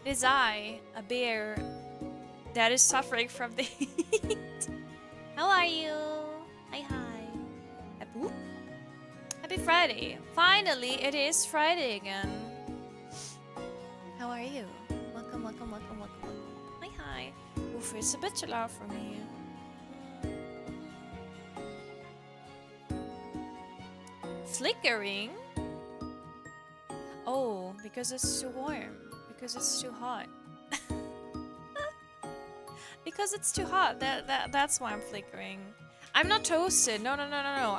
It is I, a bear, that is suffering from the heat. How are you? Hi. Happy Friday. Finally, it is Friday again. How are you? Welcome. Hi. Oof, it's a bit too loud for me. Flickering? Oh, because it's too warm. Because it's too hot. Because it's too hot. That's why I'm flickering. I'm not toasted. No.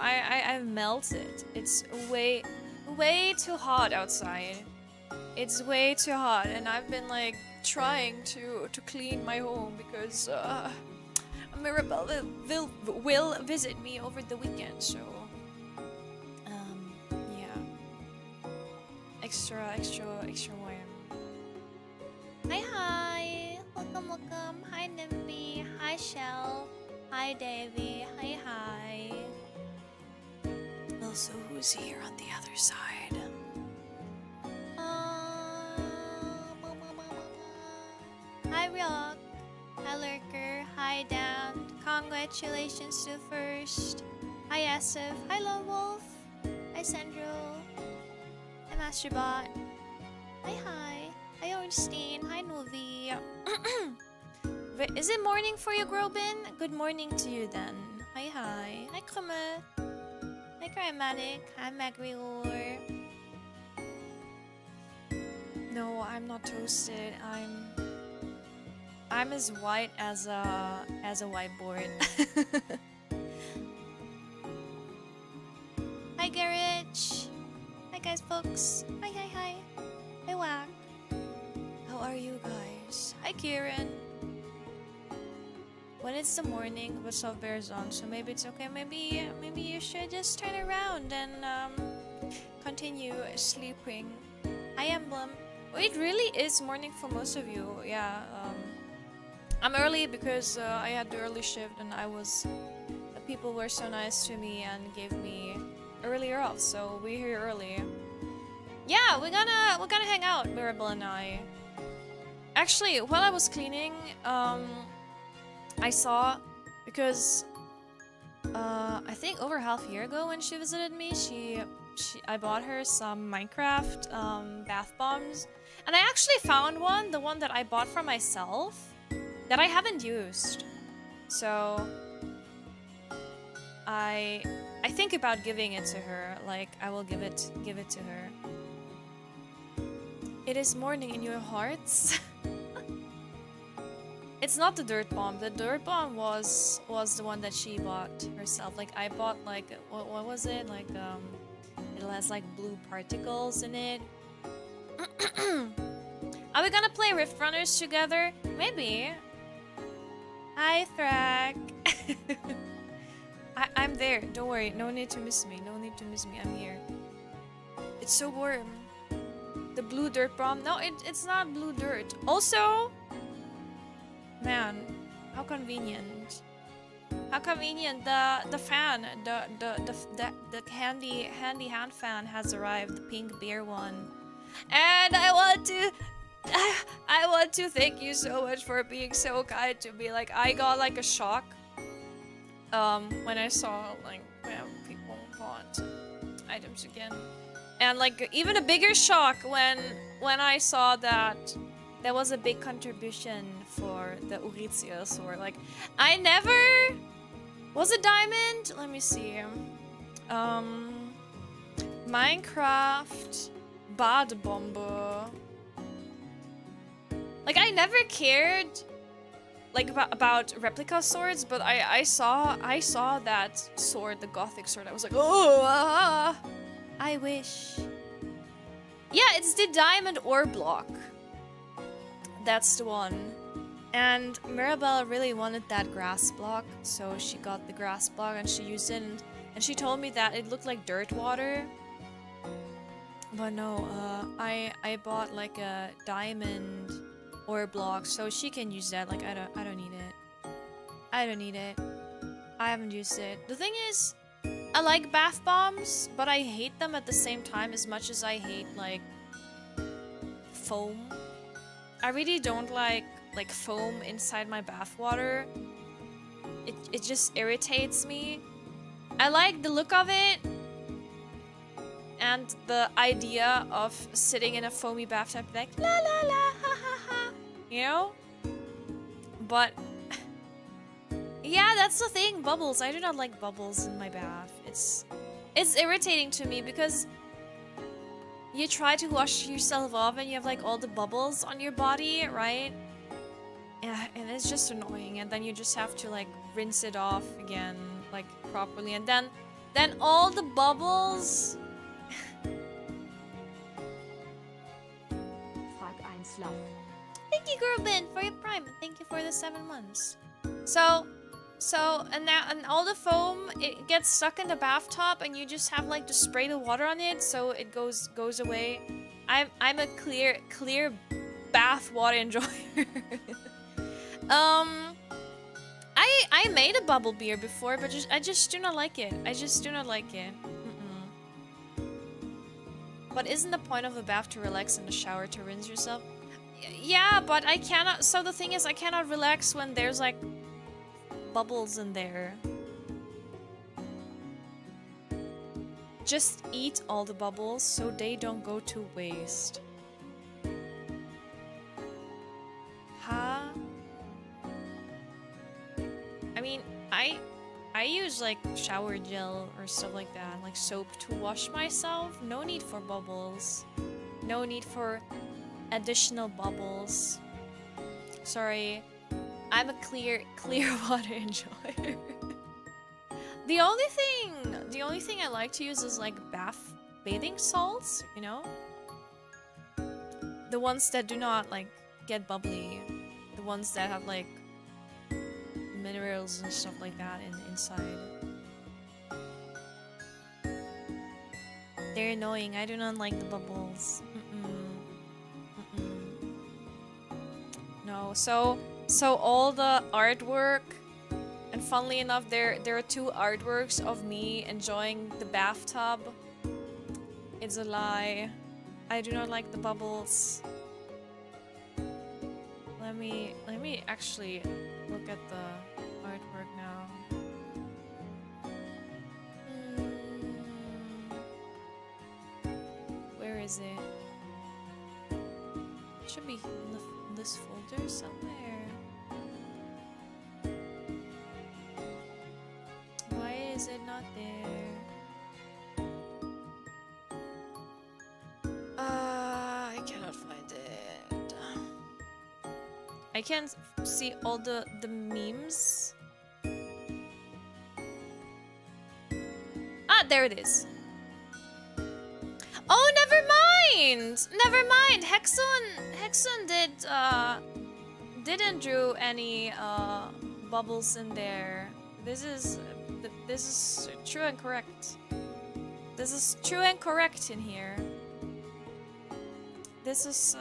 I've melted. It's way too hot outside. It's way too hot, and I've been like trying to clean my home because Mirabelle will visit me over the weekend. So yeah, extra warm. Hi. Welcome. Hi, Nimby. Hi, Shell. Hi, Davy. Hi. Also, who's here on the other side? Hi, Rock. Hi, Lurker. Hi, Dan. Congratulations to first. Hi, Asif. Hi, Lone Wolf. Hi, Sandro. Hi, Masterbot. Hi. Hi, Ornstein. Hi, Novi. Is it morning for you, Grobin? Good morning to you then. Hi. Hi, Krumme. Hi, Crymatic. Hi, Magrior. No, I'm not toasted. I'm as white as a whiteboard. Hi, Garage. Hi, guys, folks. Hi. Hi, Wack. How are you guys? Hi, Kieran. When it's the morning, but Soft Bear's on, so maybe it's okay. Maybe you should just turn around and continue sleeping. Hi, Emblem. Oh, it really is morning for most of you. Yeah. I'm early because I had the early shift, and people were so nice to me and gave me earlier off, so we're here early. Yeah, we're gonna hang out, Mirabelle and I. Actually, while I was cleaning, I saw, because I think over half a year ago when she visited me, I bought her some Minecraft bath bombs, and I actually found the one that I bought for myself that I haven't used. So I think about giving it to her. Like, I will give it to her. It is morning in your hearts. It's not the dirt bomb. The dirt bomb was the one that she bought herself. Like, I bought like what was it? Like it has like blue particles in it. Are we gonna play Rift Runners together? Maybe. Hi, Thrak. I'm there. Don't worry. No need to miss me. No need to miss me. I'm here. It's so warm. The blue dirt bomb. No, it's not blue dirt. Also, man, how convenient. How convenient. The fan, the handy hand fan has arrived. The pink bear one. And I want to thank you so much for being so kind to me. Like, I got like a shock when I saw like people bought items again, and like even a bigger shock when I saw that there was a big contribution for the Urizia sword. Like, I never was a diamond. Let me see. Minecraft Badebombe. Like, I never cared like about replica swords, but I saw that sword, the gothic sword. I was like, oh, I wish. Yeah, it's the diamond ore block. That's the one. And Mirabelle really wanted that grass block, so she got the grass block and she used it, and she told me that it looked like dirt water. But no, I bought like a diamond ore block, so she can use that. Like, I don't need it. I don't need it. I haven't used it. The thing is, I like bath bombs, but I hate them at the same time as much as I hate like foam. I really don't like foam inside my bath water. It just irritates me. I like the look of it and the idea of sitting in a foamy bathtub like la la la ha ha ha, you know? But yeah, that's the thing, bubbles. I do not like bubbles in my bath. It's irritating to me because you try to wash yourself off and you have like all the bubbles on your body, right? Yeah, and it's just annoying, and then you just have to like rinse it off again like properly, and then all the bubbles. Thank you, Grubin, for your prime, and thank you for the 7 months. So and all the foam, it gets stuck in the bathtub, and you just have like to spray the water on it so it goes away. I'm a clear bath water enjoyer. I made a bubble beer before, but I just do not like it. I just do not like it. But isn't the point of a bath to relax in the shower to rinse yourself? Yeah, but I cannot. So the thing is, I cannot relax when there's like bubbles in there. Just eat all the bubbles so they don't go to waste. Huh? I mean, I use like shower gel or stuff like that, like soap to wash myself. No need for bubbles. No need for additional bubbles. Sorry. I'm a clear water enjoyer. The only thing I like to use is like bathing salts, you know? The ones that do not like get bubbly. The ones that have like minerals and stuff like that inside. They're annoying. I do not like the bubbles. No, so all the artwork, and funnily enough, there are 2 artworks of me enjoying the bathtub. It's a lie. I do not like the bubbles. Let me actually look at the artwork now. Where is it? It should be in this folder somewhere. Why is it not there? I cannot find it. I can't see all the memes. Ah, there it is. Oh, never mind! Never mind! Hexun didn't drew any bubbles in there. This is true and correct. This is true and correct in here. This is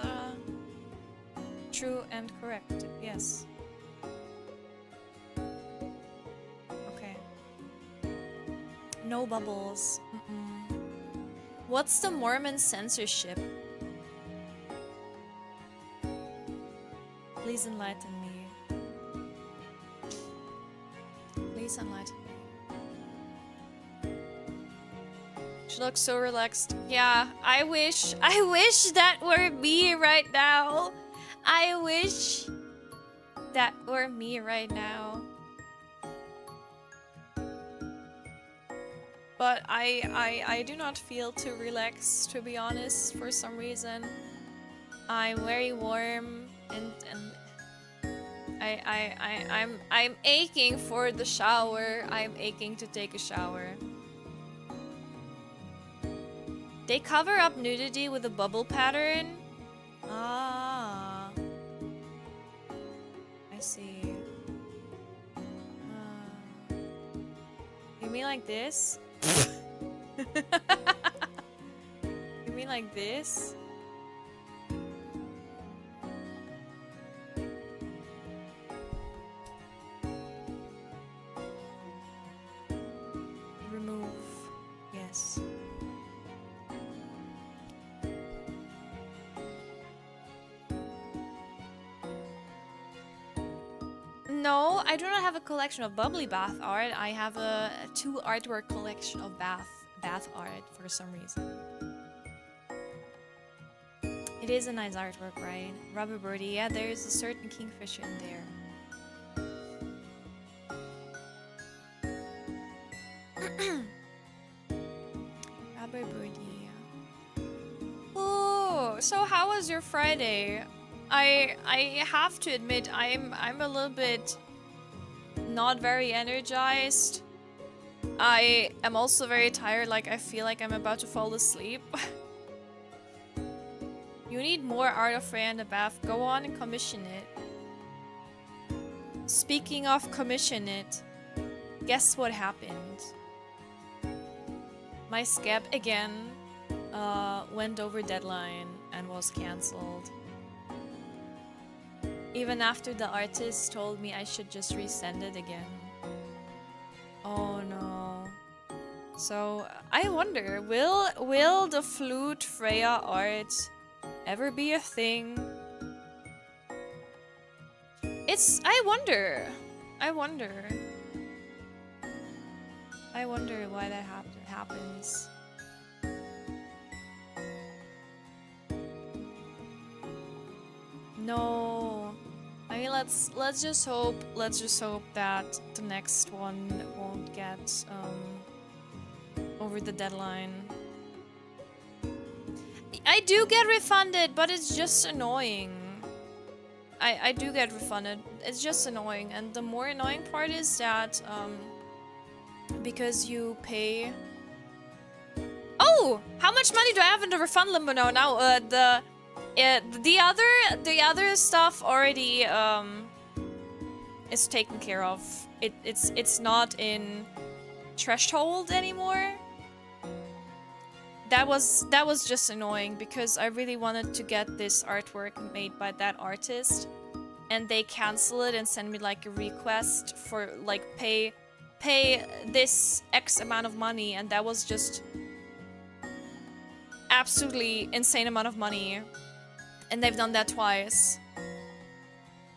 true and correct. Yes. Okay. No bubbles. What's the Mormon censorship? Please enlighten me. Please enlighten me. She looks so relaxed. Yeah, I wish that were me right now. I wish that were me right now. But I do not feel too relaxed, to be honest, for some reason. I'm very warm and I'm aching for the shower. I'm aching to take a shower. They cover up nudity with a bubble pattern. Ah, I see. You mean like this? You mean like this? Remove. Yes. No, I do not have a collection of bubbly bath art. I have a 2 artwork collection of bath art for some reason. It is a nice artwork, right? Rubber birdie. Yeah, there's a certain kingfisher in there. Rubber birdie. Oh, so how was your Friday? I have to admit I'm a little bit not very energized. I am also very tired, like I feel like I'm about to fall asleep. You need more art of Freya in the bath. Go on and commission it. Speaking of commission it, guess what happened? My scab again went over deadline and was cancelled. Even after the artist told me I should just resend it again. Oh no. So I wonder, will the flute Freya art ever be a thing? I wonder why that happens. No. I mean, let's just hope that the next one won't get over the deadline. I do get refunded, but it's just annoying. I do get refunded. It's just annoying, and the more annoying part is that because you pay. Oh, how much money do I have in the refund limbo now? The other stuff already is taken care of. It's not in threshold anymore. That was just annoying because I really wanted to get this artwork made by that artist, and they cancel it and send me like a request for like pay this X amount of money, and that was just absolutely insane amount of money. And they've done that twice.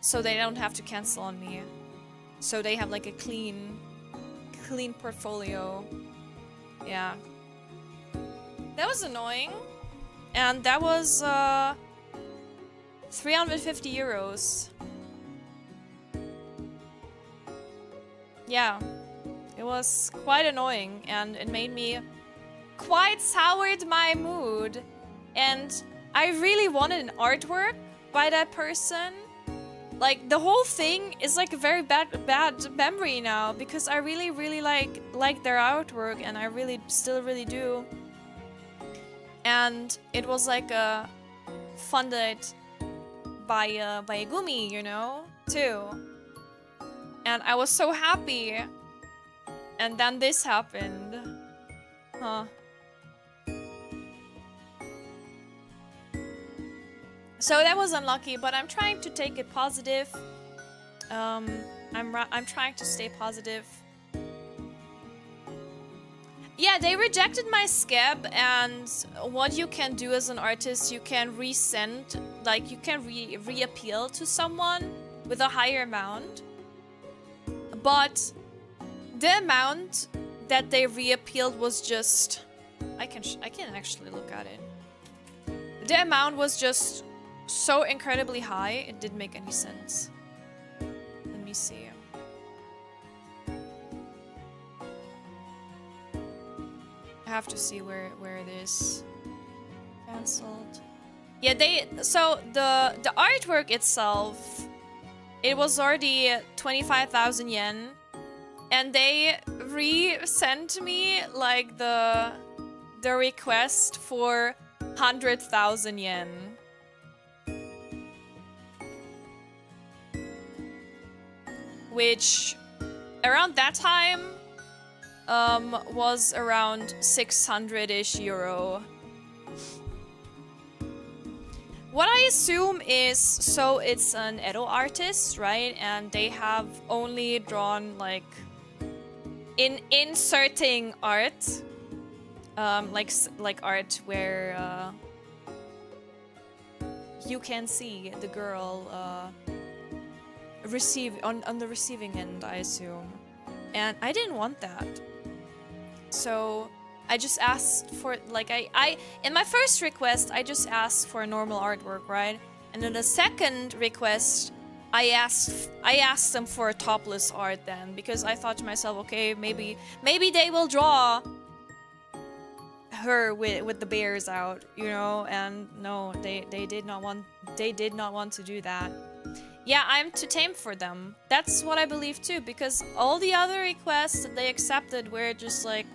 So they don't have to cancel on me. So they have like a clean portfolio. Yeah. That was annoying. And that was 350 euros. Yeah. It was quite annoying, and it made me quite soured my mood. And I really wanted an artwork by that person. Like, the whole thing is like a very bad memory now, because I really like their artwork, and I still really do. And it was like funded by Gumi, you know, too. And I was so happy And then this happened. Huh. So that was unlucky, but I'm trying to take it positive. I'm trying to stay positive. Yeah, they rejected my scab, and what you can do as an artist, you can resend, like you can reappeal to someone with a higher amount. But the amount that they reappealed was just, I can actually look at it. The amount was just so incredibly high, it didn't make any sense. Let me see. I have to see where it is. Cancelled. Yeah, so the artwork itself, it was already 25,000 yen, and they re-sent me like the request for 100,000 yen. Which around that time was around 600-ish euro. What I assume is, so it's an Edo artist, right? And they have only drawn like inserting art, like art where you can see the girl on the receiving end, I assume. And I didn't want that. So I just asked for, like, I in my first request, I just asked for normal artwork, right? And in the second request, I asked them for a topless art then, because I thought to myself, okay, maybe they will draw her with the bears out, you know? And no, they did not want to do that. Yeah, I'm too tame for them. That's what I believe too, because all the other requests that they accepted were just like,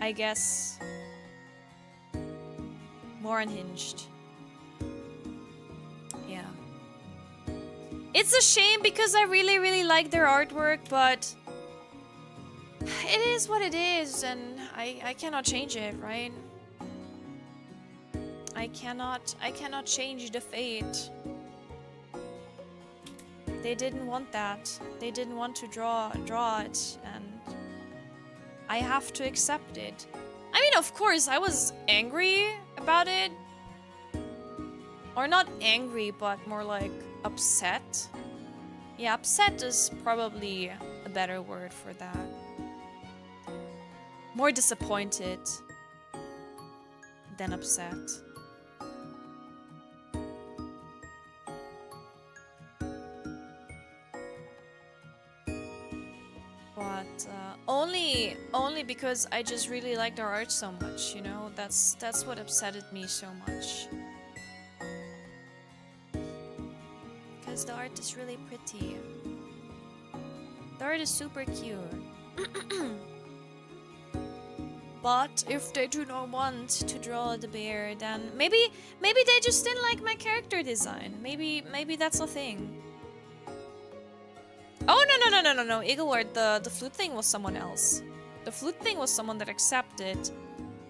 I guess, more unhinged. Yeah. It's a shame because I really, really like their artwork, but it is what it is, and I cannot change it, right? I cannot change the fate. They didn't want that. They didn't want to draw it, and I have to accept it. I mean, of course, I was angry about it. Or not angry, but more like upset. Yeah, upset is probably a better word for that. More disappointed than upset. But only because I just really like their art so much, you know? That's what upsetted me so much. Because the art is really pretty. The art is super cute. But if they do not want to draw the bear, then maybe they just didn't like my character design. Maybe that's a thing. Oh, no, Igor, the flute thing was someone else. The flute thing was someone that accepted,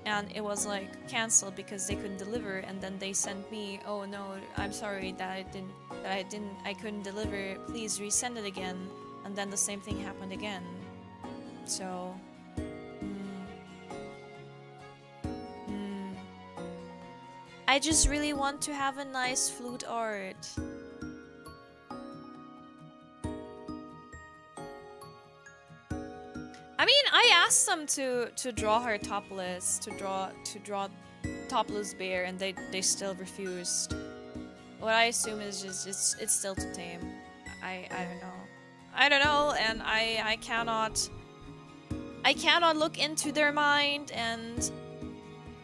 and it was like cancelled because they couldn't deliver, and then they sent me, oh no, I'm sorry that I couldn't deliver, please resend it again. And then the same thing happened again. So I just really want to have a nice flute art. I mean, I asked them to draw her topless, to draw topless bear, and they still refused. What I assume is just it's still too tame. I don't know, and I cannot look into their mind, and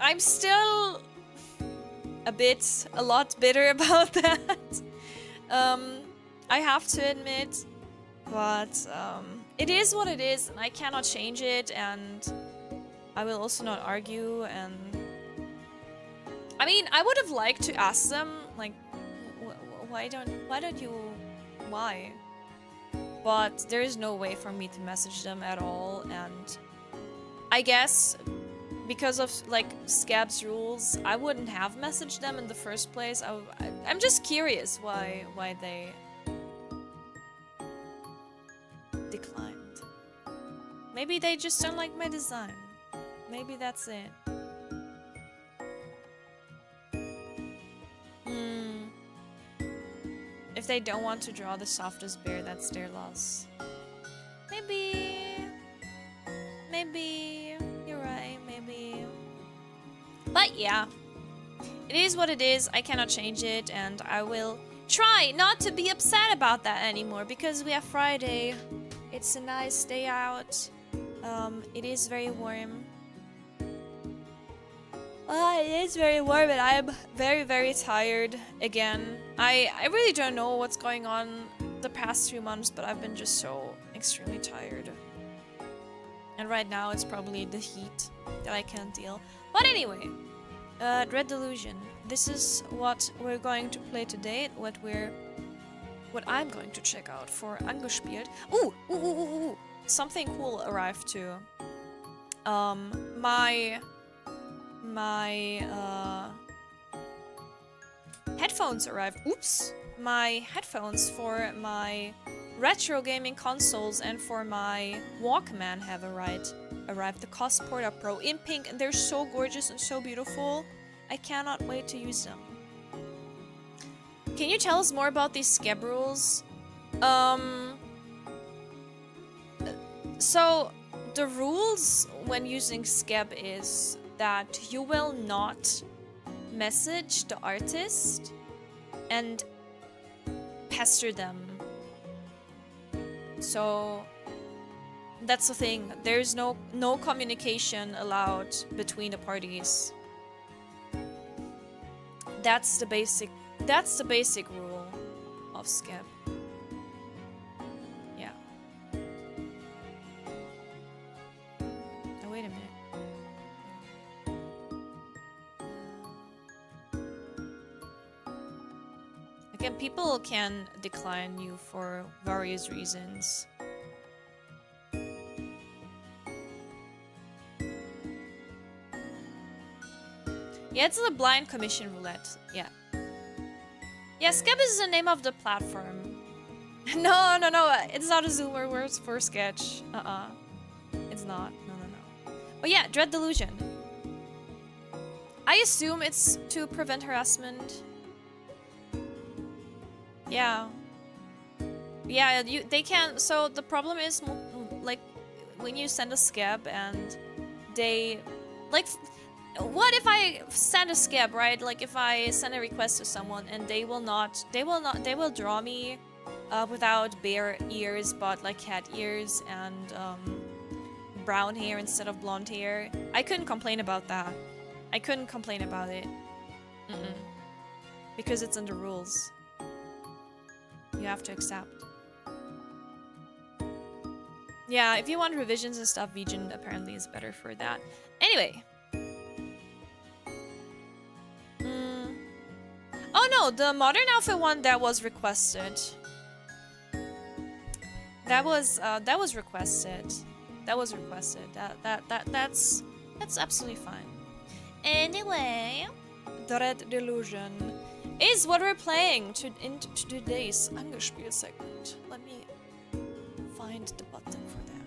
I'm still a lot bitter about that. I have to admit, but it is what it is, and I cannot change it, and I will also not argue. And I mean, I would have liked to ask them, like, why? but there is no way for me to message them at all, and I guess because of like Scab's rules, I wouldn't have messaged them in the first place. I'm just curious why they declined. Maybe they just don't like my design. Maybe that's it. If they don't want to draw the softest bear, that's their loss. Maybe you're right, maybe. But yeah, it is what it is. I cannot change it, and I will try not to be upset about that anymore, because we have Friday. It's a nice day out. It is very warm. It is very warm, and I am very, very tired again. I really don't know what's going on the past 2 months, but I've been just so extremely tired. And right now it's probably the heat that I can't deal. But anyway, Dread Delusion. This is what we're going to play today. What I'm going to check out for Angespielt. Ooh! Something cool arrived too. My headphones arrived. Oops! My headphones for my retro gaming consoles and for my Walkman have arrived. The Cos Porta Pro in pink, and they're so gorgeous and so beautiful. I cannot wait to use them. Can you tell us more about these Scab rules? So the rules when using Scab is that you will not message the artist and pester them. So that's the thing. There's no communication allowed between the parties. That's the basic rule of Scab. Yeah. Oh, wait a minute. Again, people can decline you for various reasons. Yeah, it's a blind commission roulette. Yeah. Yeah, Scab is the name of the platform. No. It's not a Zoomer word for sketch. It's not. No. Oh yeah, Dread Delusion. I assume it's to prevent harassment. Yeah. Yeah, they can't. So the problem is, like, when you send a Scab and they, like, what if I send a Scab, right? Like, if I send a request to someone and they will draw me without bear ears, but like cat ears and brown hair instead of blonde hair. I couldn't complain about that. I couldn't complain about it. Because it's in the rules. You have to accept. Yeah, if you want revisions and stuff, Vision apparently is better for that. Anyway. Oh no, the modern outfit one that was requested. That was requested. That's absolutely fine. Anyway, Dread Delusion is what we're playing in today's Angespielt segment. Let me find the button for that.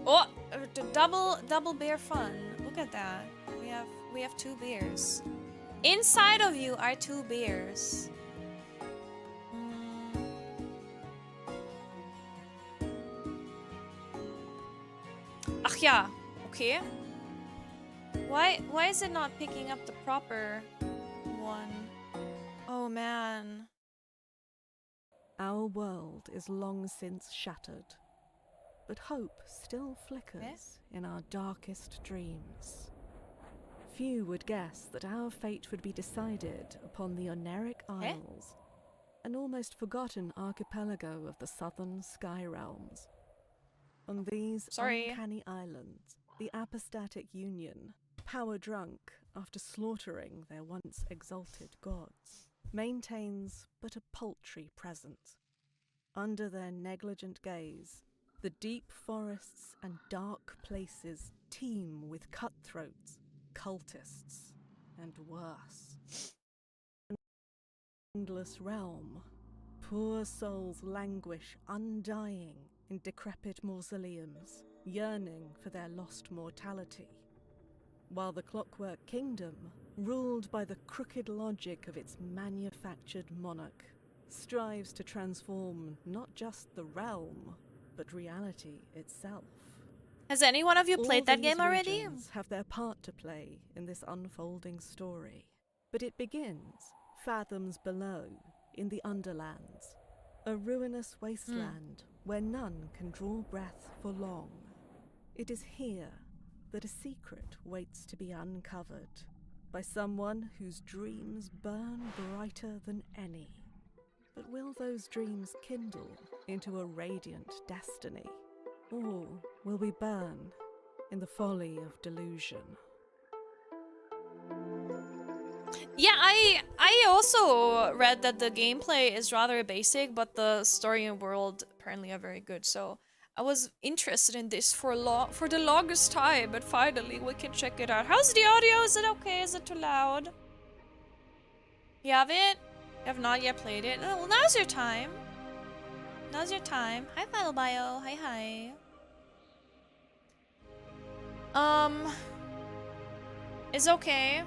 Oh, the double bear fun. Look at that. We have 2 bears. Inside of you are 2 bears. Ach ja, okay. Why is it not picking up the proper one? Oh man. Our world is long since shattered, but hope still flickers in our darkest dreams. Few would guess that our fate would be decided upon the Oneric Isles, an almost forgotten archipelago of the southern sky realms. On these uncanny islands, the apostatic union, power drunk after slaughtering their once exalted gods, maintains but a paltry presence. Under their negligent gaze, the deep forests and dark places teem with cutthroats, cultists, and worse. An endless realm, poor souls languish undying in decrepit mausoleums, yearning for their lost mortality, while the Clockwork Kingdom, ruled by the crooked logic of its manufactured monarch, strives to transform not just the realm, but reality itself. Has any one of you played that game already? All these have their part to play in this unfolding story, but it begins fathoms below, in the Underlands, a ruinous wasteland where none can draw breath for long. It is here that a secret waits to be uncovered by someone whose dreams burn brighter than any. But will those dreams kindle into a radiant destiny? Or will we burn in the folly of delusion? Yeah, I also read that the gameplay is rather basic, but the story and world apparently are very good. So I was interested in this for the longest time, but finally we can check it out. How's the audio? Is it okay? Is it too loud? You have it? You have not yet played it? Oh, well, now's your time. Now's your time. Hi, File Bio. Hi, hi. It's okay.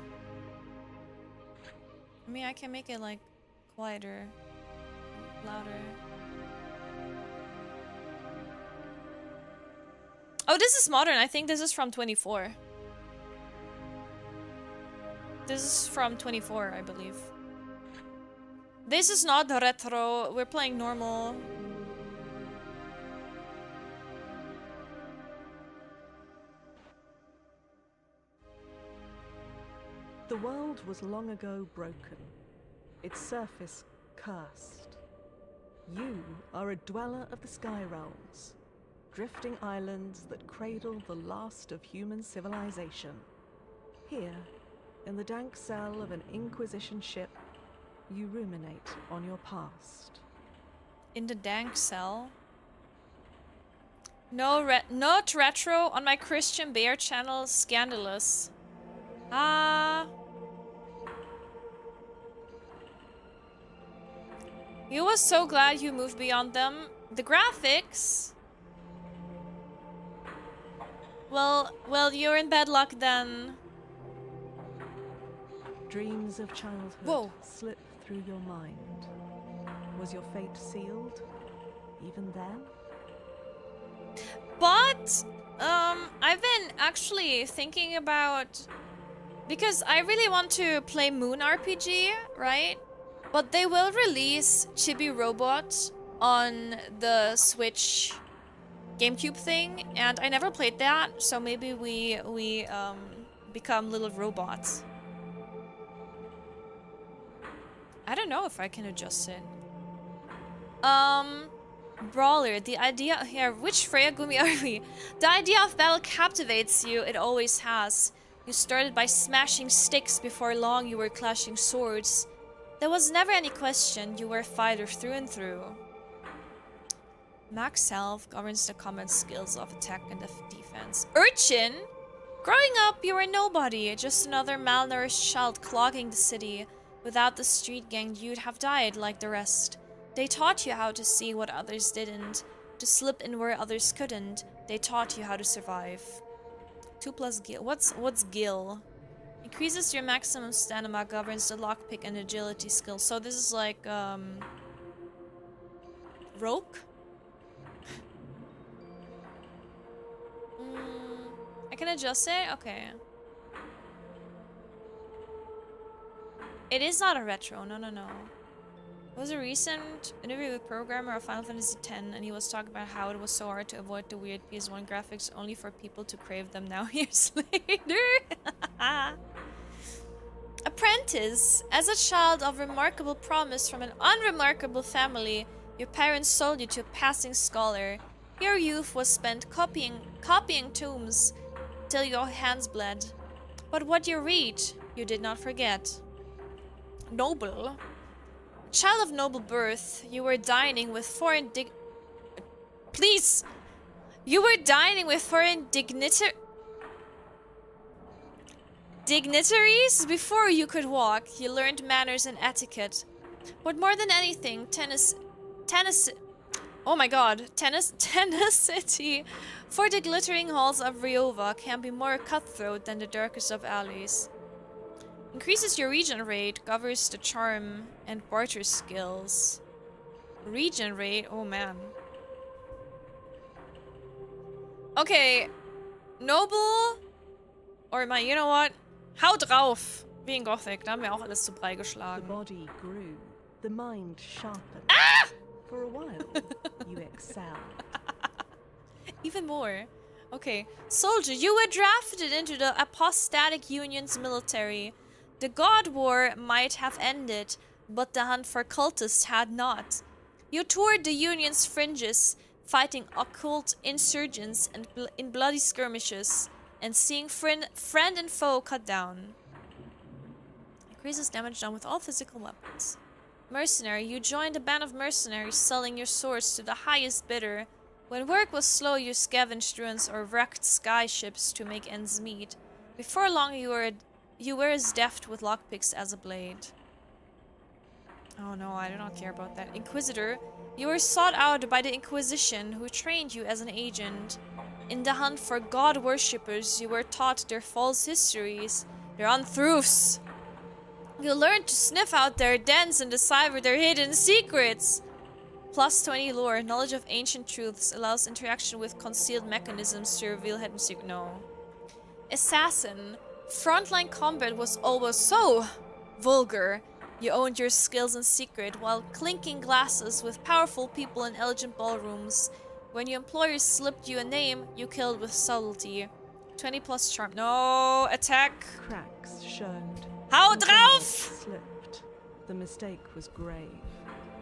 I mean, I can make it, like, quieter, louder. Oh, this is modern. I think this is from 24. This is from 24, I believe. This is not retro. We're playing normal. The world was long ago broken, its surface cursed. You are a dweller of the sky realms, drifting islands that cradle the last of human civilization. Here, in the dank cell of an Inquisition ship, you ruminate on your past. In the dank cell? Not retro on my Christian Bear channel, scandalous. Ah. You was so glad you moved beyond them. The graphics? Well, you're in bad luck then. Dreams of childhood slip through your mind. Was your fate sealed, even then? But, I've been actually thinking about... Because I really want to play Moon RPG, right? But they will release Chibi Robot on the Switch GameCube thing, and I never played that, so maybe we become little robots. I don't know if I can adjust it. Brawler, the idea here, which Freya Gumi are we? The idea of battle captivates you, it always has. You started by smashing sticks, before long you were clashing swords. There was never any question, you were a fighter through and through. Max Self governs the combat skills of attack and defense. Urchin? Growing up, you were nobody, just another malnourished child clogging the city. Without the street gang, you'd have died like the rest. They taught you how to see what others didn't, to slip in where others couldn't. They taught you how to survive. 2 plus Gil. What's Gil? Increases your maximum stamina, governs the lockpick and agility skills. So this is like, Rogue? I can adjust it? Okay. It is not a retro, no. It was a recent interview with programmer of Final Fantasy X, and he was talking about how it was so hard to avoid the weird PS1 graphics only for people to crave them now years later. Apprentice. As a child of remarkable promise from an unremarkable family, your parents sold you to a passing scholar. Your youth was spent copying tomes till your hands bled. But what you read, you did not forget. Noble. Child of noble birth, you were dining with foreign Please! You were dining with foreign dignitaries before you could walk. You learned manners and etiquette. But more than anything, tenacity for the glittering halls of Ryova can be more cutthroat than the darkest of alleys. Increases your regen rate, covers the charm and barter skills. Regen rate? Oh man. Okay. Noble. Or my, you know what? Hau drauf! Wie in Gothic, da haben wir auch alles zu Brei The geschlagen. body grew, the mind sharpened. Ah! For a while, you excelled. Even more. Okay. Soldier, you were drafted into the Apostatic Union's military. The God War might have ended, but the hunt for cultists had not. You toured the Union's fringes, fighting occult insurgents and in bloody skirmishes, and seeing friend and foe cut down. Increases damage done with all physical weapons. Mercenary, you joined a band of mercenaries selling your swords to the highest bidder. When work was slow, you scavenged ruins or wrecked sky ships to make ends meet. Before long, you were as deft with lockpicks as a blade. Oh no, I do not care about that. Inquisitor, you were sought out by the Inquisition, who trained you as an agent. In the hunt for god worshippers, you were taught their false histories, their untruths. You learned to sniff out their dens and decipher their hidden secrets. Plus 20 lore, knowledge of ancient truths allows interaction with concealed mechanisms to reveal hidden secrets. No. Assassin, frontline combat was always so vulgar. You owned your skills in secret while clinking glasses with powerful people in elegant ballrooms. When your employers slipped you a name, you killed with subtlety. 20 plus charm. No, attack. Cracks showed. Hau The drauf! guard slipped. The mistake was grave.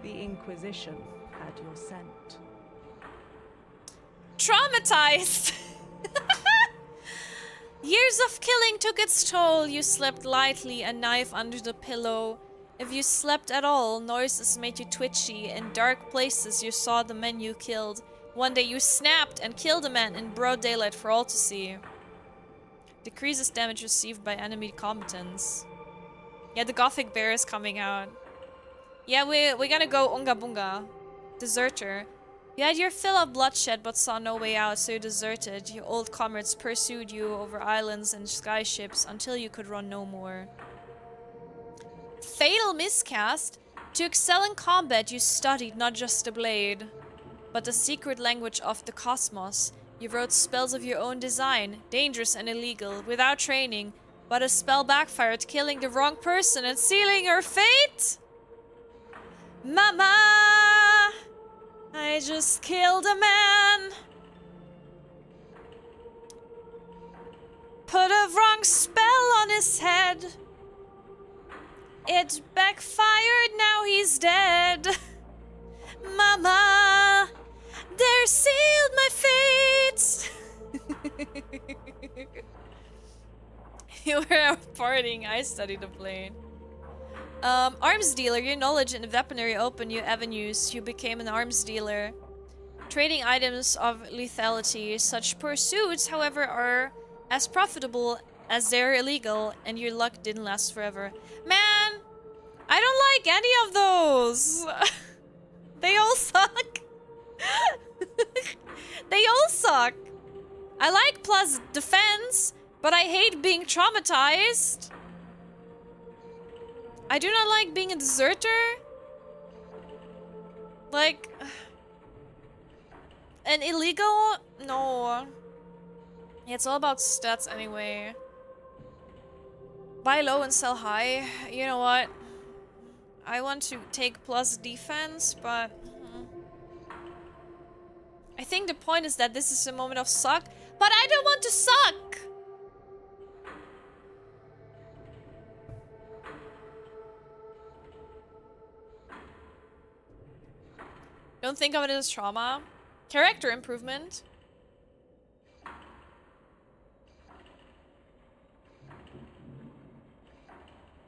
The Inquisition had your scent. Traumatized! Years of killing took its toll. You slept lightly, a knife under the pillow. If you slept at all, noises made you twitchy. In dark places, you saw the men you killed. One day you snapped and killed a man in broad daylight for all to see. Decreases damage received by enemy combatants. Yeah, the Gothic Bear is coming out. Yeah, we're gonna go Unga Bunga. Deserter. You had your fill of bloodshed but saw no way out, so you deserted. Your old comrades pursued you over islands and skyships until you could run no more. Fatal miscast. To excel in combat, you studied not just the blade, but the secret language of the cosmos. You wrote spells of your own design, dangerous and illegal, without training, but a spell backfired, killing the wrong person and sealing your fate? Mama! I just killed a man! Put a wrong spell on his head. It backfired, now he's dead. Mama! They're sealed my fate! You were partying, I studied the plane. Arms dealer, your knowledge in weaponry opened new avenues. You became an arms dealer. Trading items of lethality. Such pursuits, however, are as profitable as they're illegal, and your luck didn't last forever. Man, I don't like any of those. They all suck. They all suck. I like plus defense, but I hate being traumatized. I do not like being a deserter. Like, an illegal? No. Yeah, it's all about stats anyway. Buy low and sell high. You know what? I want to take plus defense, but I think the point is that this is a moment of suck, but I don't want to suck! Don't think of it as trauma. Character improvement.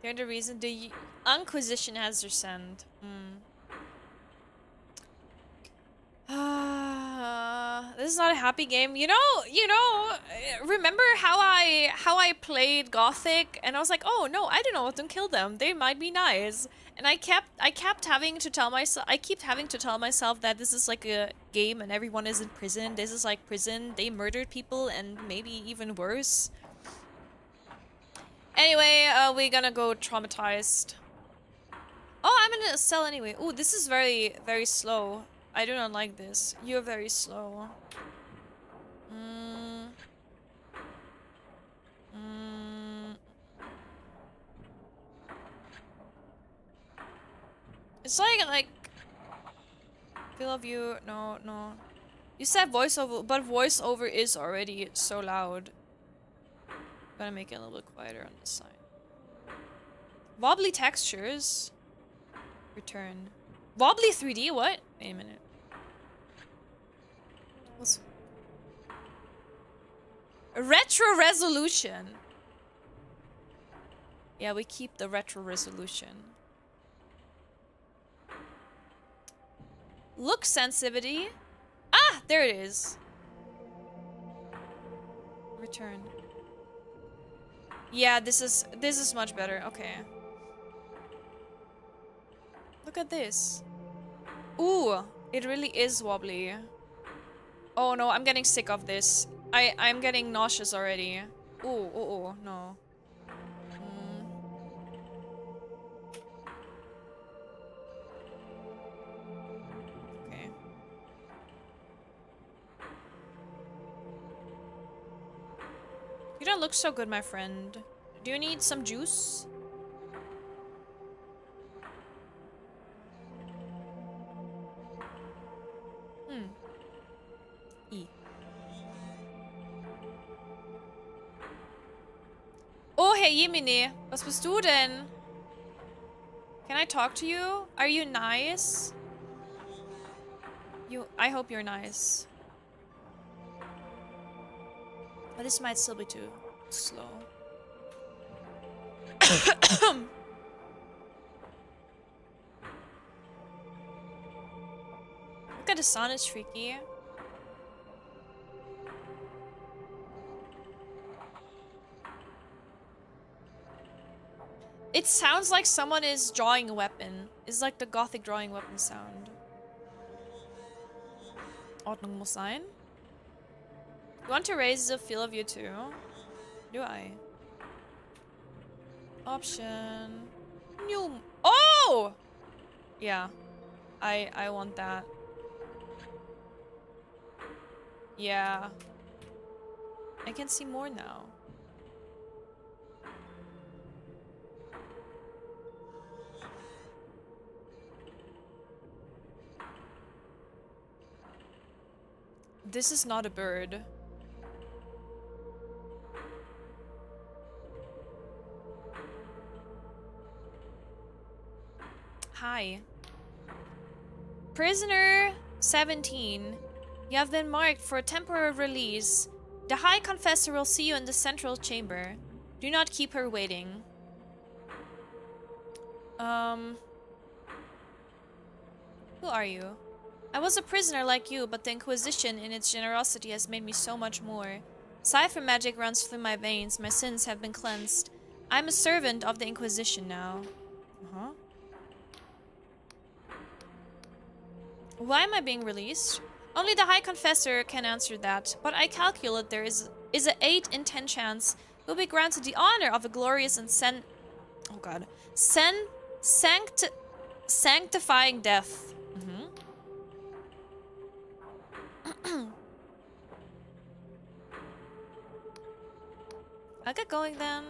They're the reason the Inquisition has their send. This is not a happy game. You know, remember how I played Gothic and I was like, oh no, I don't know, don't kill them. They might be nice. And I kept having to tell myself, that this is like a game and everyone is in prison. This is like prison. They murdered people and maybe even worse. Anyway, we're gonna go traumatized. Oh, I'm in a cell anyway. Oh, this is very, very slow. I do not like this. You're very slow. It's like feel of you. No. You said voiceover, but voiceover is already so loud. I'm gonna make it a little bit quieter on this side. Wobbly textures. Return. Wobbly 3D? What? Wait a minute. What's... Retro resolution. Yeah, we keep the retro resolution. Look sensitivity. Ah, there it is. Return. Yeah, this is much better. Okay. Look at this. Ooh, it really is wobbly. Oh no, I'm getting sick of this. I'm getting nauseous already. Ooh, no. Okay. You don't look so good, my friend. Do you need some juice? Oh, hey Jemine, was bist du denn? Can I talk to you? Are you nice? I hope you're nice. But this might still be too slow. Look at the sun, it's freaky. It sounds like someone is drawing a weapon. It's like the gothic drawing weapon sound. Ordnung muss sein. You want to raise the feel of you too? Do I? Option. New. Oh! Yeah. I want that. Yeah. I can see more now. This is not a bird. Hi. Prisoner 17. You have been marked for a temporary release. The High Confessor will see you in the central chamber. Do not keep her waiting. Who are you? I was a prisoner like you, but the Inquisition in its generosity has made me so much more. Cipher magic runs through my veins. My sins have been cleansed. I'm a servant of the Inquisition now. Why am I being released? Only the High Confessor can answer that, but I calculate there is an 8 in 10 chance you'll be granted the honor of a glorious and sanctifying death. I'll get going then.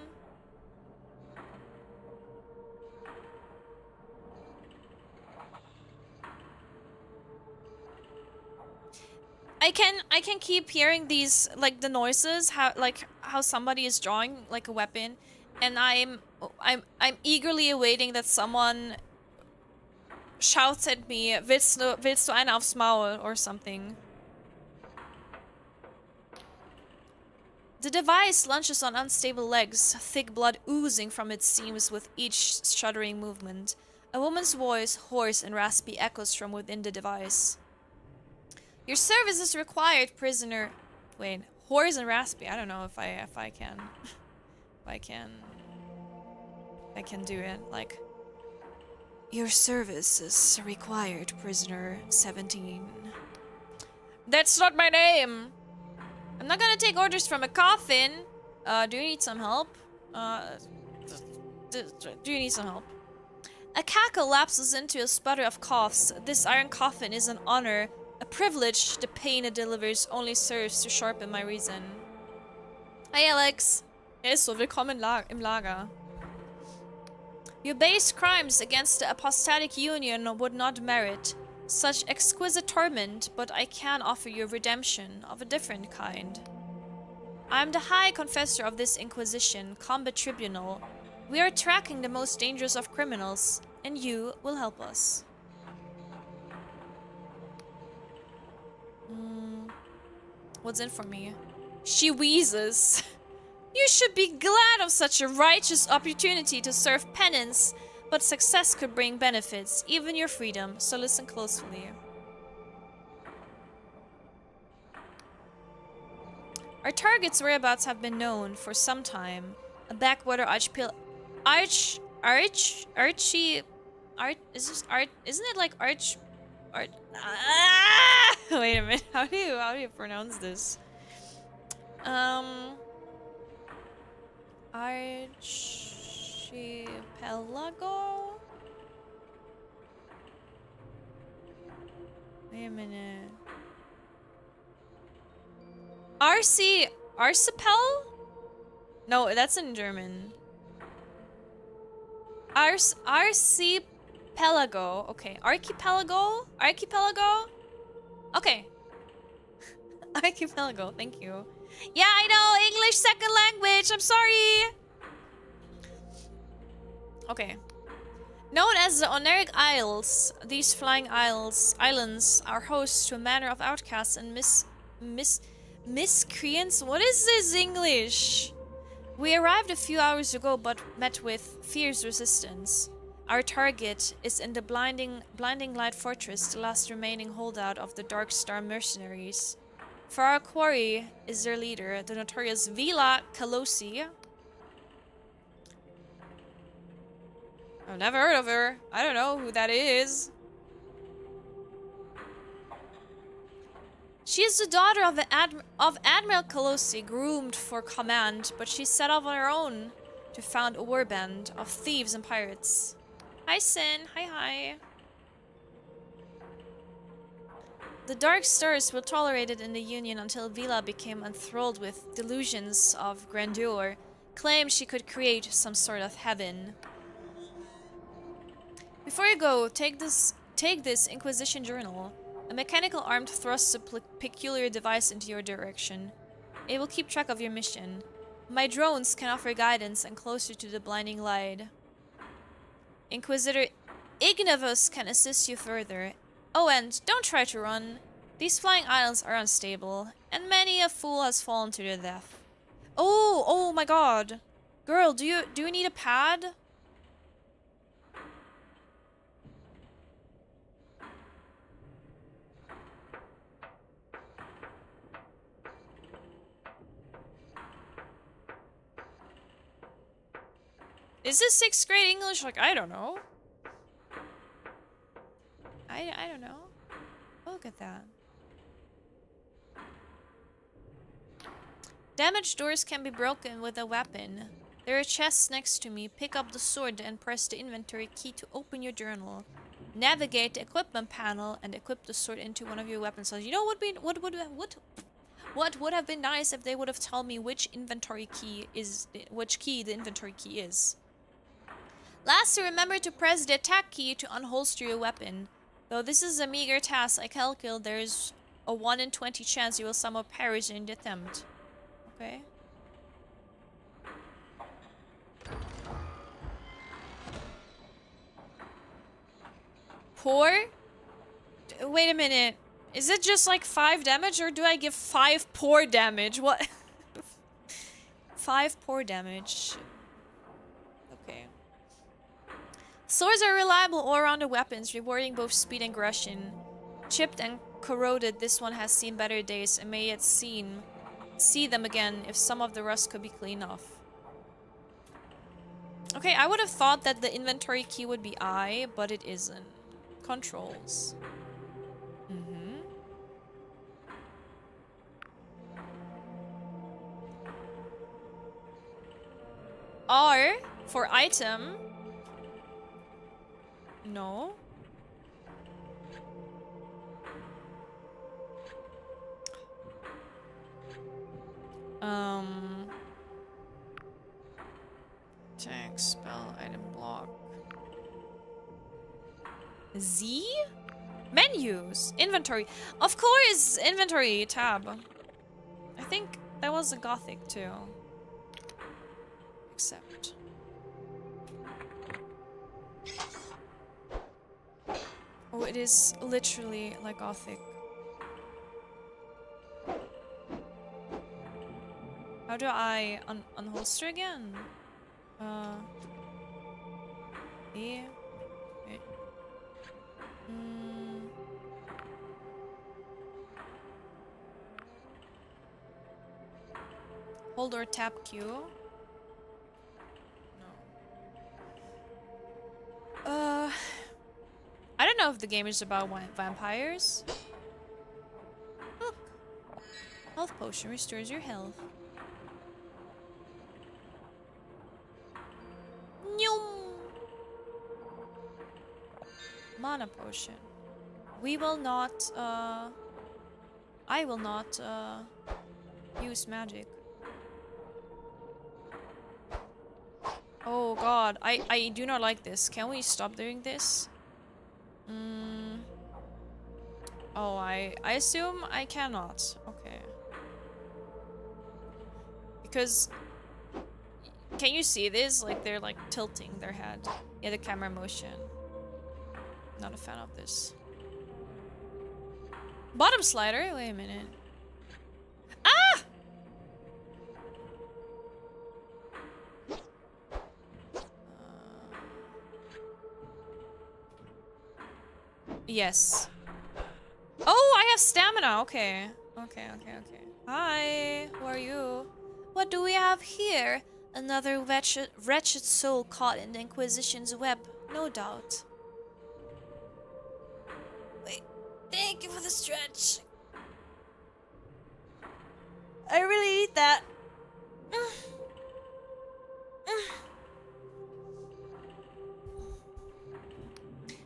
I can keep hearing these, like, the noises, how somebody is drawing like a weapon, and I'm eagerly awaiting that someone shouts at me, willst du einen aufs Maul or something. The device lunges on unstable legs, thick blood oozing from its seams with each shuddering movement. A woman's voice, hoarse and raspy, echoes from within the device. Your service is required, prisoner. Wait, hoarse and raspy. I don't know if I can do it. Like, your service is required, prisoner 17. That's not my name. I'm not gonna take orders from a coffin. Do you need some help? Do you need some help? A cackle lapses into a sputter of coughs. This iron coffin is an honor, a privilege. The pain it delivers only serves to sharpen my reason. Hi, Alex. So, willkommen im Lager. Your base crimes against the apostatic union would not merit such exquisite torment, but I can offer you redemption of a different kind. I am the High Confessor of this Inquisition, Combat Tribunal. We are tracking the most dangerous of criminals, and you will help us. What's in for me? She wheezes. You should be glad of such a righteous opportunity to serve penance, but success could bring benefits, even your freedom, so listen closely. Our target's whereabouts have been known for some time. A backwater isn't it like wait a minute, how do you pronounce this? Archipelago? Wait a minute. Archipel? No, that's in German. Archipelago. Okay. Archipelago? Archipelago? Okay. Archipelago, thank you. Yeah, I know! English second language! I'm sorry! Okay. Known as the Oneric Isles, these flying islands are host to a manner of outcasts and miscreants? What is this English? We arrived a few hours ago but met with fierce resistance. Our target is in the Blinding Light Fortress, the last remaining holdout of the Dark Star mercenaries. For our quarry is their leader, the notorious Vila Kalosi. I've never heard of her. I don't know who that is. She is the daughter of Admiral Kalosi, groomed for command, but she set off on her own to found a warband of thieves and pirates. Hi, Sin. Hi. The Dark Stars were tolerated in the Union until Vila became enthralled with delusions of grandeur, claimed she could create some sort of heaven. Before you go, take this Inquisition journal. A mechanical arm thrusts a peculiar device into your direction. It will keep track of your mission. My drones can offer guidance and closer to the blinding light. Inquisitor Ignavus can assist you further. Oh, and don't try to run. These flying islands are unstable, and many a fool has fallen to their death. Oh my god. Girl, do you need a pad? Is this 6th grade English? Like, I don't know. I don't know. Look at that. Damaged doors can be broken with a weapon. There are chests next to me. Pick up the sword and press the inventory key to open your journal. Navigate the equipment panel and equip the sword into one of your weapon slots. You know what would have been nice if they would have told me which key the inventory key is. Lastly, remember to press the attack key to unholster your weapon. Though this is a meager task, I calculate there's a 1 in 20 chance you will somehow perish in the attempt. Okay. Poor? Wait a minute. Is it just like 5 damage or do I give 5 poor damage? What? 5 poor damage. Okay. Swords are reliable all-rounder weapons, rewarding both speed and aggression. Chipped and corroded, this one has seen better days and may yet see them again if some of the rust could be cleaned off. Okay, I would have thought that the inventory key would be I, but it isn't. Controls. R for item. No. Tag, spell, item block. Z? Menus. Inventory. Of course! Inventory tab. I think that was a Gothic too. Except. Oh, it is literally like Gothic. How do I unholster again? E. Wait. Hold or tap Q. No. I don't know if the game is about vampires. Look. Health potion restores your health. Mana potion. We will not, I will not, use magic. Oh god, I do not like this. Can we stop doing this? Oh, I assume I cannot. Okay. Because... Can you see this? Like, they're like tilting their head. Yeah, the camera motion. Not a fan of this. Bottom slider? Wait a minute. Ah! Yes. Oh, I have stamina. Okay. Okay. Hi. Who are you? What do we have here? Another wretched soul caught in the Inquisition's web. No doubt. Wait. Thank you for the stretch. I really need that.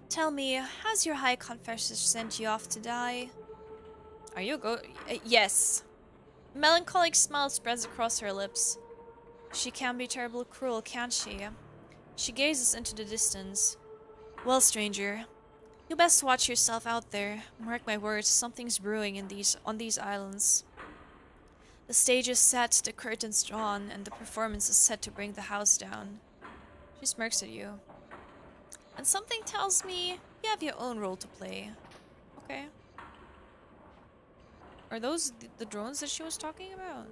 Tell me, has your high confessor sent you off to die? Are you yes. Melancholic smile spreads across her lips. She can be terribly cruel, can't she? She gazes into the distance. Well, stranger, you best watch yourself out there. Mark my words, something's brewing on these islands. The stage is set, the curtains drawn, and the performance is set to bring the house down. She smirks at you. And something tells me you have your own role to play. Okay. Are those the drones that she was talking about?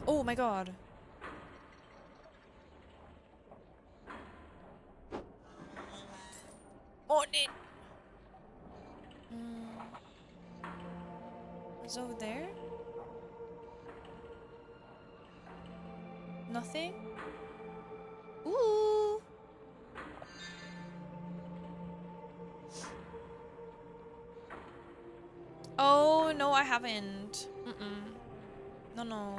Oh my god. On it. What's over there? Nothing? Ooh. Oh, no, I haven't. No.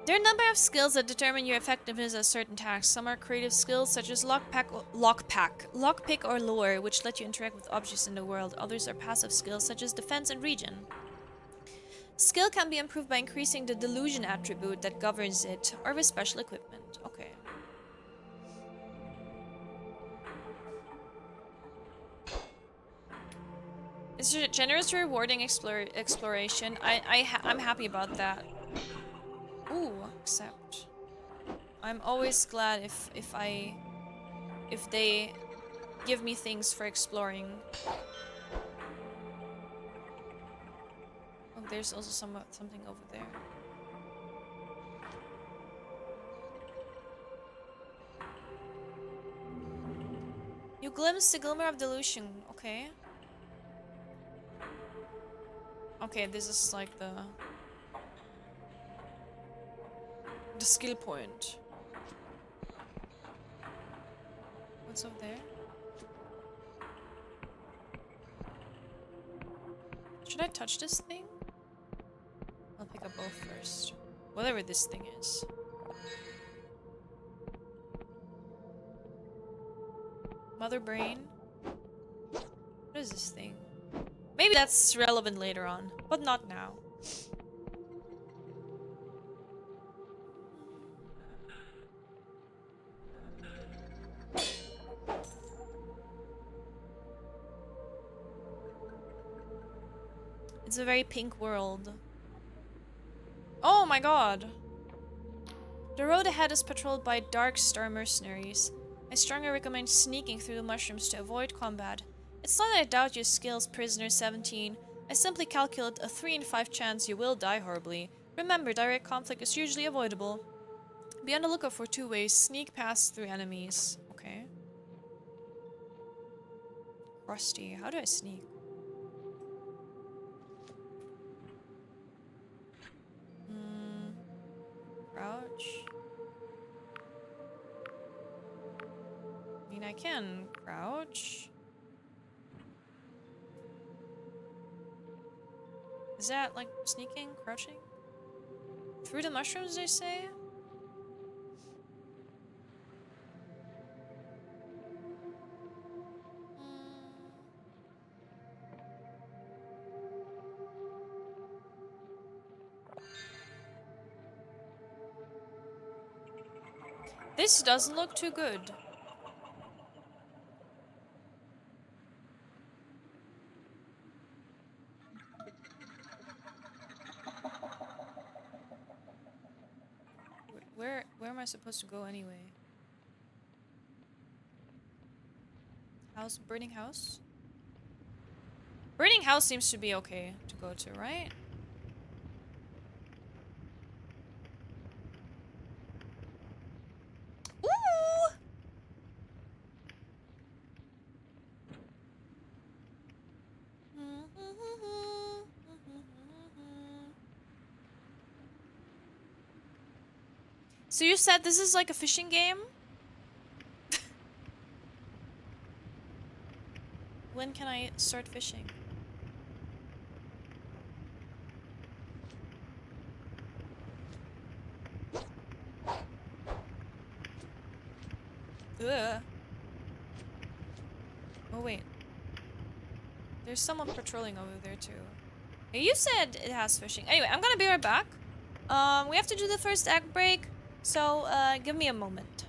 There are a number of skills that determine your effectiveness at certain tasks. Some are creative skills such as lockpick or lore, which let you interact with objects in the world. Others are passive skills such as defense and regen. Skill can be improved by increasing the Delusion attribute that governs it, or with special equipment. Okay. It's a generous, rewarding exploration. I'm happy about that. Ooh, except I'm always glad if they give me things for exploring. Oh, there's also something over there. You glimpse the glimmer of delusion. Okay. Okay, this is like the skill point. What's up there? Should I touch this thing? I'll pick up both first. Whatever this thing is. Mother brain? What is this thing? Maybe that's relevant later on, but not now. It's a very pink world. Oh my god! The road ahead is patrolled by Dark Star mercenaries. I strongly recommend sneaking through the mushrooms to avoid combat. It's not that I doubt your skills, Prisoner 17. I simply calculate a 3 in 5 chance you will die horribly. Remember, direct conflict is usually avoidable. Be on the lookout for 2 ways. Sneak past through enemies. Okay. Rusty. How do I sneak? Crouch. I mean, I can crouch. Is that like sneaking? Crouching? Through the mushrooms, they say? This doesn't look too good. Where am I supposed to go anyway? House? Burning house? Burning house seems to be okay to go to, right? Ooh! So you said this is like a fishing game? When can I start fishing? Ugh. Oh wait. There's someone patrolling over there too. Hey, you said it has fishing. Anyway, I'm gonna be right back. We have to do the first act break, so give me a moment.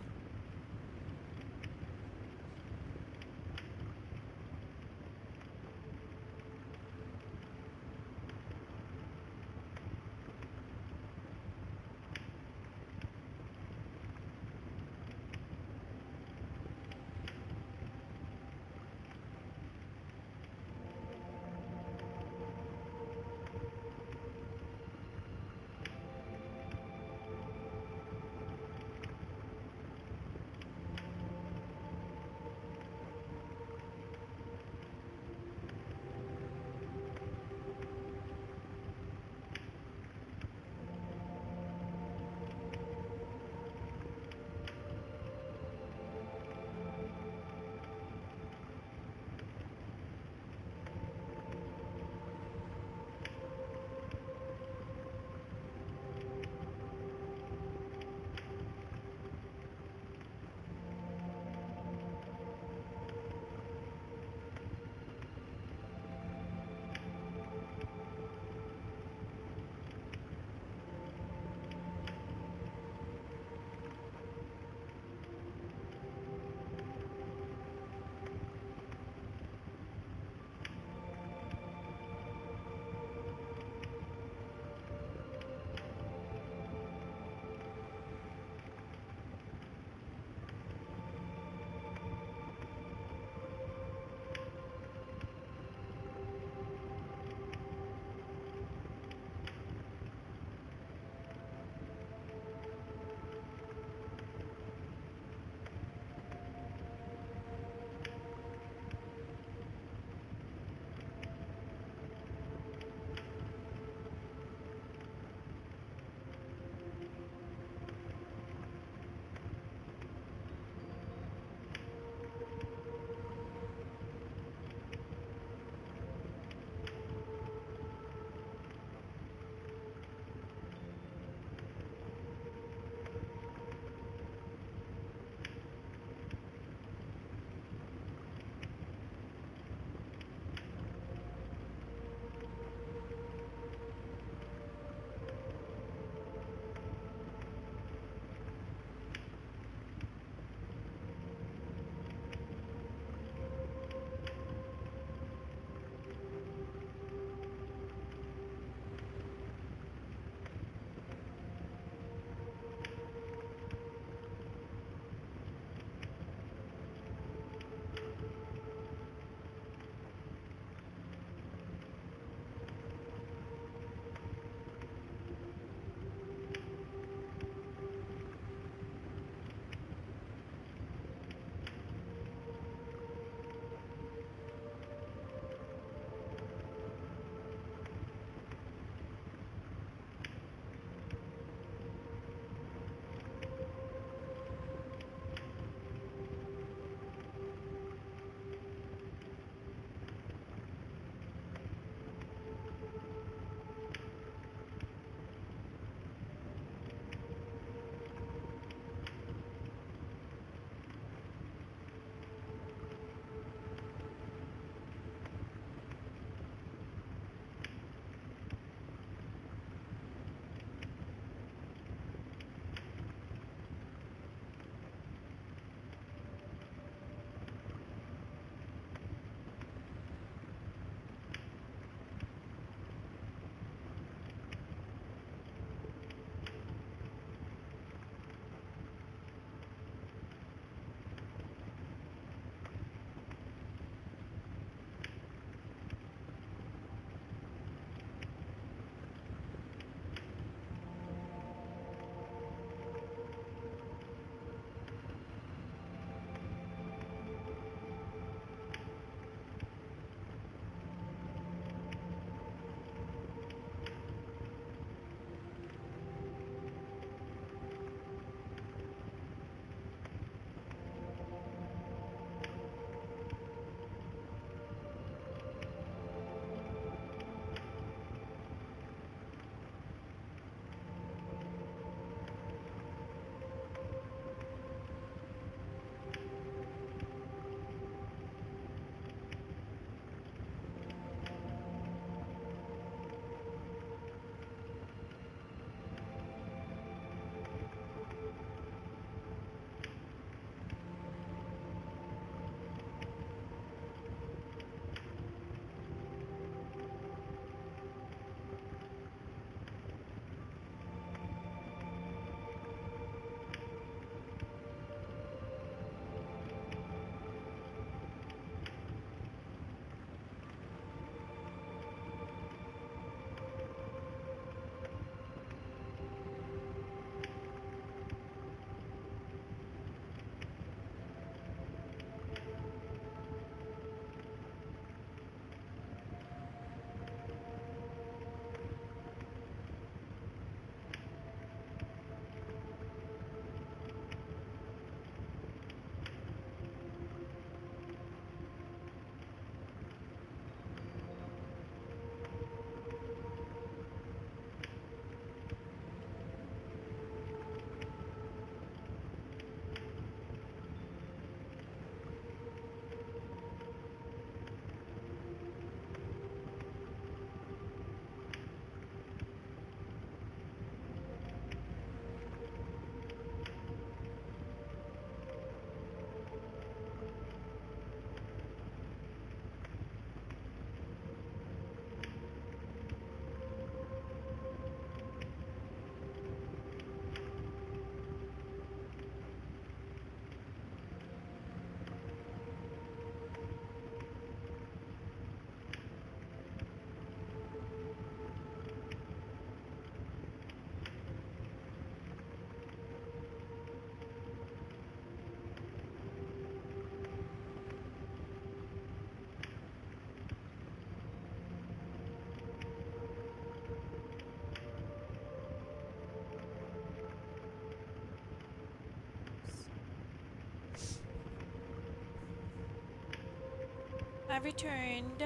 I've returned.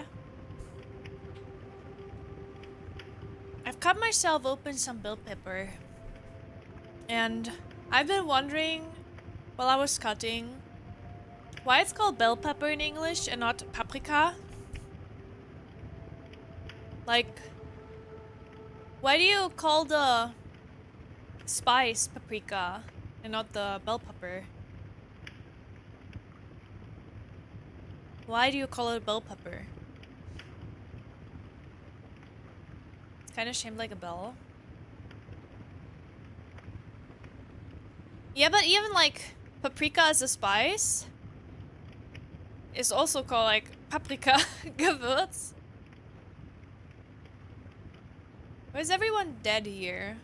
I've cut myself open some bell pepper. And I've been wondering, while I was cutting, why it's called bell pepper in English and not paprika? Like, why do you call the spice paprika and not the bell pepper? Why do you call it bell pepper? It's kind of shaped like a bell. Yeah, but even like paprika as a spice is also called like paprika Gewürz. Why is everyone dead here?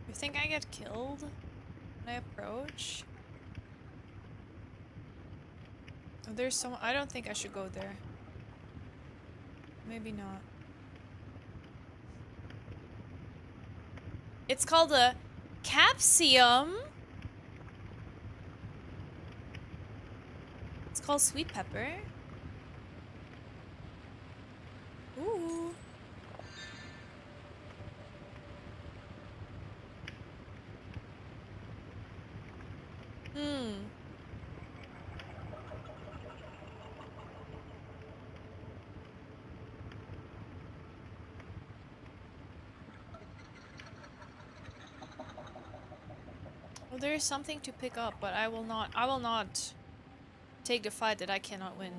You think I get killed when I approach? Oh, there's some. I don't think I should go there. Maybe not. It's called a capsium. It's called sweet pepper. Ooh. Well, there is something to pick up, but I will not take the fight that I cannot win.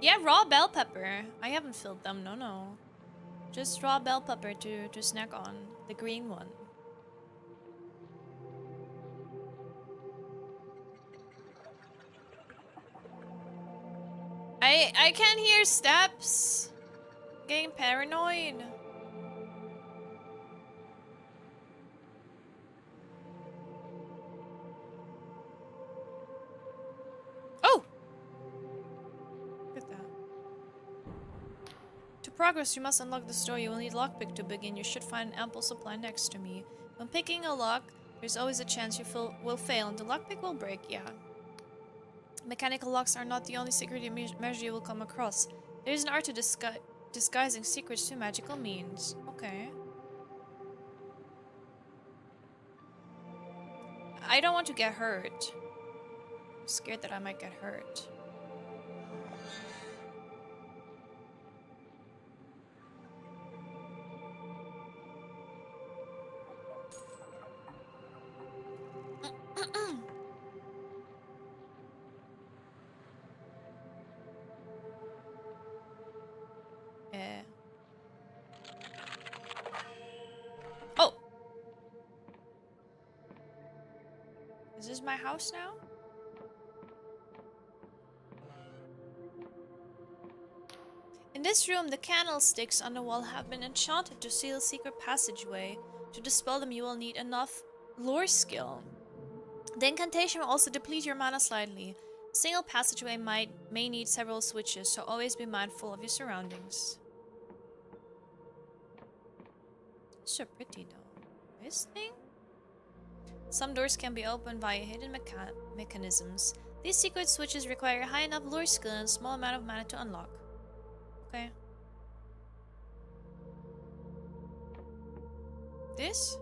Yeah, raw bell pepper. I haven't filled them, no. Just raw bell pepper to snack on. The green one. I can't hear steps. Getting paranoid. Oh! Look at that. To progress, you must unlock the store. You will need lockpick to begin. You should find an ample supply next to me. When picking a lock, there's always a chance you will fail and the lockpick will break, yeah. Mechanical locks are not the only security measure you will come across. There is an art to disguising secrets through magical means. Okay. I don't want to get hurt. I'm scared that I might get hurt. Oh! Is this my house now? In this room, the candlesticks on the wall have been enchanted to seal a secret passageway. To dispel them, you will need enough lore skill. The incantation will also deplete your mana slightly. A single passageway may need several switches, so always be mindful of your surroundings. So pretty though. This thing? Some doors can be opened via hidden mechanisms. These secret switches require a high enough lore skill and a small amount of mana to unlock. Okay. This?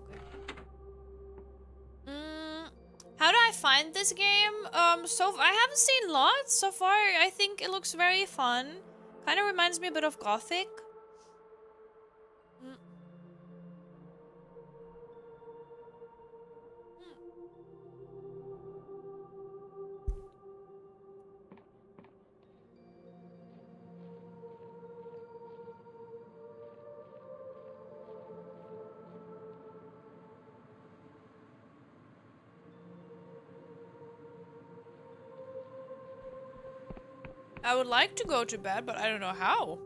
Okay. How do I find this game? So I haven't seen lots so far. I think it looks very fun. Kind of reminds me a bit of Gothic. I would like to go to bed, but I don't know how.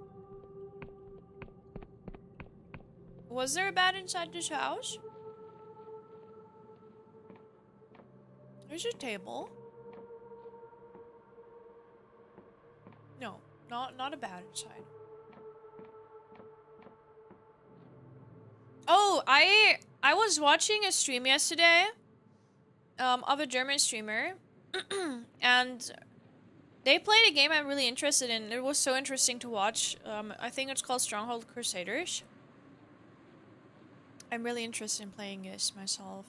Was there a bed inside this house? There's a table. No, not a bad inside. Oh, I was watching a stream yesterday, of a German streamer, and they played a game I'm really interested in. It was so interesting to watch. I think it's called Stronghold Crusaders. I'm really interested in playing this myself.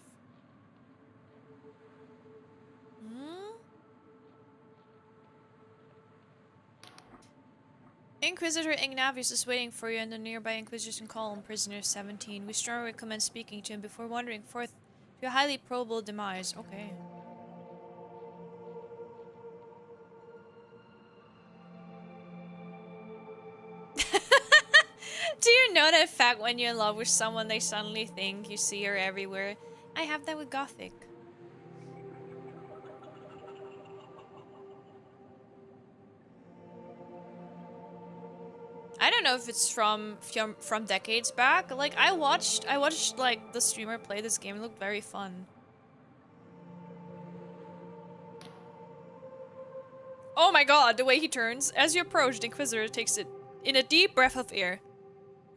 Inquisitor Ignavius is waiting for you in the nearby Inquisition column, prisoner 17. We strongly recommend speaking to him before wandering forth to your highly probable demise. Okay. Do you know that fact when you're in love with someone, they suddenly think you see her everywhere? I have that with Gothic. I don't know if it's from decades back. Like I watched like the streamer play this game. It looked very fun. Oh my god, the way he turns. As you approach, the Inquisitor takes it in a deep breath of air.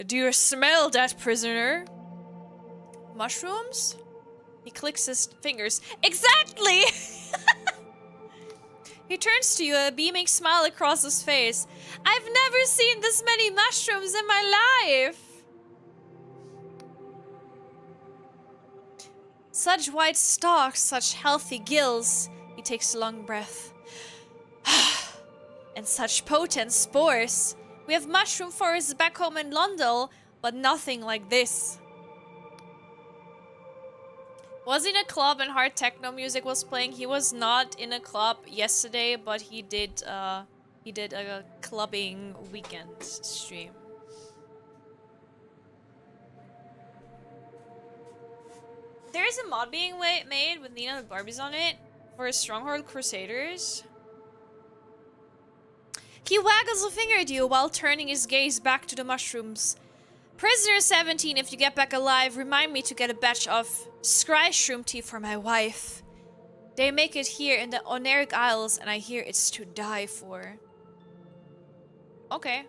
Do you smell that, prisoner? Mushrooms? He clicks his fingers. Exactly! He turns to you, a beaming smile across his face. I've never seen this many mushrooms in my life! Such white stalks, such healthy gills. He takes a long breath. And such potent spores. We have mushroom forests back home in London, but nothing like this. Was he in a club and hard techno music was playing? He was not in a club yesterday, but he did a clubbing weekend stream. There is a mod being made with Nina and Barbies on it for Stronghold Crusaders. He waggles a finger at you while turning his gaze back to the mushrooms. Prisoner 17, if you get back alive, remind me to get a batch of scry shroom tea for my wife. They make it here in the Oneric Isles, and I hear it's to die for. Okay.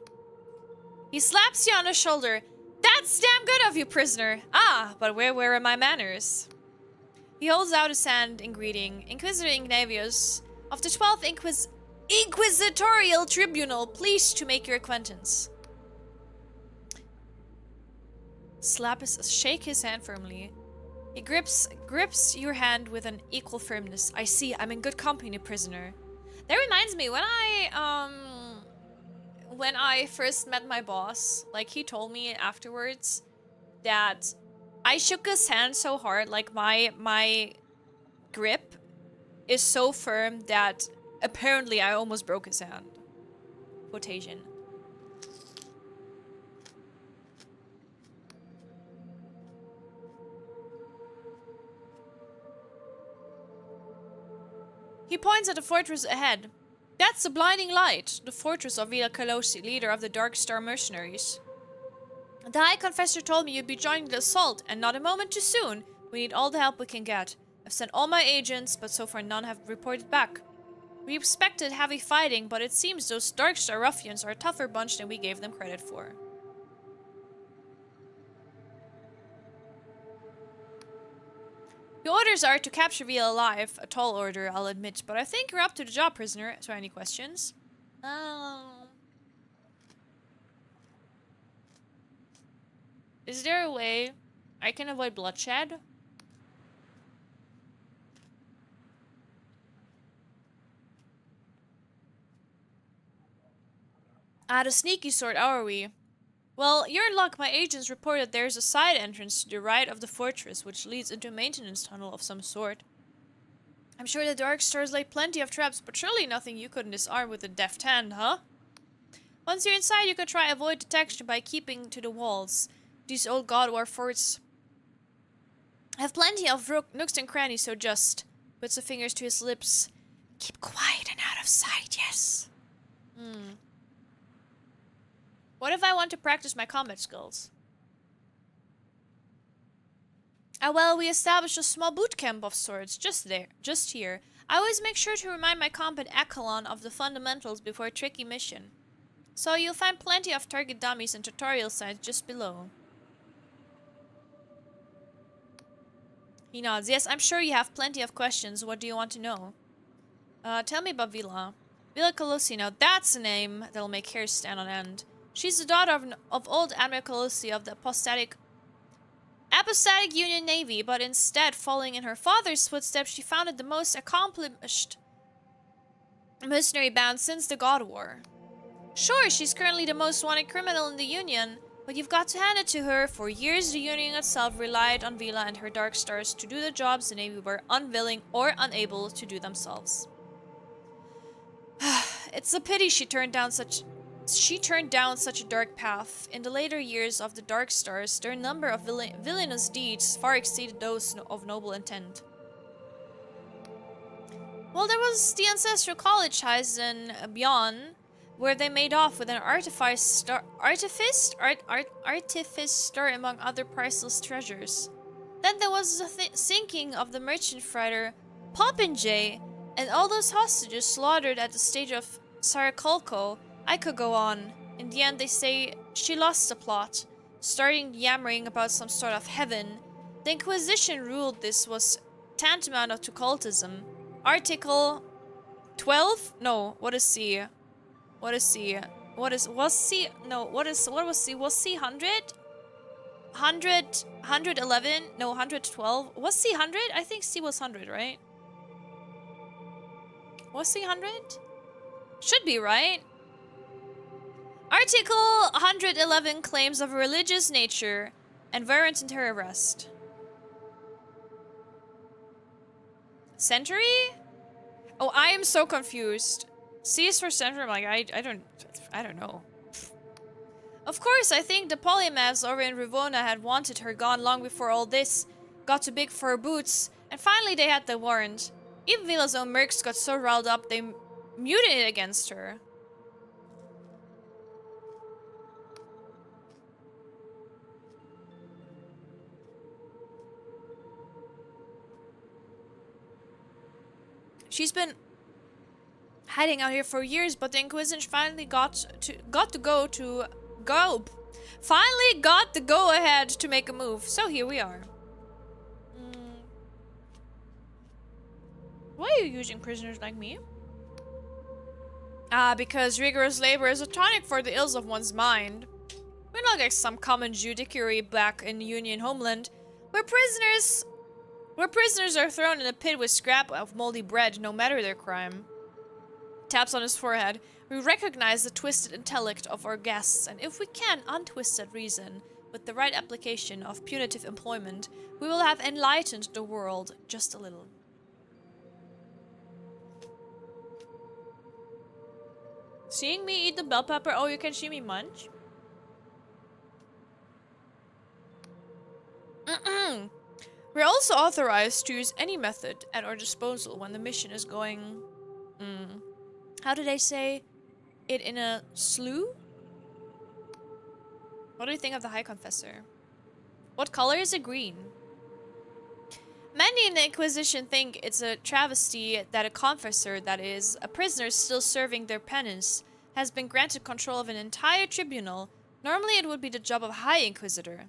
He slaps you on the shoulder. That's damn good of you, prisoner. Ah, but where are my manners? He holds out his hand in greeting. Inquisitor Ignavius of the 12th Inquisitorial Tribunal, pleased to make your acquaintance. Shake his hand firmly. He grips your hand with an equal firmness. I see, I'm in good company, prisoner. That reminds me, when I first met my boss, like he told me afterwards that I shook his hand so hard, like my grip is so firm that apparently I almost broke his hand. Quotation. He points at the fortress ahead. That's the blinding light, the fortress of Villa Calosi, leader of the Dark Star mercenaries. The High Confessor told me you'd be joining the assault, and not a moment too soon. We need all the help we can get. I've sent all my agents, but so far none have reported back. We expected heavy fighting, but it seems those Dark Star ruffians are a tougher bunch than we gave them credit for. The orders are to capture Villa alive. A tall order, I'll admit, but I think you're up to the job, prisoner. So any questions? Is there a way I can avoid bloodshed? The sneaky sort, are we? Well, you're in luck. My agents reported there's a side entrance to the right of the fortress, which leads into a maintenance tunnel of some sort. I'm sure the Dark Stars lay plenty of traps, but surely nothing you couldn't disarm with a deft hand, huh? Once you're inside, you could try avoid detection by keeping to the walls. These old God War forts have plenty of nooks and crannies, so just puts the fingers to his lips. Keep quiet and out of sight, yes. What if I want to practice my combat skills? Well, we established a small boot camp of sorts, just here. I always make sure to remind my comp at Echelon of the fundamentals before a tricky mission. So you'll find plenty of target dummies and tutorial sites just below. He nods. Yes, I'm sure you have plenty of questions. What do you want to know? Tell me about Vila. Vila Colossi. Now that's a name that'll make hair stand on end. She's the daughter of old Admiral Colossi of the Apostolic Union Navy, but instead, following in her father's footsteps, she founded the most accomplished mercenary band since the God War. Sure, she's currently the most wanted criminal in the Union, but you've got to hand it to her. For years, the Union itself relied on Vila and her Dark Stars to do the jobs the Navy were unwilling or unable to do themselves. It's a pity she turned down such a dark path. In the later years of the Dark Stars, their number of villainous deeds far exceeded those of noble intent. Well, there was the Ancestral College heist in Beyond, where they made off with an artifice among other priceless treasures. Then there was the sinking of the merchant freighter Popinjay, and all those hostages slaughtered at the stage of Sarakolko. I could go on. In the end, they say she lost the plot, starting yammering about some sort of heaven. The Inquisition ruled this was tantamount to cultism. Article 12? No, what is C? What is C? Was C 100? 111? No, 112. Was C 100? I think C was 100, right? Was C 100? Should be, right? Article 111 claims of a religious nature and warranted her arrest. Century? Oh, I am so confused. C is for century. I'm like, I don't know. Of course, I think the polymaths over in Rivona had wanted her gone long before all this got too big for her boots, and finally they had the warrant. Even Vila's own mercs got so riled up they mutinied against her. She's been hiding out here for years, but the Inquisition finally got the go ahead to make a move. So here we are. Why are you using prisoners like me? Because rigorous labor is a tonic for the ills of one's mind. We're not like some common judiciary back in Union homeland, where prisoners are thrown in a pit with scrap of moldy bread, no matter their crime. Taps on his forehead. We recognize the twisted intellect of our guests, and if we can untwist that reason with the right application of punitive employment, we will have enlightened the world just a little. Seeing me eat the bell pepper, oh, you can see me munch? We're also authorized to use any method at our disposal when the mission is going... How do they say it in a slew? What do you think of the High Confessor? What color is it? Green. Many in the Inquisition think it's a travesty that a confessor, that is, a prisoner still serving their penance, has been granted control of an entire tribunal. Normally it would be the job of High Inquisitor.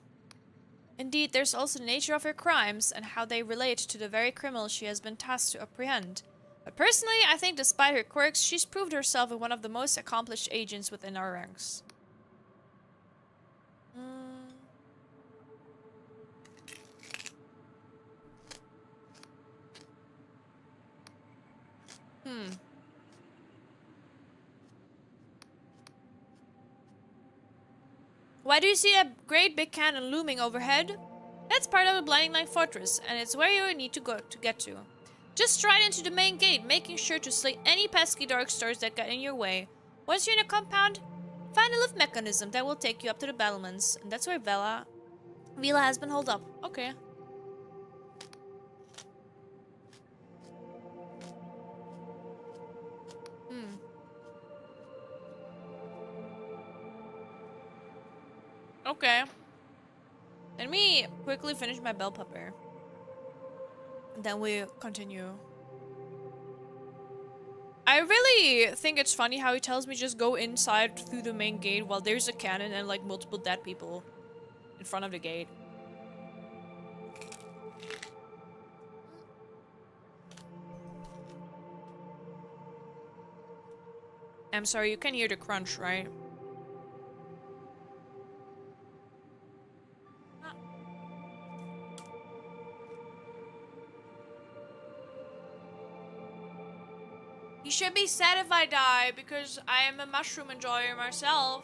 Indeed, there's also the nature of her crimes and how they relate to the very criminals she has been tasked to apprehend. But personally, I think despite her quirks, she's proved herself one of the most accomplished agents within our ranks. Why do you see a great big cannon looming overhead? That's part of the Blinding Light Fortress, and it's where you need to get to. Just stride into the main gate, making sure to slay any pesky dark stars that get in your way. Once you're in a compound, find a lift mechanism that will take you up to the battlements, and that's where Vila has been holed up. Okay. Okay. Let me quickly finish my bell pepper. Then we continue. I really think it's funny how he tells me just go inside through the main gate while there's a cannon and like multiple dead people in front of the gate. I'm sorry, you can hear the crunch, right? He should be sad if I die because I am a mushroom enjoyer myself.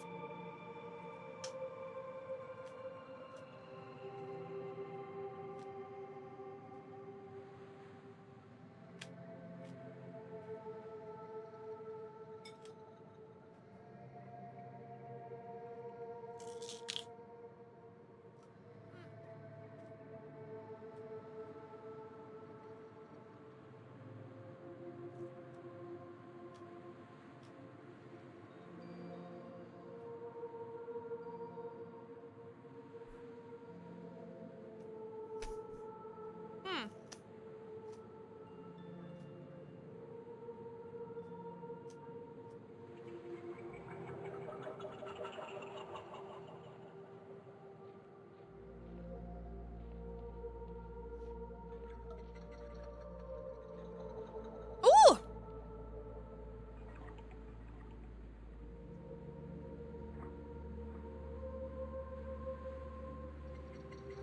Ooh!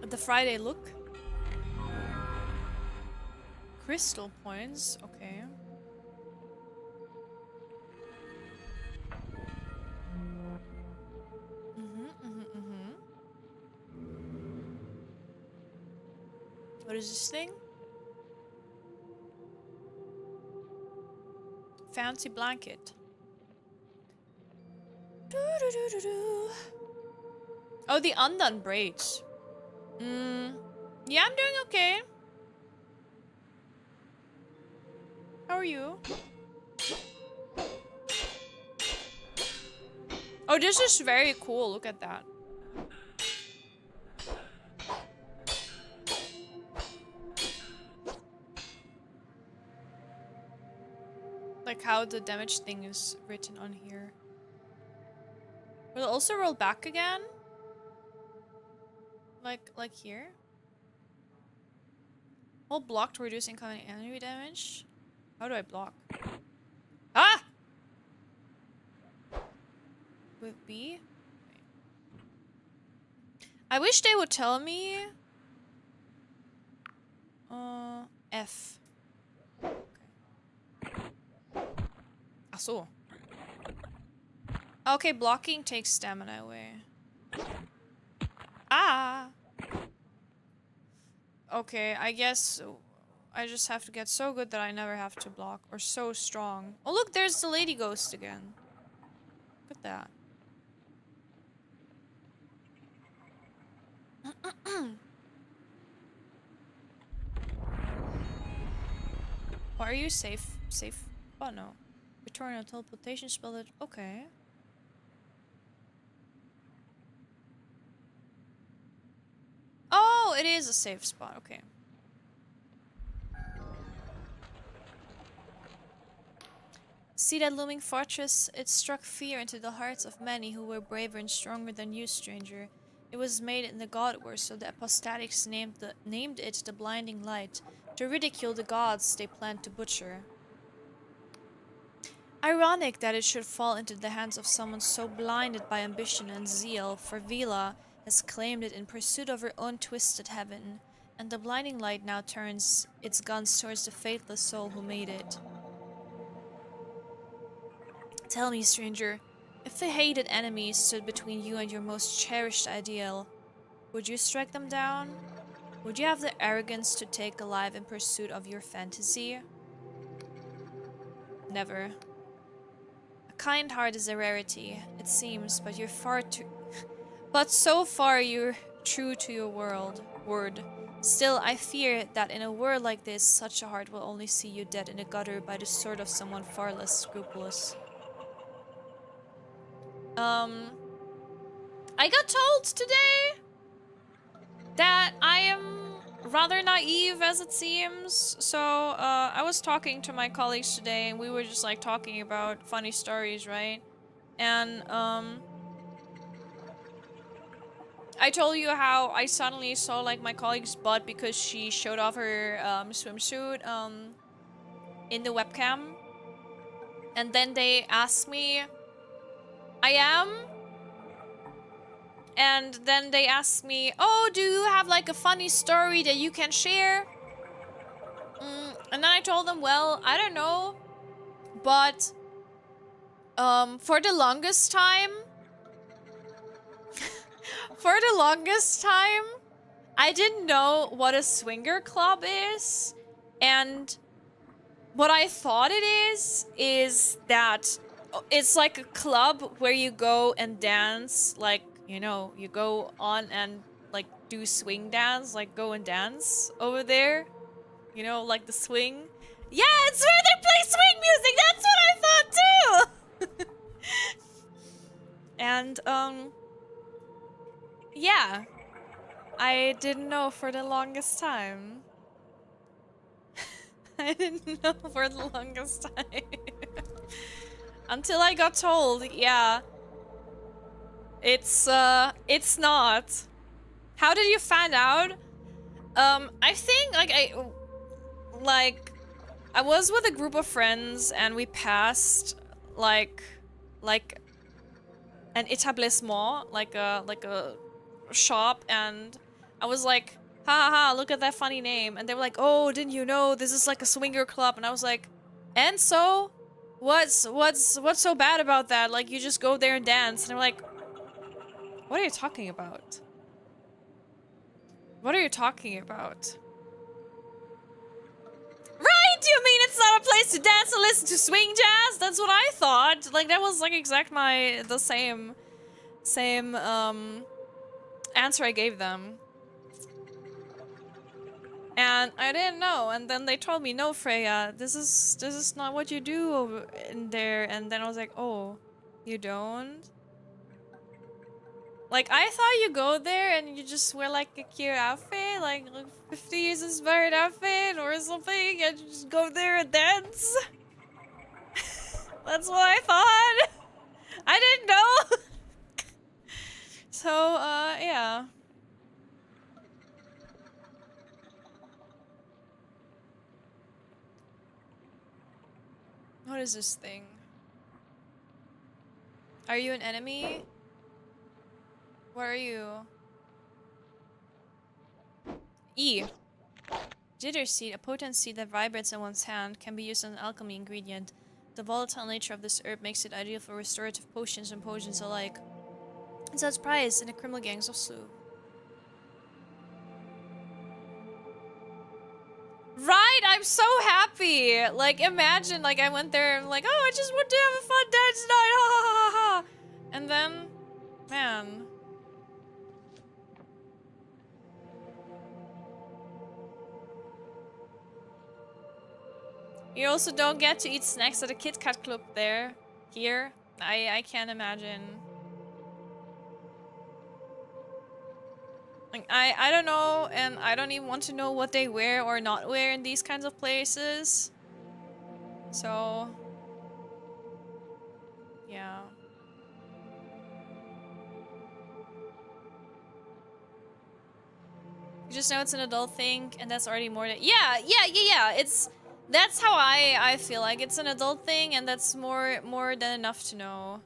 The Friday look. Crystal points, okay. What is this thing? Fancy blanket. Oh, the undone braids. Yeah, I'm doing okay. How are you? Oh, this is very cool. Look at that. Like how the damage thing is written on here. Will it also roll back again? Like here? Hold block to reduce incoming enemy damage. How do I block? Ah! With B? I wish they would tell me. F. Okay. Ach so. Okay, blocking takes stamina away. Ah! Okay, I guess I just have to get so good that I never have to block. Or so strong. Oh look, there's the lady ghost again. Look at that. Why are you safe? Safe? Oh no. Return a teleportation spell that... Okay. Oh, it is a safe spot. Okay. See that looming fortress? It struck fear into the hearts of many who were braver and stronger than you, stranger. It was made in the God Wars, so the apostatics named it the Blinding Light, to ridicule the gods they planned to butcher. Ironic that it should fall into the hands of someone so blinded by ambition and zeal, for Vila has claimed it in pursuit of her own twisted heaven, and the Blinding Light now turns its guns towards the faithless soul who made it. Tell me, stranger, if a hated enemy stood between you and your most cherished ideal, would you strike them down? Would you have the arrogance to take a life in pursuit of your fantasy? Never. A kind heart is a rarity, it seems, but you're far too... but so far you're true to your word. Still, I fear that in a world like this, such a heart will only see you dead in a gutter by the sword of someone far less scrupulous. I got told today that I am rather naive as it seems. So I was talking to my colleagues today and we were just like talking about funny stories, right? And I told you how I suddenly saw like my colleague's butt because she showed off her swimsuit in the webcam. And then they asked me, I am? And then they asked me, oh, do you have like a funny story that you can share? And then I told them, well, I don't know. But for the longest time, I didn't know what a swinger club is. And what I thought it is that it's like a club where you go and dance, like, you know, you go on and like do swing dance, like go and dance over there. You know, like the swing. Yeah, it's where they play swing music. That's what I thought too. And yeah, I didn't know for the longest time. I didn't know for the longest time. Until I got told, yeah. It's not. How did you find out? I think I was with a group of friends and we passed like an établissement, like a shop, and I was like, ha ha, look at that funny name. And they were like, oh, didn't you know this is like a swinger club? And I was like, and so? What's so bad about that? Like, you just go there and dance. And they're like, what are you talking about? What are you talking about? Right! You mean it's not a place to dance and listen to swing jazz? That's what I thought. Like, that was like the same answer I gave them. And I didn't know, and then they told me, no, Freya, this is not what you do over in there. And then I was like, oh, you don't? Like, I thought you go there and you just wear like a cute outfit, like 50 years inspired outfit or something, and you just go there and dance. That's what I thought. I didn't know. So, yeah. What is this thing? Are you an enemy? What are you? E. Jitter seed, a potent seed that vibrates in one's hand, can be used as an alchemy ingredient. The volatile nature of this herb makes it ideal for restorative potions and potions alike. It's its prize in the criminal gangs of Slu. Right, I'm so happy. Like, imagine, like, I went there and like, oh, I just want to have a fun dance night, ha ha ha ha. And then, man. You also don't get to eat snacks at a Kit Kat club here. I can't imagine. Like, I don't know, and I don't even want to know what they wear or not wear in these kinds of places. So, yeah. You just know it's an adult thing, and that's already more than— yeah. That's how I feel like it's an adult thing, and that's more than enough to know.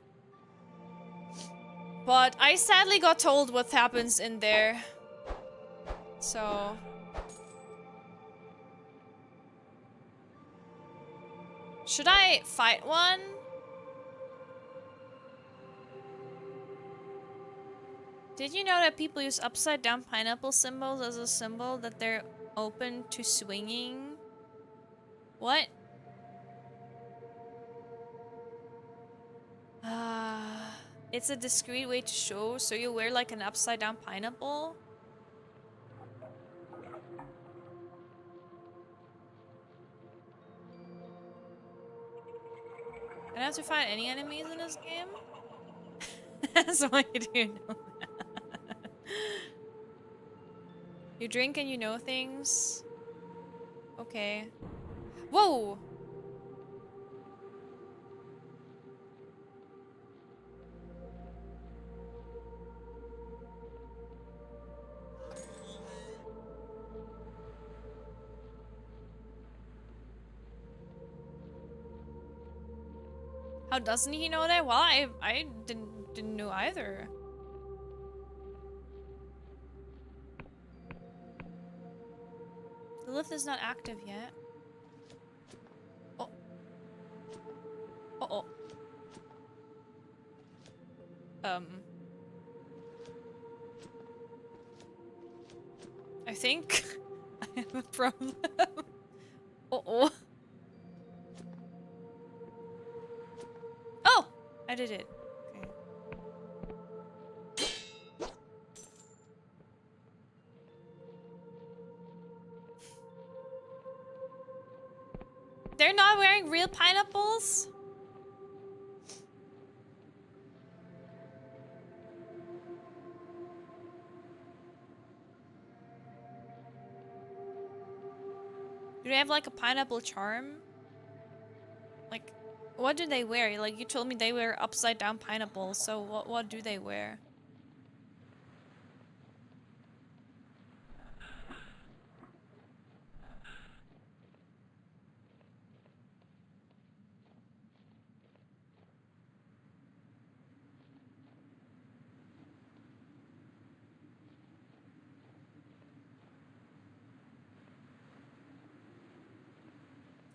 But I sadly got told what happens in there. So, should I fight one? Did you know that people use upside down pineapple symbols as a symbol that they're open to swinging? What? It's a discreet way to show, so you wear like an upside down pineapple? I don't have to fight any enemies in this game? That's why you do know that. You drink and you know things. Okay. Whoa! How doesn't he know that? Well, I didn't know either. The lift is not active yet. Oh. Uh-oh. I think I have a problem. Uh-oh. Oh! I did it. Okay. They're not wearing real pineapples? Do they have like a pineapple charm? Like, what do they wear? Like, you told me they wear upside down pineapples, so what do they wear?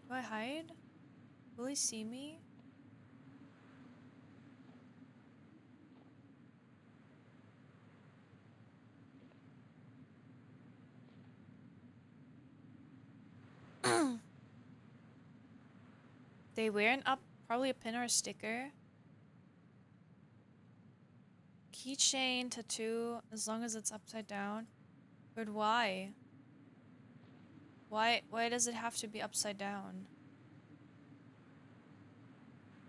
Do I hide? Will he see me? They wear probably a pin or a sticker. Keychain, tattoo, as long as it's upside down. But why? Why does it have to be upside down?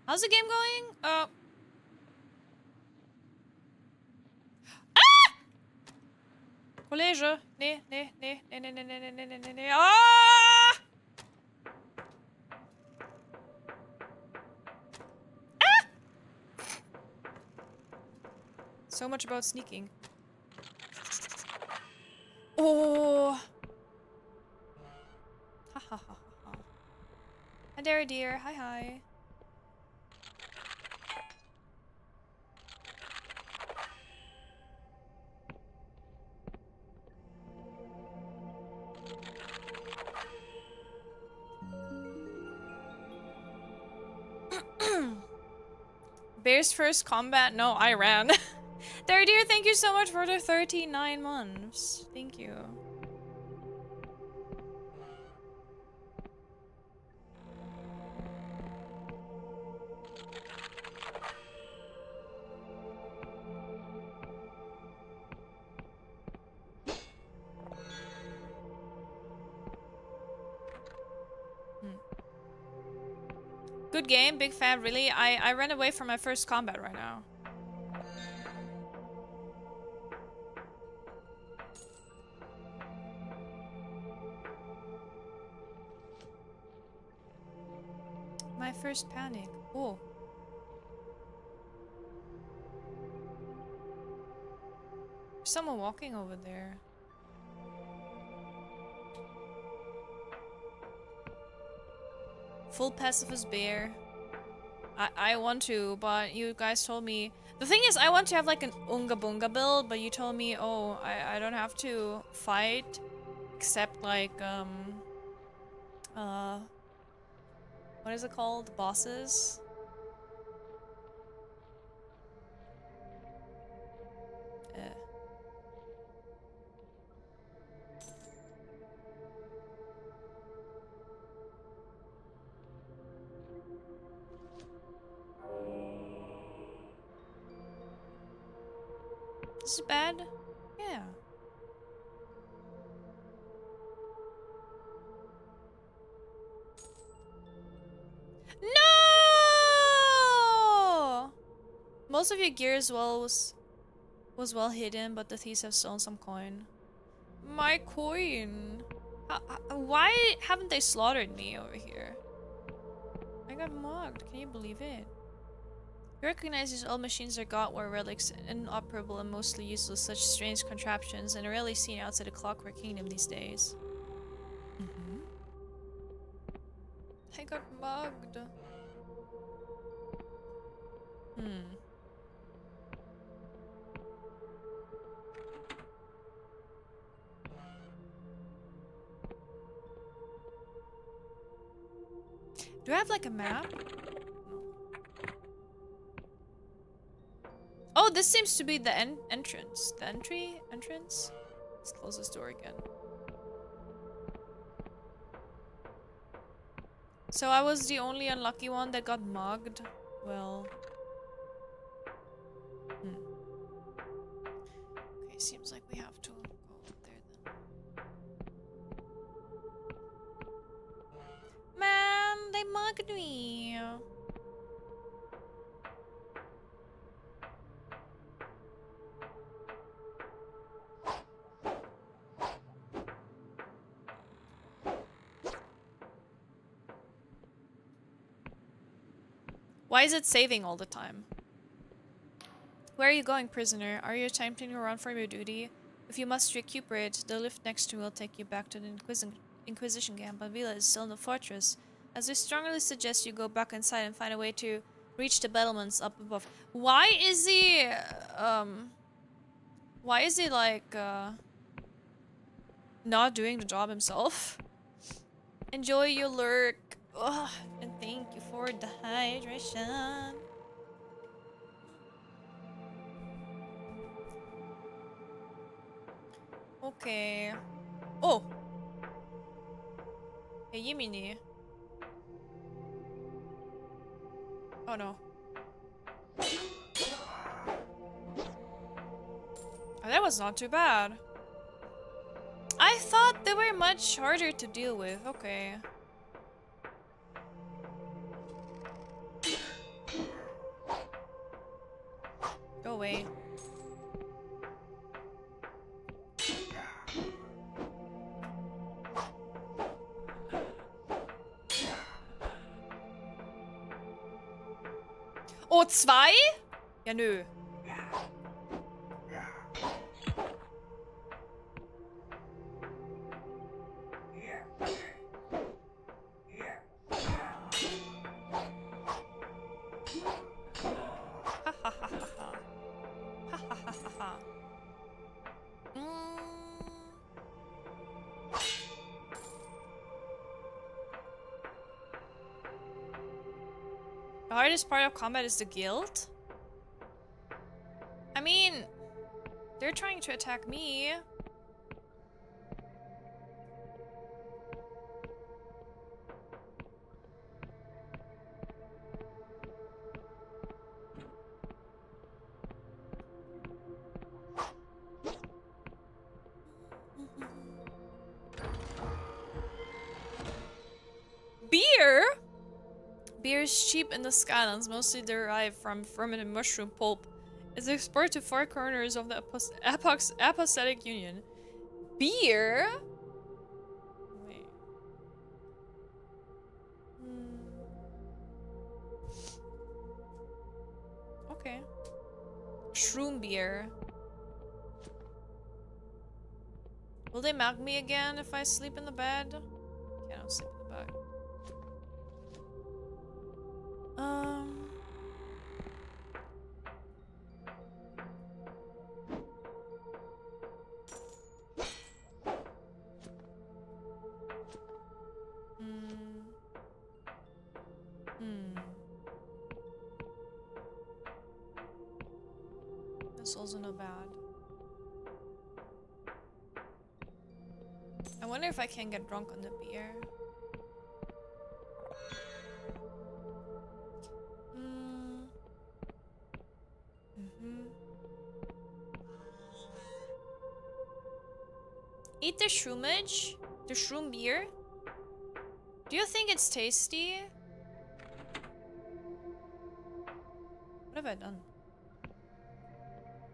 How's the game going? Oh. Ah! College. Nee. Ah! Ah! So much about sneaking. Oh. Ha ha ha ha. Hi there, dear. Hi. Bear's first combat? No, I ran. There, dear, thank you so much for the 39 months. Thank you. Good game, big fan, really. I ran away from my first combat right now. My first panic. Oh. There's someone walking over there. Full pacifist bear. I want to, but you guys told me... The thing is, I want to have like an Unga Bunga build, but you told me, oh, I don't have to fight, except like, what is it called? Bosses? This is bad? Yeah. No! Most of your gear as well was well hidden, but the thieves have stolen some coin. My coin. Why haven't they slaughtered me over here? I got mugged. Can you believe it? You recognize these old machines are godware relics, inoperable and mostly useless, such strange contraptions, and rarely seen outside a clockwork kingdom these days. I got mugged. Do I have like a map? Oh, this seems to be the entrance. The entrance? Let's close this door again. So I was the only unlucky one that got mugged? Well... Okay, seems like we have to go up there then. Man, they mugged me! Why is it saving all the time? Where are you going, prisoner? Are you attempting to run from your duty? If you must recuperate, the lift next to you will take you back to the Inquisition camp, but Vila is still in the fortress. As we strongly suggest you go back inside and find a way to reach the battlements up above. Why is he, like, not doing the job himself? Enjoy your lurk. Ugh, and thank you for the hydration. Okay. Oh! Hey, Yimini. Oh no. Oh, that was not too bad. I thought they were much harder to deal with. Okay. Go away. Oh, 2? Ja, nö. The hardest part of combat is the guild? I mean, they're trying to attack me. Beer? Beer is cheap in the Skylands, mostly derived from fermented mushroom pulp. It's exported to far corners of the apostatic union. Beer? Wait. Okay. Shroom beer. Will they mug me again if I sleep in the bed? Okay, I'll sleep in the bed. That's also not bad. I wonder if I can get drunk on the beer. Eat the shroomage? The shroom beer? Do you think it's tasty? What have I done?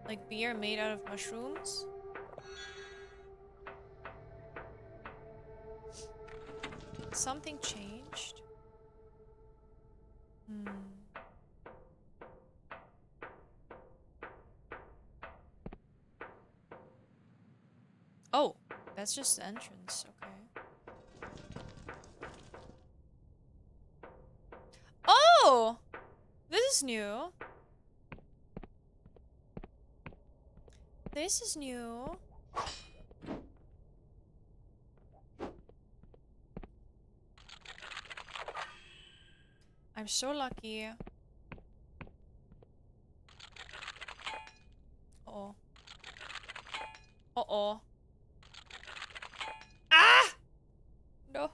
Like beer made out of mushrooms? Something changed? Oh, that's just the entrance, okay. Oh! This is new. This is new. I'm so lucky. Uh-oh. Uh-oh. Ah! No.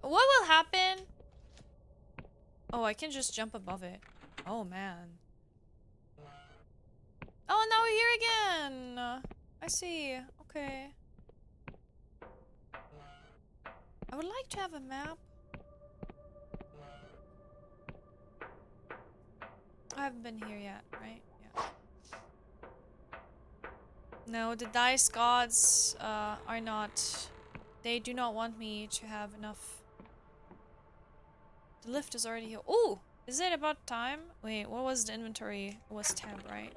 What will happen? Oh, I can just jump above it. Oh, man. Oh, now we're here again. I see. Okay. I would like to have a map. I haven't been here yet, right? Yeah. No, the dice gods are not... They do not want me to have enough... The lift is already here. Ooh! Is it about time? Wait, what was the inventory? It was tab, right?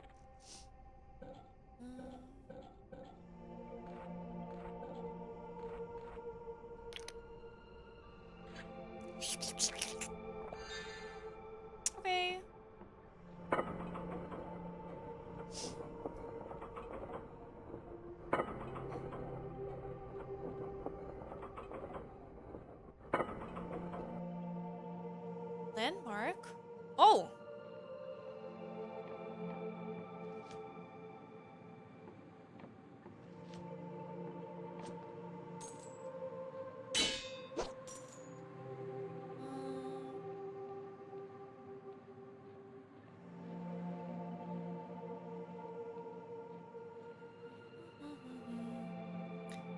Okay. Landmark? Oh!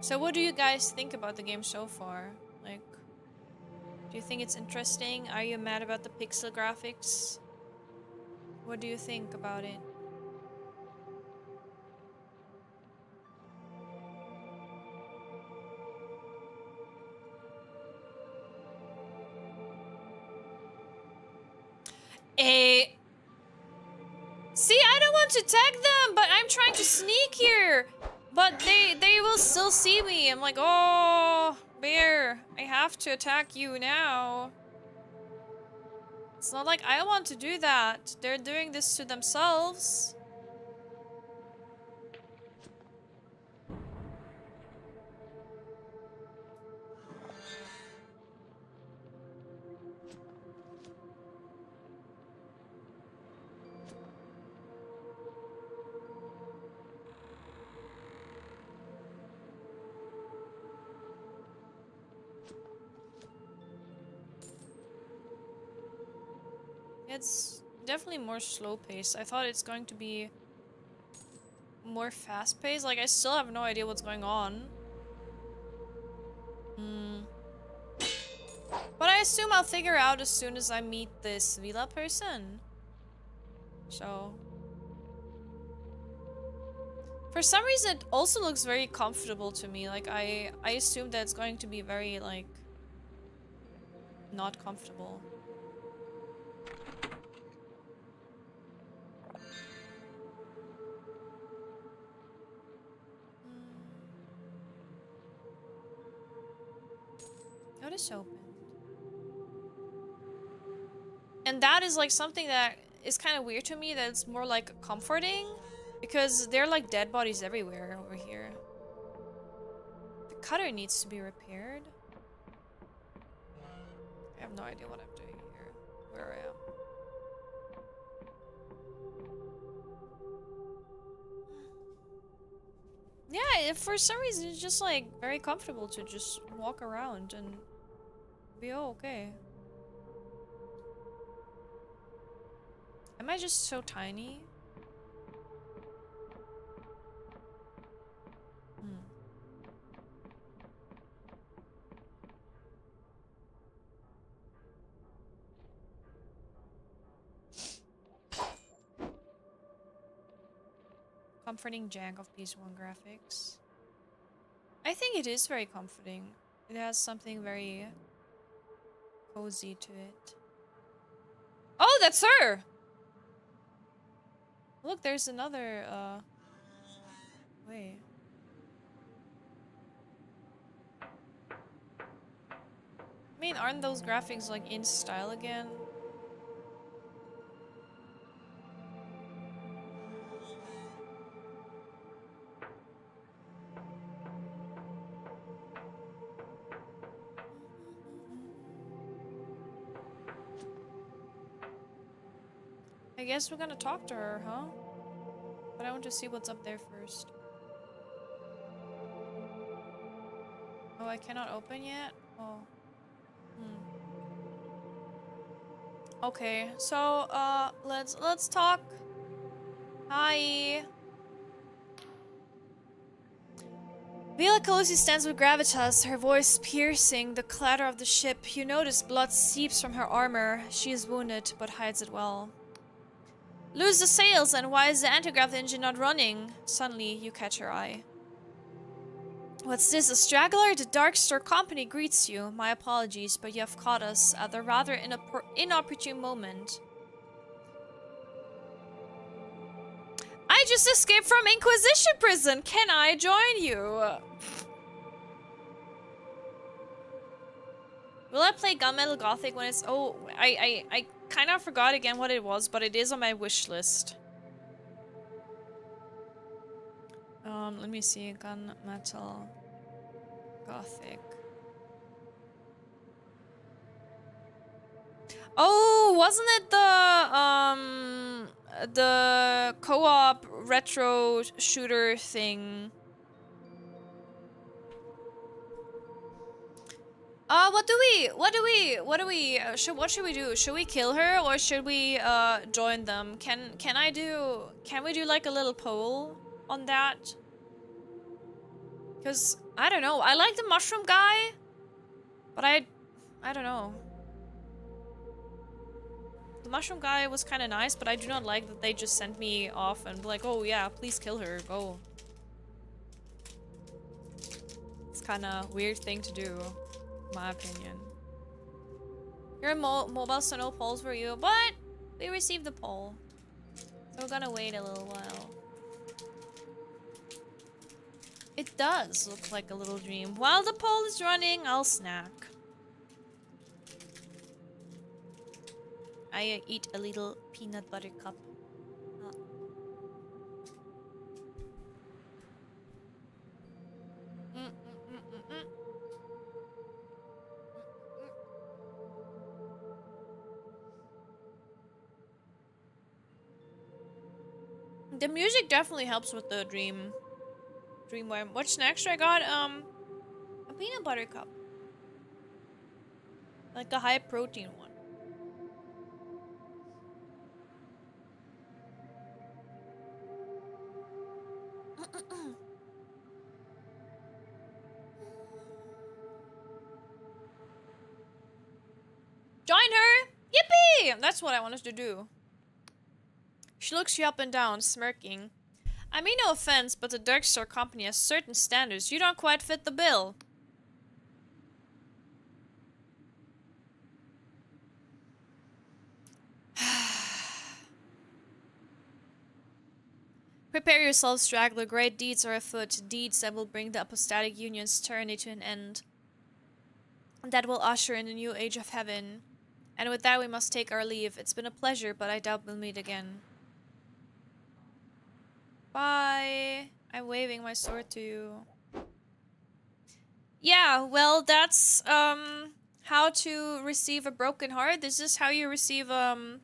So what do you guys think about the game so far? Like, do you think it's interesting? Are you mad about the pixel graphics? What do you think about it? See, I don't want to tag them, but I'm trying to sneak here. But they will still see me. I'm like, oh, bear, I have to attack you now. It's not like I want to do that. They're doing this to themselves. It's definitely more slow paced. I thought it's going to be more fast paced. Like, I still have no idea what's going on. But I assume I'll figure out as soon as I meet this villa person. So... For some reason, it also looks very comfortable to me. Like, I assume that it's going to be very, like... not comfortable. Notice open. And that is like something that is kind of weird to me, that it's more like comforting, because there are like dead bodies everywhere over here. The cutter needs to be repaired. I have no idea what I'm doing here, where I am. Yeah, for some reason it's just like very comfortable to just walk around and be okay. Am I just so tiny? Comforting jank of PS1 graphics. I think it is very comforting. It has something very cozy to it. Oh, that's her! Look, there's another, wait. I mean, aren't those graphics, like, in style again? I guess we're gonna talk to her, huh? But I want to see what's up there first. Oh, I cannot open yet? Oh. Okay, so, let's talk. Hi. Vila Colosi stands with gravitas, her voice piercing the clatter of the ship. You notice blood seeps from her armor. She is wounded, but hides it well. Lose the sails, and why is the anti-grav engine not running? Suddenly, you catch her eye. What's this, a straggler? The Darkstar Company greets you. My apologies, but you have caught us at a rather inopportune moment. I just escaped from Inquisition prison! Can I join you? Will I play Gunmetal Gothic when it's... Oh, I kind of forgot again what it was, but it is on my wish list. Let me see. Gunmetal Gothic. Oh, wasn't it the co-op retro shooter thing? What should we do? Should we kill her or should we join them? Can we do like a little poll on that? Cause I don't know. I like the mushroom guy, but I don't know. The mushroom guy was kind of nice, but I do not like that they just sent me off and be like, oh yeah, please kill her, go. It's kind of weird thing to do. My opinion. You're mobile, so no polls for you, but we received the poll. So we're gonna wait a little while. It does look like a little dream. While the poll is running, I'll snack. I eat a little peanut butter cup. The music definitely helps with the dreamworm. What's next? I got a peanut butter cup, like a high protein one. Join her! Yippee! That's what I wanted to do. She looks you up and down, smirking. I mean no offense, but the Darkstar Company has certain standards. You don't quite fit the bill. Prepare yourself, straggler. Great deeds are afoot. Deeds that will bring the apostatic union's tyranny to an end. That will usher in a new age of heaven. And with that we must take our leave. It's been a pleasure, but I doubt we'll meet again. Bye. I'm waving my sword to you. Yeah, well, that's how to receive a broken heart. This is how you receive a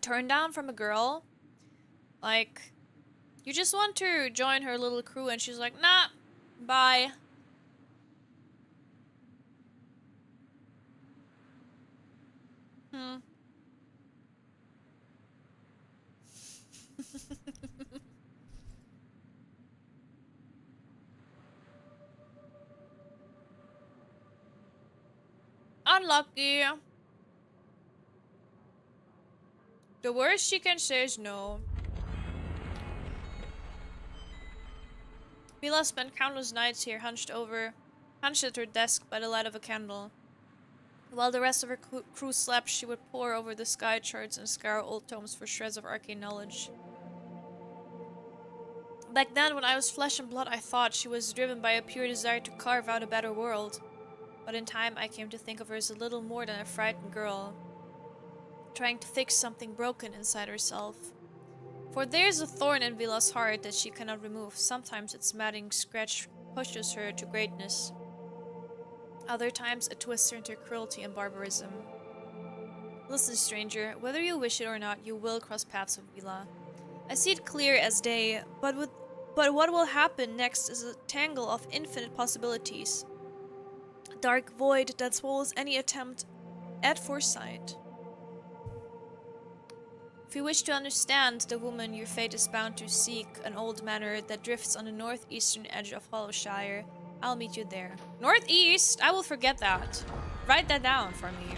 turn down from a girl. Like, you just want to join her little crew and she's like, nah, bye. Unlucky. The worst she can say is no. Vila spent countless nights here, hunched at her desk by the light of a candle. While the rest of her crew slept, she would pore over the sky charts and scour old tomes for shreds of arcane knowledge. Back then, when I was flesh and blood, I thought she was driven by a pure desire to carve out a better world. But in time, I came to think of her as a little more than a frightened girl, trying to fix something broken inside herself. For there's a thorn in Vila's heart that she cannot remove. Sometimes its maddening scratch pushes her to greatness. Other times, it twists her into cruelty and barbarism. Listen, stranger, whether you wish it or not, you will cross paths with Vila. I see it clear as day, but what will happen next is a tangle of infinite possibilities. A dark void that swallows any attempt at foresight. If you wish to understand the woman your fate is bound to seek, an old manor that drifts on the northeastern edge of Hollowshire, I'll meet you there. Northeast? I will forget that. Write that down for me.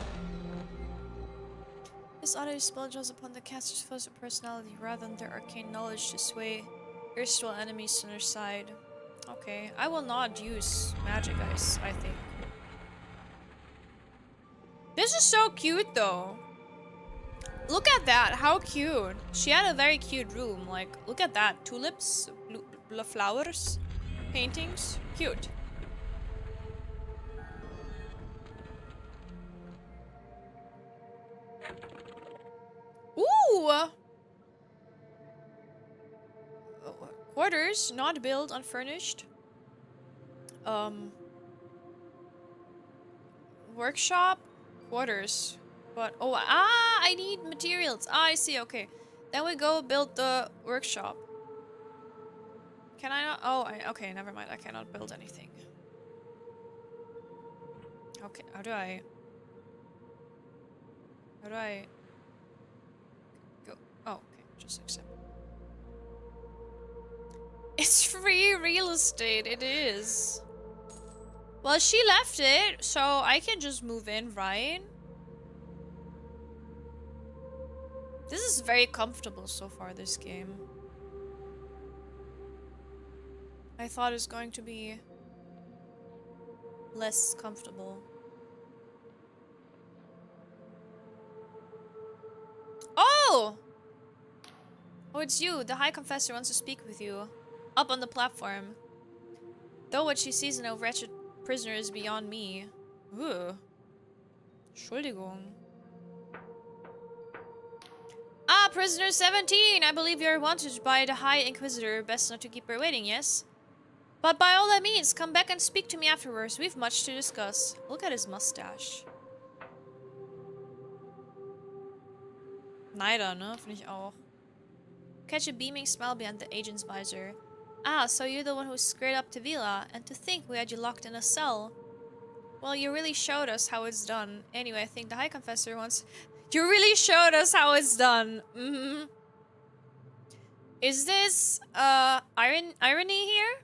This auto spell draws upon the caster's force of personality rather than their arcane knowledge to sway erstwhile enemies to their side. Okay, I will not use magic ice, I think. This is so cute though. Look at that, how cute. She had a very cute room, like, look at that. Tulips, flowers, paintings, cute. Ooh! Quarters, not built, unfurnished. Workshop, quarters. But, oh, I need materials. I see, okay. Then we go build the workshop. Can I not? Oh, okay, never mind. I cannot build anything. Okay, how do I go? Oh, okay, just accept. It's free real estate, it is. Well, she left it, so I can just move in, right? This is very comfortable so far, this game. I thought it was going to be less comfortable. Oh! Oh, it's you. The High Confessor wants to speak with you. Up on the platform. Though what she sees in a wretched prisoner is beyond me. Ooh. Entschuldigung. Ah, prisoner 17! I believe you are wanted by the High Inquisitor. Best not to keep her waiting, yes? But by all that means, come back and speak to me afterwards. We've much to discuss. Look at his mustache. Neider, ne? Finde ich auch. Catch a beaming smile behind the agent's visor. Ah, so you're the one who squared up to Vila, and to think we had you locked in a cell. Well, you really showed us how it's done. Anyway, I think the High Confessor wants... You really showed us how it's done. Mm-hmm. Is this, irony here?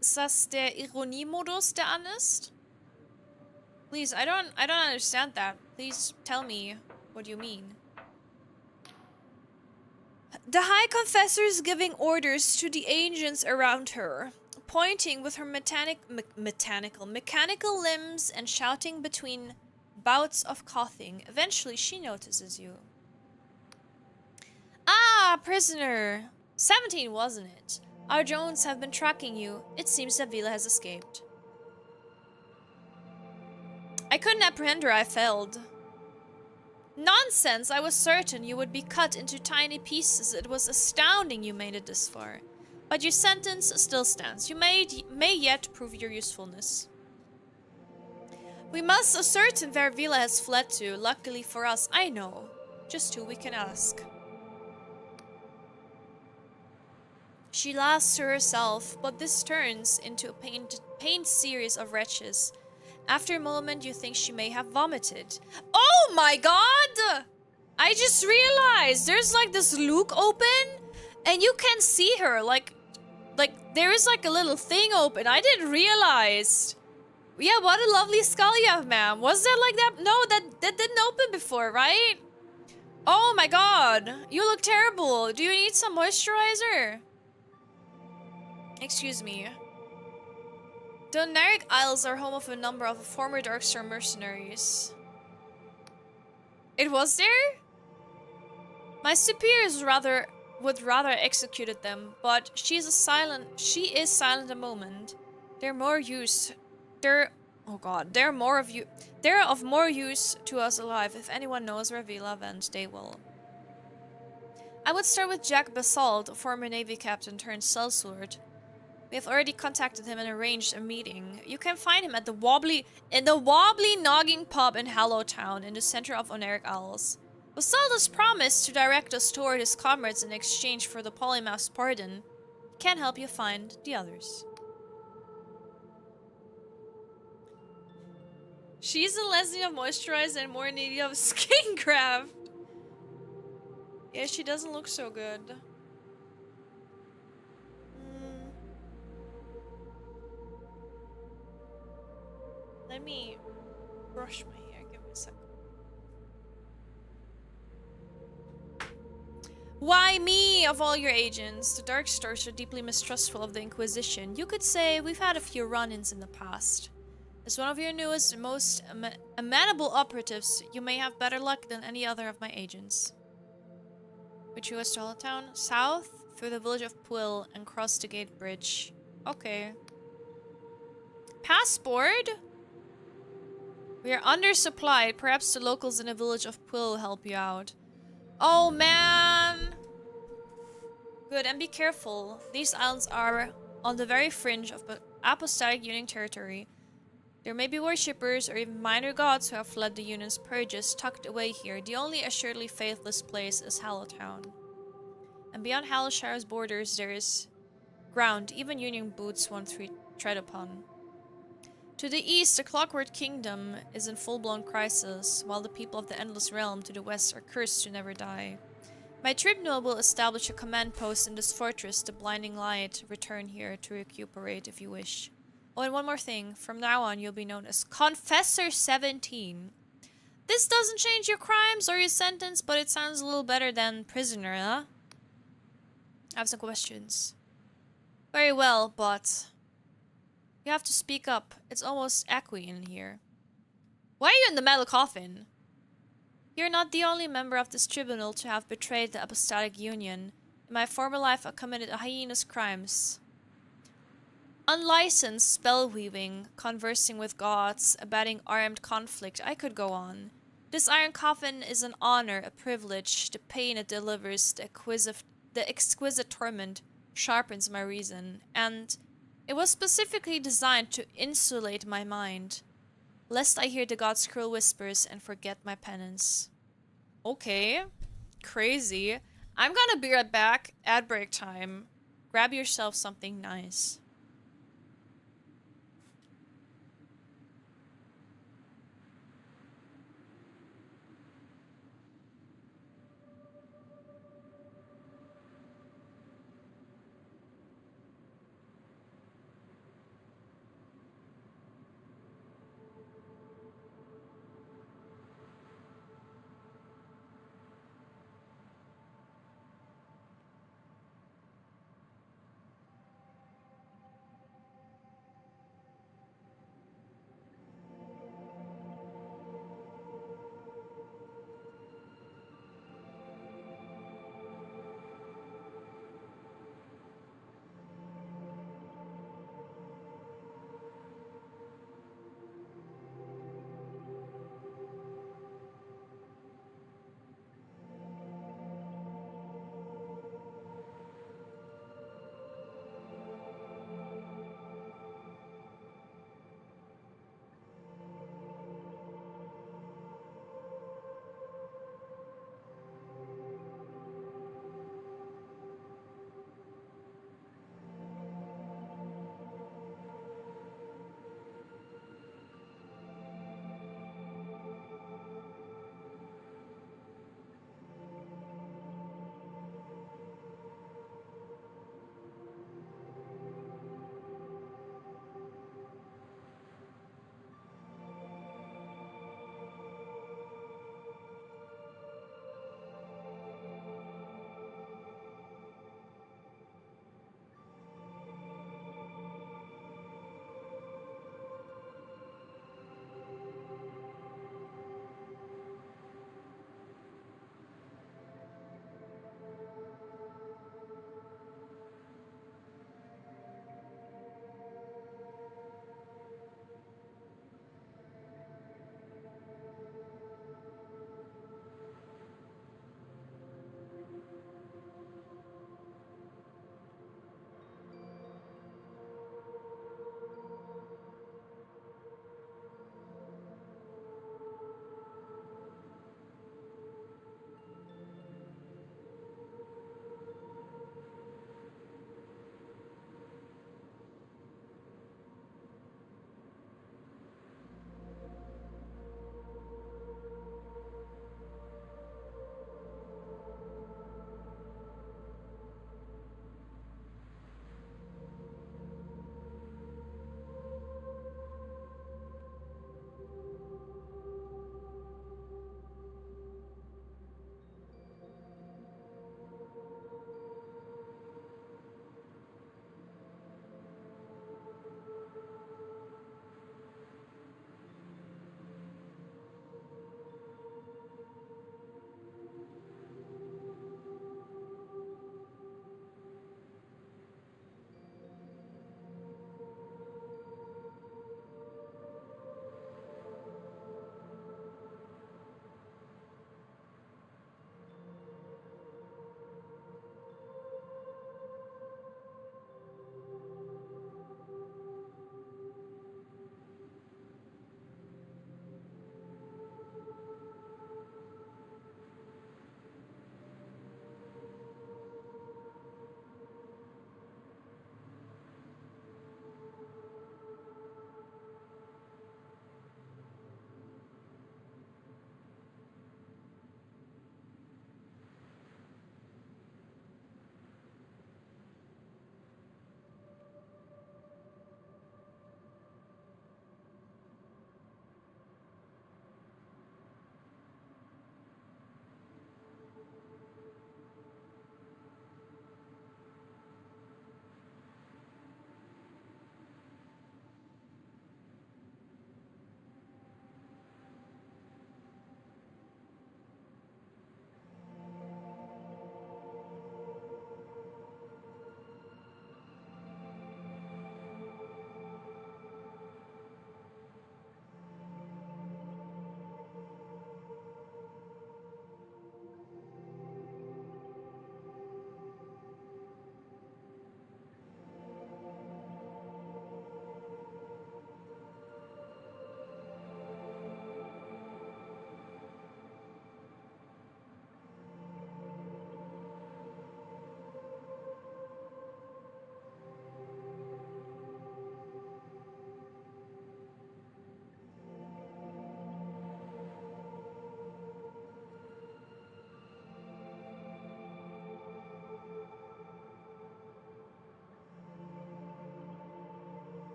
Ist das der Ironiemodus, der an ist? Please, I don't understand that. Please tell me what you mean. The High Confessor is giving orders to the agents around her, pointing with her mechanical limbs and shouting between bouts of coughing. Eventually, she notices you. Ah, prisoner! 17, wasn't it? Our drones have been tracking you. It seems that Vila has escaped. I couldn't apprehend her, I failed. Nonsense! I was certain you would be cut into tiny pieces. It was astounding you made it this far. But your sentence still stands. You may yet prove your usefulness. We must ascertain where Vila has fled to. Luckily for us, I know just who we can ask. She laughs to herself, but this turns into a pained series of retches. After a moment, you think she may have vomited. Oh my god! I just realized there's like this luke open, and you can see her. Like there is like a little thing open. I didn't realize. Yeah, what a lovely skull you have, ma'am. Was that like that? No, that didn't open before, right? Oh my god, you look terrible. Do you need some moisturizer? Excuse me. The Oneric Isles are home of a number of former Darkstar mercenaries. It was there? My superiors would rather executed them, but she is silent a moment. They're more use. They're oh god, they're more of you. They're of more use to us alive. If anyone knows where Vila went, they will. I would start with Jack Basalt, a former Navy captain turned sellsword. We have already contacted him and arranged a meeting. You can find him at the Wobbly Nogging Pub in Hallowtown, in the center of Oneric Isles. Basalt has promised to direct us toward his comrades in exchange for the polymath's pardon. He can help you find the others. She's a lesbian of moisturize and more needy of skincraft. Yeah, she doesn't look so good. Let me brush my hair. Give me a second. Why me, of all your agents? The Darkstars are deeply mistrustful of the Inquisition. You could say we've had a few run-ins in the past. As one of your newest and most amenable operatives, you may have better luck than any other of my agents. Which was to Town? South, through the village of Puil, and cross the Gate Bridge. Okay. Passport? We are undersupplied. Perhaps the locals in the village of Puil will help you out. Oh, man! Good, and be careful. These islands are on the very fringe of Apostolic Union territory. There may be worshippers or even minor gods who have fled the Union's purges tucked away here. The only assuredly faithless place is Hallowtown. And beyond Hallowshire's borders, there is ground even Union boots won't tread upon. To the east, the Clockwork Kingdom is in full-blown crisis, while the people of the Endless Realm to the west are cursed to never die. My tribunal will establish a command post in this fortress, the Blinding Light. Return here to recuperate if you wish. Oh, and one more thing. From now on, you'll be known as Confessor 17. This doesn't change your crimes or your sentence, but it sounds a little better than prisoner, huh? I have some questions. Very well, but you have to speak up. It's almost echoey in here. Why are you in the metal coffin? You're not the only member of this tribunal to have betrayed the Apostolic Union. In my former life, I committed heinous crimes. Unlicensed spell weaving, conversing with gods, abetting armed conflict. I could go on. This iron coffin is an honor, a privilege. The pain it delivers, the exquisite torment, sharpens my reason. And it was specifically designed to insulate my mind, lest I hear the gods' cruel whispers and forget my penance. Okay. Crazy. I'm gonna be right back. Ad break time. Grab yourself something nice.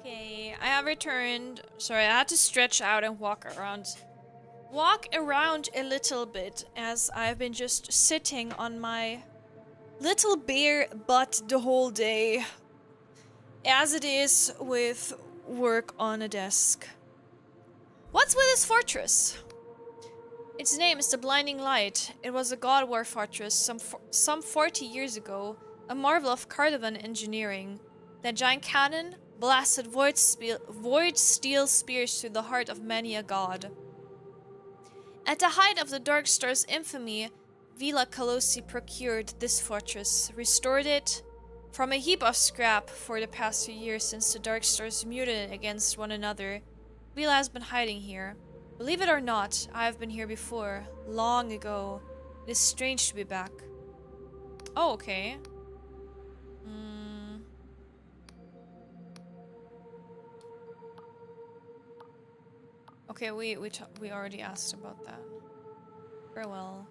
Okay, I have returned. Sorry, I had to stretch out and walk around. Walk around a little bit as I've been just sitting on my little bare butt the whole day. As it is with work on a desk. What's with this fortress? Its name is the Blinding Light. It was a god war fortress some 40 years ago, a marvel of Cardavan engineering. That giant cannon blasted void steel spears through the heart of many a god. At the height of the Dark Star's infamy, Villa Colosi procured this fortress, restored it from a heap of scrap for the past few years since the Dark Stars mutated against one another. Villa has been hiding here. Believe it or not, I have been here before, long ago. It is strange to be back. Oh, okay. Okay, we already asked about that. Very well.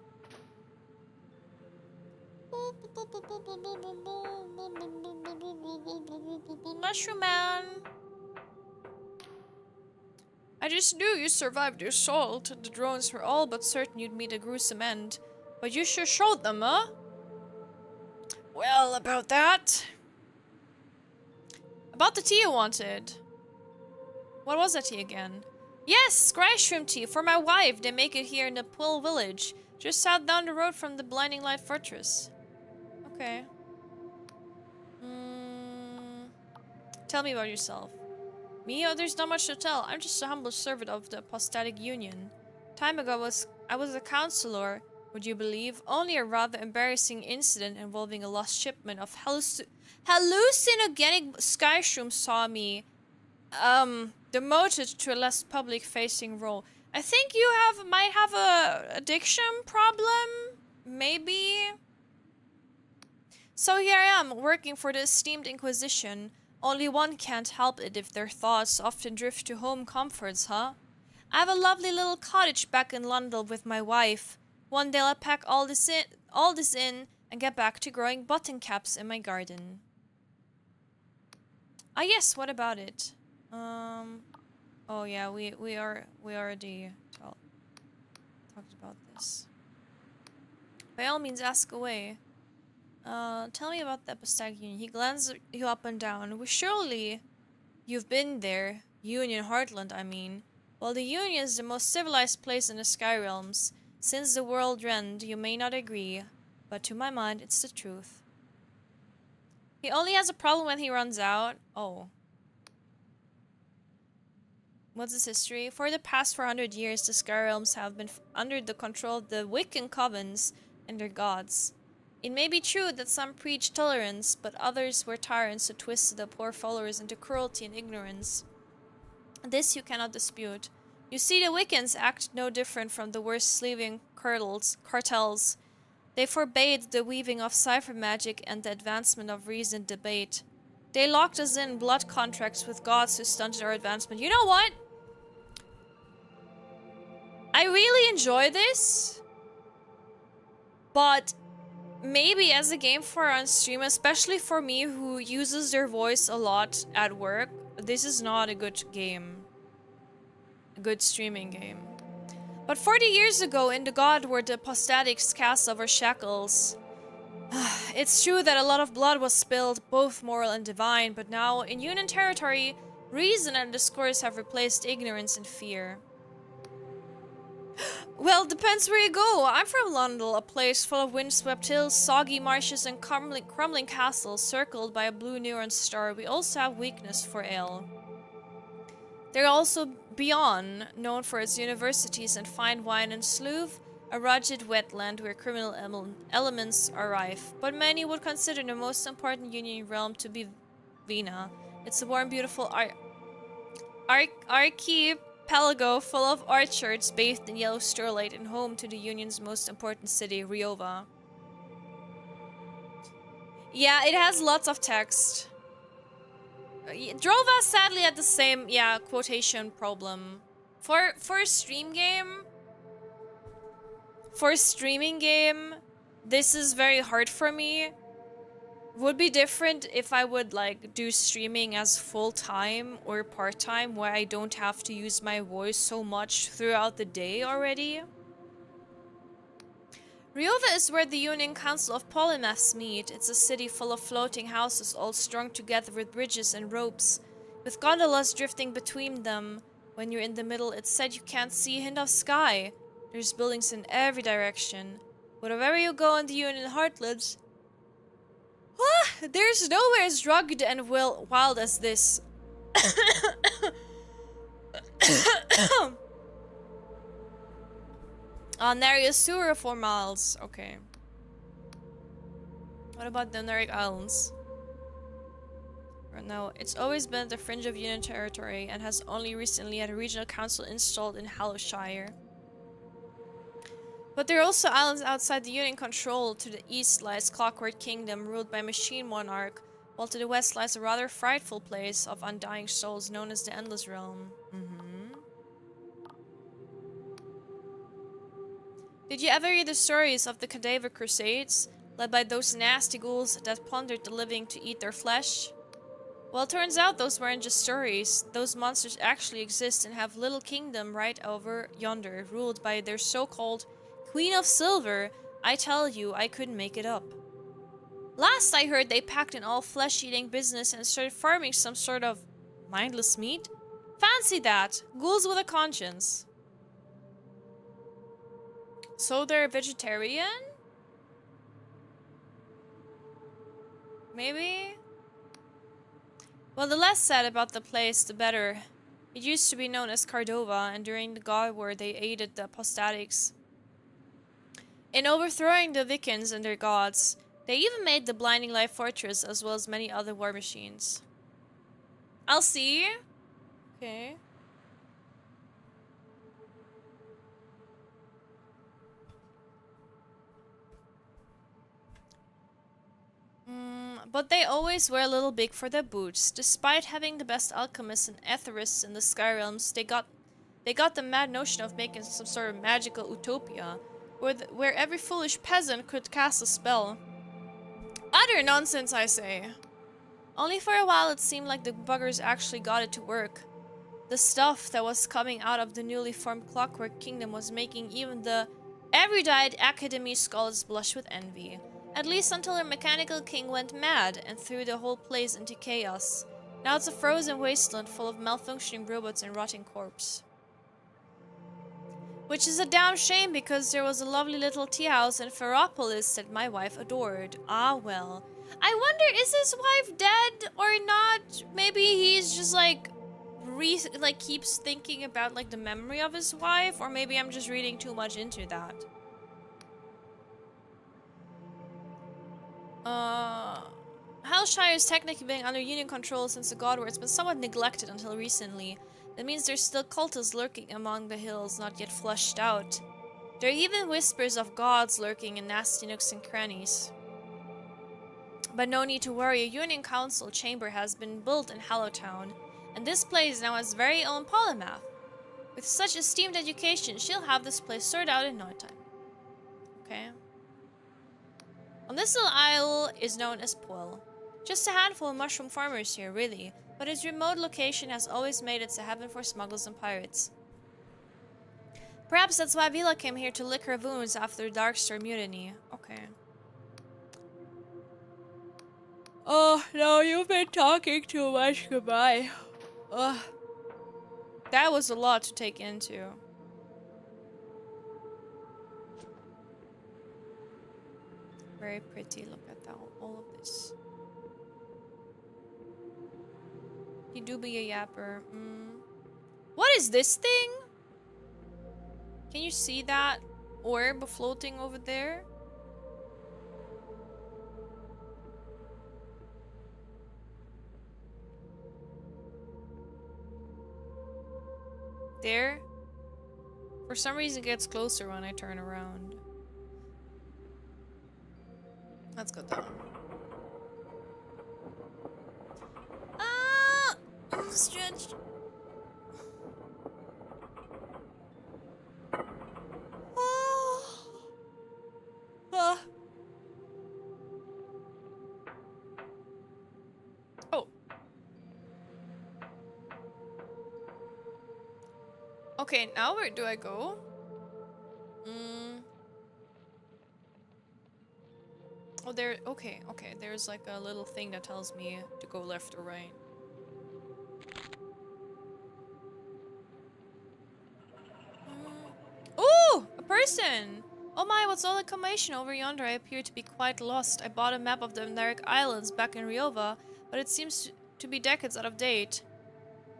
Mushroom Man! I just knew you survived your assault. The drones were all but certain you'd meet a gruesome end. But you sure showed them, huh? Well, about that... About the tea you wanted. What was that tea again? Yes, scry shrimp tea for my wife. They make it here in the Pull village. Just out down the road from the Blinding Light Fortress. Okay. Tell me about yourself. Me? Oh, there's not much to tell. I'm just a humble servant of the Apostatic Union. Time ago, I was a counselor, would you believe? Only a rather embarrassing incident involving a lost shipment of hallucinogenic skyshrooms saw me, demoted to a less public-facing role. I think you might have a addiction problem? Maybe? So here I am, working for the esteemed Inquisition. Only one can't help it if their thoughts often drift to home comforts, huh? I have a lovely little cottage back in London with my wife. One day I'll pack all this in and get back to growing button caps in my garden. Ah yes, what about it? Oh yeah, we already talked about this. By all means, ask away. Tell me about the Apostolic Union. He glances you up and down. Well, surely you've been there. Union Heartland, I mean. Well, the Union is the most civilized place in the Sky Realms. Since the world end, you may not agree, but to my mind, it's the truth. He only has a problem when he runs out. Oh. What's his history? For the past 400 years, the Sky Realms have been under the control of the Wiccan covens and their gods. It may be true that some preached tolerance, but others were tyrants who twisted the poor followers into cruelty and ignorance. This you cannot dispute. You see, the Wiccans act no different from the worst slaving cartels. They forbade the weaving of cipher magic and the advancement of reasoned debate. They locked us in blood contracts with gods who stunted our advancement. You know what? I really enjoy this, but maybe as a game for on stream, especially for me who uses their voice a lot at work, this is not a good game. A good streaming game. But 40 years ago in the God were the apostatics cast over shackles. It's true that a lot of blood was spilled, both moral and divine, but now in Union territory, reason and discourse have replaced ignorance and fear. Well, depends where you go. I'm from London, a place full of windswept hills, soggy marshes, and crumbling castles circled by a blue neon star. We also have weakness for ale. They're also beyond, known for its universities and fine wine and Slough, a rugged wetland where criminal elements are rife. But many would consider the most important Union realm to be Vina. It's a warm, beautiful archipelago full of orchards bathed in yellow starlight and home to the Union's most important city, Ryova. Yeah, it has lots of text. Drova sadly had the same, quotation problem. For a streaming game, this is very hard for me. Would be different if I would like do streaming as full-time or part-time where I don't have to use my voice so much throughout the day already. Ryova is where the Union Council of Polymaths meet. It's a city full of floating houses all strung together with bridges and ropes, with gondolas drifting between them. When you're in the middle, it's said you can't see a hint of sky. There's buildings in every direction. Wherever you go in the Union Heartlands, there's nowhere as rugged and wild as this. Nary a sewer for miles. Okay. What about the Naric Islands? Right now, it's always been at the fringe of Union territory and has only recently had a regional council installed in Hallowshire. But there are also islands outside the Union control. To the east lies Clockwork Kingdom, ruled by Machine Monarch, while to the west lies a rather frightful place of undying souls known as the Endless Realm. Did you ever read the stories of the Cadaver Crusades, led by those nasty ghouls that plundered the living to eat their flesh? Well, it turns out those weren't just stories. Those monsters actually exist and have a little kingdom right over yonder, ruled by their so-called Queen of Silver. I tell you, I couldn't make it up. Last I heard, they packed an all-flesh-eating business and started farming some sort of mindless meat. Fancy that! Ghouls with a conscience. So they're vegetarian? Maybe? Well, the less said about the place, the better. It used to be known as Cardova, and during the God War, they aided the apostatics in overthrowing the Vicans and their gods. They even made the Blinding Light Fortress, as well as many other war machines. I'll see. Okay. But they always were a little big for their boots. Despite having the best alchemists and etherists in the Sky Realms, they got the mad notion of making some sort of magical utopia, where every foolish peasant could cast a spell. Utter nonsense, I say. Only for a while it seemed like the buggers actually got it to work. The stuff that was coming out of the newly formed Clockwork Kingdom was making even the erudite Academy scholars blush with envy. At least until our mechanical king went mad and threw the whole place into chaos. Now it's a frozen wasteland full of malfunctioning robots and rotting corpses. Which is a damn shame because there was a lovely little tea house in Ferropolis that my wife adored. Ah well. I wonder, is his wife dead or not? Maybe he's just like keeps thinking about like the memory of his wife, or maybe I'm just reading too much into that. Hellshire is technically being under Union control since the God War. It's been somewhat neglected until recently. That means there's still cultists lurking among the hills, not yet flushed out. There are even whispers of gods lurking in nasty nooks and crannies. But no need to worry, a Union Council chamber has been built in Hallowtown, and this place now has its very own polymath. With such esteemed education, she'll have this place sorted out in no time. Okay. On this little isle is known as Poel. Just a handful of mushroom farmers here, really, but its remote location has always made it a heaven for smugglers and pirates. Perhaps that's why Vila came here to lick her wounds after the Darkstar mutiny. Okay. Oh, no, you've been talking too much. Goodbye. Ugh. That was a lot to take into. Very pretty. Look at that, all of this. You do be a yapper. What is this thing? Can you see that orb floating over there? There? For some reason it gets closer when I turn around. Let's go down. Ah! Stretched. Oh. Ah. Oh. Okay, now where do I go? Oh, there. Okay, okay. There's like a little thing that tells me to go left or right. Ooh! A person! Oh my, what's all the commotion over yonder? I appear to be quite lost. I bought a map of the Narek Islands back in Ryova, but it seems to be decades out of date.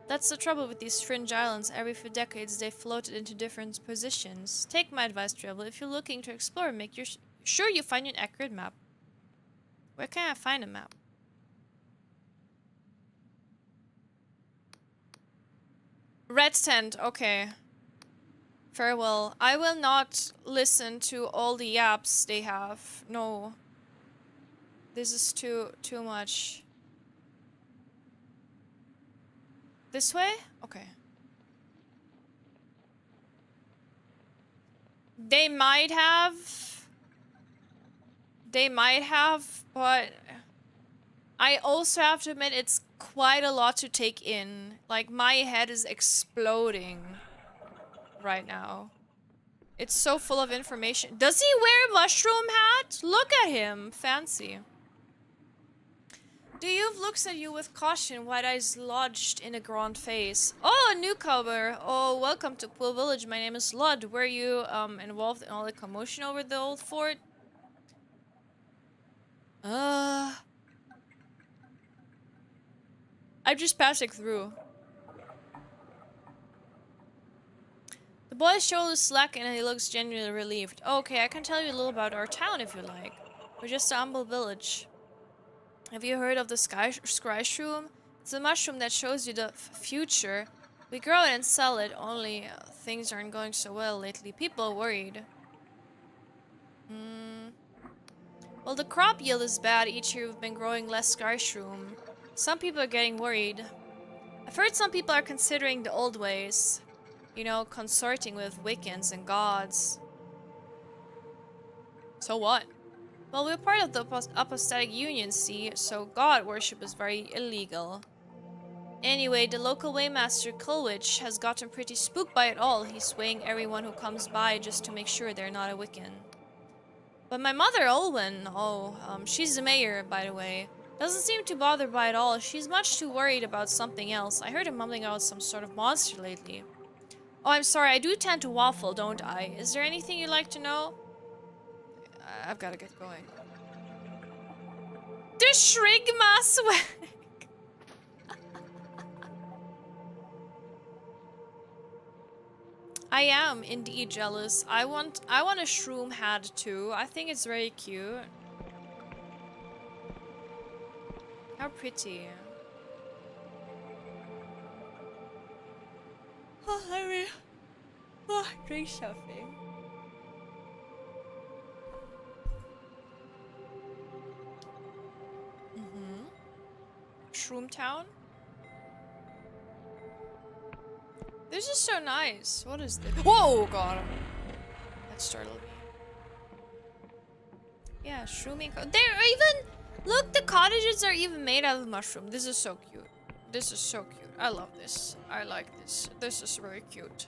That's the trouble with these fringe islands. Every few decades, they've floated into different positions. Take my advice, traveler. If you're looking to explore, make sure you find an accurate map. Where can I find a map? Red tent. Okay. Farewell. I will not listen to all the yaps they have. No. This is too much. This way? Okay. They might have, but I also have to admit it's quite a lot to take in. Like, my head is exploding right now. It's so full of information. Does he wear a mushroom hat? Look at him. Fancy. The youth looks at you with caution, wide eyes lodged in a grand face. Oh, a newcomer. Oh, welcome to Pool Village. My name is Lud. Were you involved in all the commotion over the old fort? I'm just passing through. The boy's shoulders slacken and he looks genuinely relieved. Okay, I can tell you a little about our town if you like. We're just a humble village. Have you heard of the Scry-shroom? It's a mushroom that shows you the future. We grow it and sell it, only things aren't going so well lately. People are worried. Well, the crop yield is bad. Each year we've been growing less sky shroom. Some people are getting worried. I've heard some people are considering the old ways. You know, consorting with Wiccans and gods. So what? Well, we're part of the apostatic union, see, so god worship is very illegal. Anyway, the local waymaster Kulwich has gotten pretty spooked by it all. He's swaying everyone who comes by just to make sure they're not a Wiccan. But my mother, Olwen, she's the mayor, by the way, doesn't seem too bothered by it all. She's much too worried about something else. I heard her mumbling about some sort of monster lately. Oh, I'm sorry, I do tend to waffle, don't I? Is there anything you'd like to know? I've gotta get going. The Shrigma swag! I am indeed jealous. I want a shroom hat too. I think it's very cute. How pretty. Oh, let me drink something. Shroom Town? This is so nice. What is this? Whoa, God. That startled me. Yeah, shrooming. They're even... Look, the cottages are even made out of mushroom. This is so cute. This is so cute. I love this. I like this. This is very cute.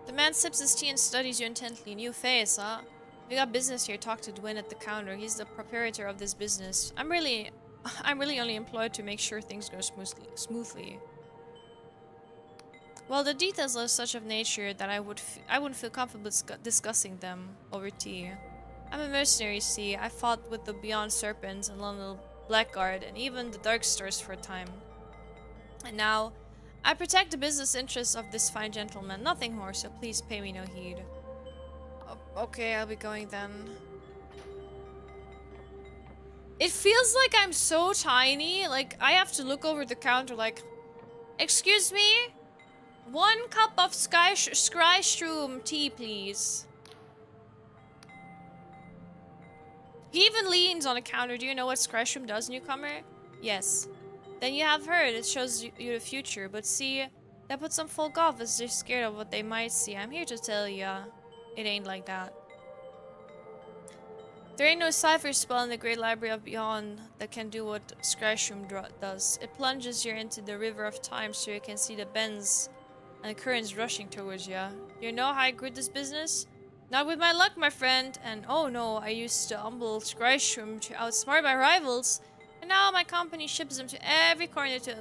The man sips his tea and studies you intently. New face, huh? We got business here. Talk to Dwin at the counter. He's the proprietor of this business. I'm really only employed to make sure things go smoothly. Well, the details are such of nature that I wouldn't feel comfortable discussing them over tea. I'm a mercenary, see. I fought with the Beyond Serpents and London Blackguard and even the Darkstars for a time. And now, I protect the business interests of this fine gentleman. Nothing more, so please pay me no heed. Okay, I'll be going then. It feels like I'm so tiny, like I have to look over the counter like, excuse me? 1 cup of Skryshroom tea, please. He even leans on the counter. Do you know what Skryshroom does, newcomer? Yes. Then you have heard. It shows you the future. But see, that puts some folk off as they're scared of what they might see. I'm here to tell ya, it ain't like that. There ain't no cipher spell in the Great Library of Beyond that can do what Skryshroom does. It plunges you into the river of time so you can see the bends and the currents rushing towards ya. You know how I grew this business? Not with my luck, my friend. And oh no, I used to humble Skryshroom to outsmart my rivals. And now my company ships them to every corner to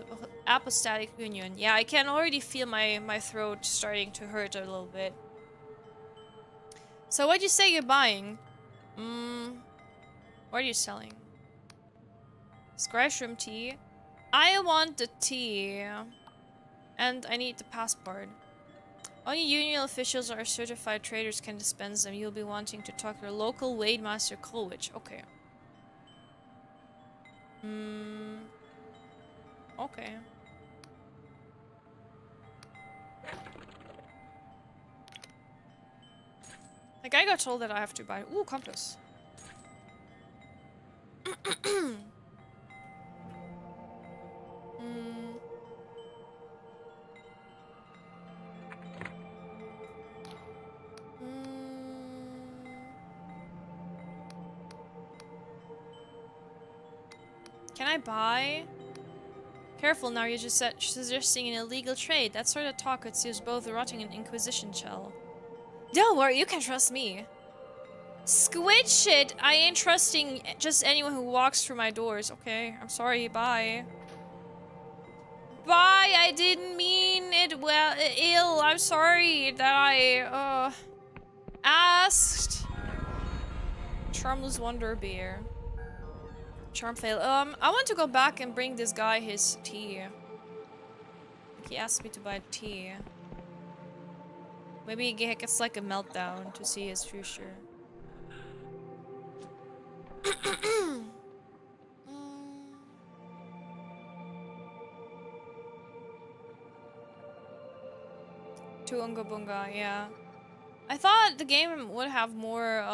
Apostatic Union. Yeah, I can already feel my throat starting to hurt a little bit. So what'd you say you're buying? What are you selling? Skryshroom tea? I want the tea. And I need the passport. Only union officials or certified traders can dispense them. You'll be wanting to talk to your local Wade Master Kulwich. Okay. Okay. Like, I got told that I have to buy... Ooh, compass. Can I buy? Careful now, you're just suggesting an illegal trade. That sort of talk could see us both rotting in Inquisition shell. Don't worry, you can trust me. Squid shit! I ain't trusting just anyone who walks through my doors. Okay, I'm sorry, bye. Bye, I didn't mean it ill. I'm sorry that I, asked. Charmless Wonder Beer. Charm fail. I want to go back and bring this guy his tea. He asked me to buy tea. Maybe he gets like a meltdown to see his future. To Unga Bunga, yeah. I thought the game would have more,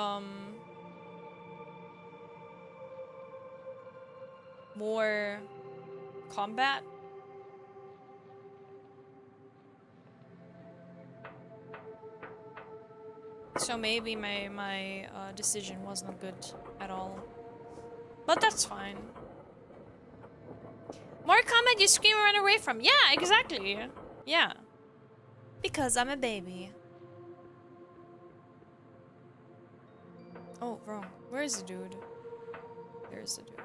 more combat. So maybe my decision wasn't good at all. But that's fine. More combat you scream and run away from. Yeah, exactly. Yeah. Because I'm a baby. Oh, wrong. Where's the dude? There's the dude.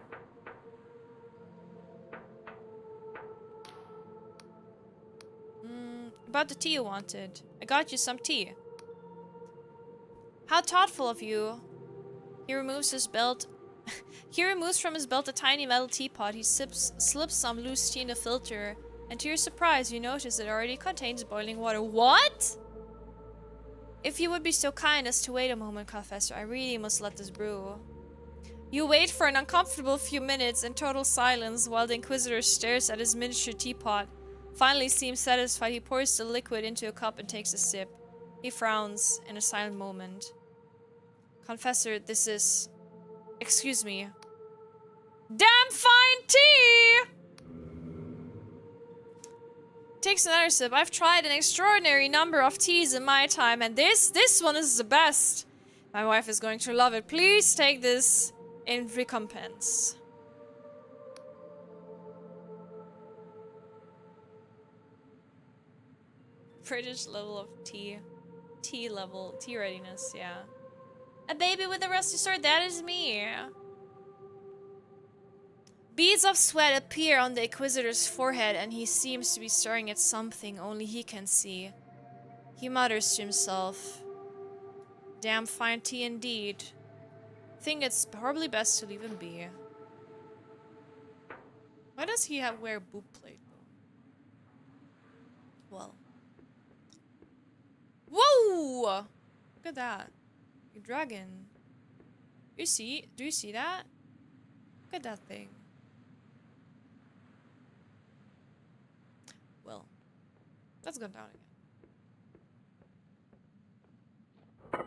About the tea you wanted. I got you some tea. How thoughtful of you. He removes his belt. He removes from his belt a tiny metal teapot. He slips some loose tea in the filter. And to your surprise, you notice it already contains boiling water. What? If you would be so kind as to wait a moment, Confessor, I really must let this brew. You wait for an uncomfortable few minutes in total silence while the Inquisitor stares at his miniature teapot. Finally seems satisfied, he pours the liquid into a cup and takes a sip. He frowns in a silent moment. Confessor, this is... Excuse me. Damn fine tea! Takes another sip. I've tried an extraordinary number of teas in my time, and this one is the best. My wife is going to love it. Please take this in recompense. British level of tea. Tea level. Tea readiness, yeah. A baby with a rusty sword, that is me. Beads of sweat appear on the Inquisitor's forehead, and he seems to be staring at something only he can see. He mutters to himself. Damn fine tea indeed. Think it's probably best to leave him be. Why does he wear boob plate though? Well. Whoa! Look at that. A dragon. Do you see that? Look at that thing. Well, let's go down again.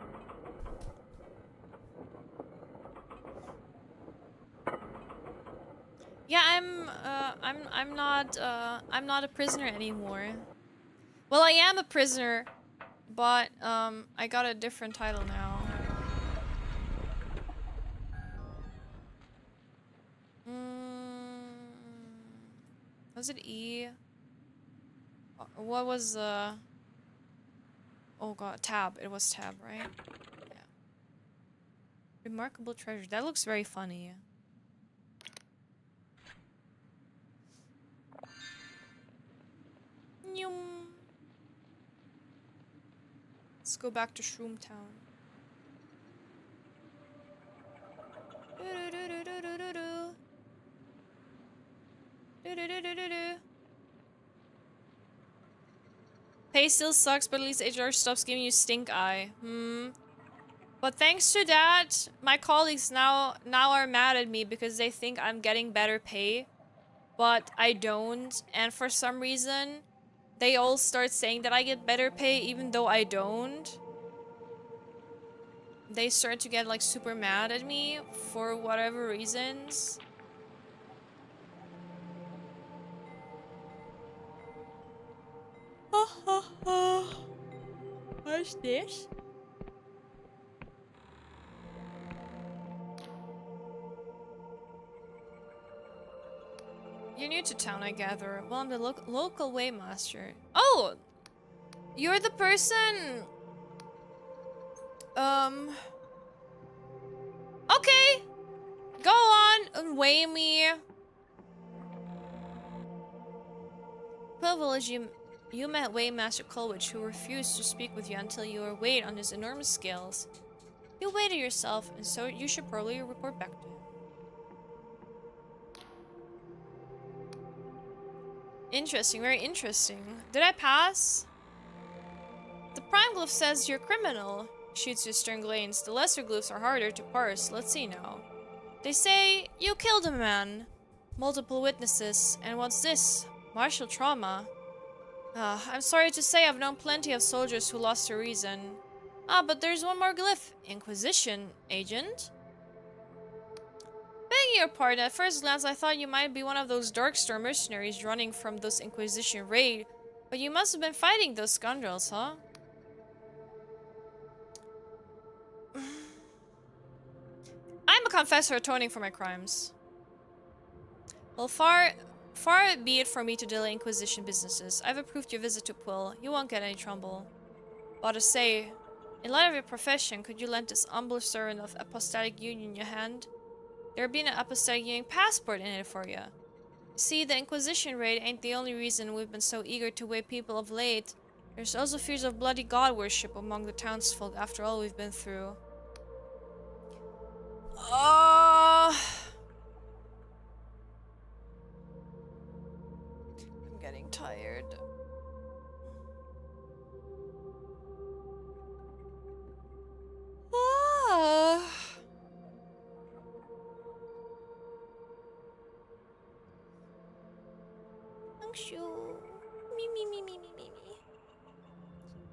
Yeah, I'm not a prisoner anymore. Well, I am a prisoner, but I got a different title now. Was it E? What was the... Oh god, tab. It was tab, right? Yeah. Remarkable treasure. That looks very funny. Nyum. Let's go back to Shroom Town. Pay still sucks, but at least HR stops giving you stink eye. But thanks to that, my colleagues now are mad at me because they think I'm getting better pay, but I don't. And for some reason, they all start saying that I get better pay even though I don't. They start to get like super mad at me for whatever reasons. What's this? You're new to town, I gather. Well, I'm the local waymaster. Oh! You're the person... Okay! Go on and weigh me. Pearl Village, you met Waymaster Colwich, who refused to speak with you until you were weighed on his enormous scales. You weighed yourself, and so you should probably report back to him. Interesting, very interesting. Did I pass? The prime glyph says you're criminal. Shoots your stern glance. The lesser glyphs are harder to parse. Let's see now. They say you killed a man. Multiple witnesses. And what's this? Martial trauma. I'm sorry to say I've known plenty of soldiers who lost their reason. Ah, but there's one more glyph. Inquisition agent? Begging your pardon, at first glance I thought you might be one of those Darkstar mercenaries running from those Inquisition raid, but you must have been fighting those scoundrels, huh? I'm a confessor atoning for my crimes. Well, far be it for me to delay Inquisition businesses. I've approved your visit to Quill. You won't get any trouble. But to say, in light of your profession, could you lend this humble servant of Apostatic Union your hand? There be an Apostatic Union passport in it for you. See, the Inquisition raid ain't the only reason we've been so eager to wake people of late. There's also fears of bloody god worship among the townsfolk after all we've been through. I'm getting tired. Angshu. Me.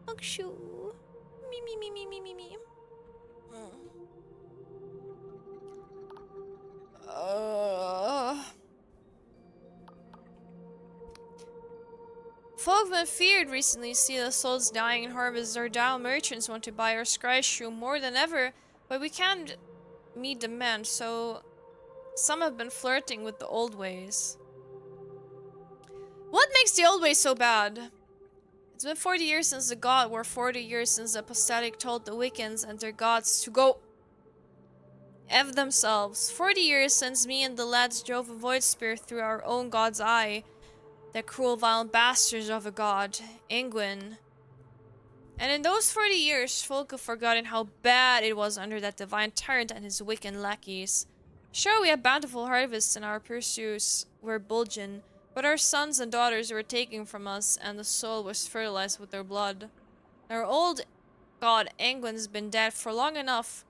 Angshu. Me. Folk have been feared recently. See the souls dying in harvest. Our down merchants want to buy our scry shroom more than ever, but we can't meet demand, so some have been flirting with the old ways. What makes the old ways so bad? It's been 40 years since the god war, 40 years since the apostatic told the Wiccans and their gods to go F themselves. 40 years since me and the lads drove a void spear through our own god's eye. That cruel, violent bastards of a god, Ingwin. And in those 40 years, folk have forgotten how bad it was under that divine tyrant and his Wiccan lackeys. Sure, we had bountiful harvests and our pursuits were bulging, but our sons and daughters were taken from us and the soil was fertilized with their blood. Our old god Ingwin's been dead for long enough.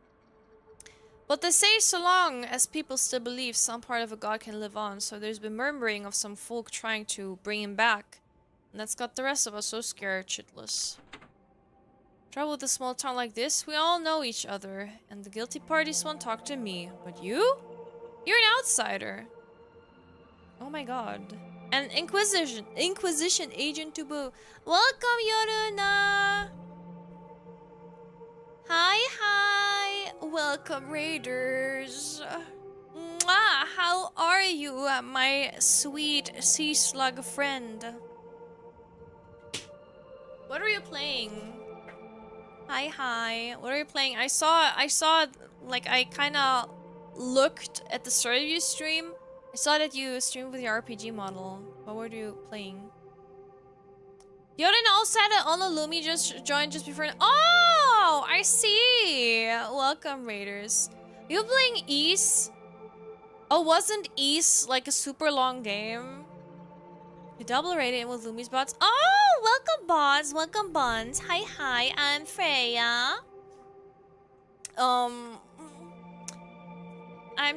But they say so long as people still believe some part of a god can live on, so there's been murmuring of some folk trying to bring him back. And that's got the rest of us so scared shitless. Trouble with a small town like this, we all know each other, and the guilty parties won't talk to me. But you? You're an outsider. Oh my god. An Inquisition agent to boot. Welcome, Yoruna! Hi! Welcome, Raiders. Mwah! How are you, my sweet sea slug friend? What are you playing? Hi. What are you playing? I saw, like, I kinda looked at the start of your stream. I saw that you streamed with your RPG model. What were you playing? Yoden also had an Onolumi just joined just before. Oh, I see. Welcome, Raiders. You playing East? Oh, wasn't East like a super long game? You double rated with Lumi's bots. Oh, welcome bots, welcome buns. Hi, I'm Freya. I'm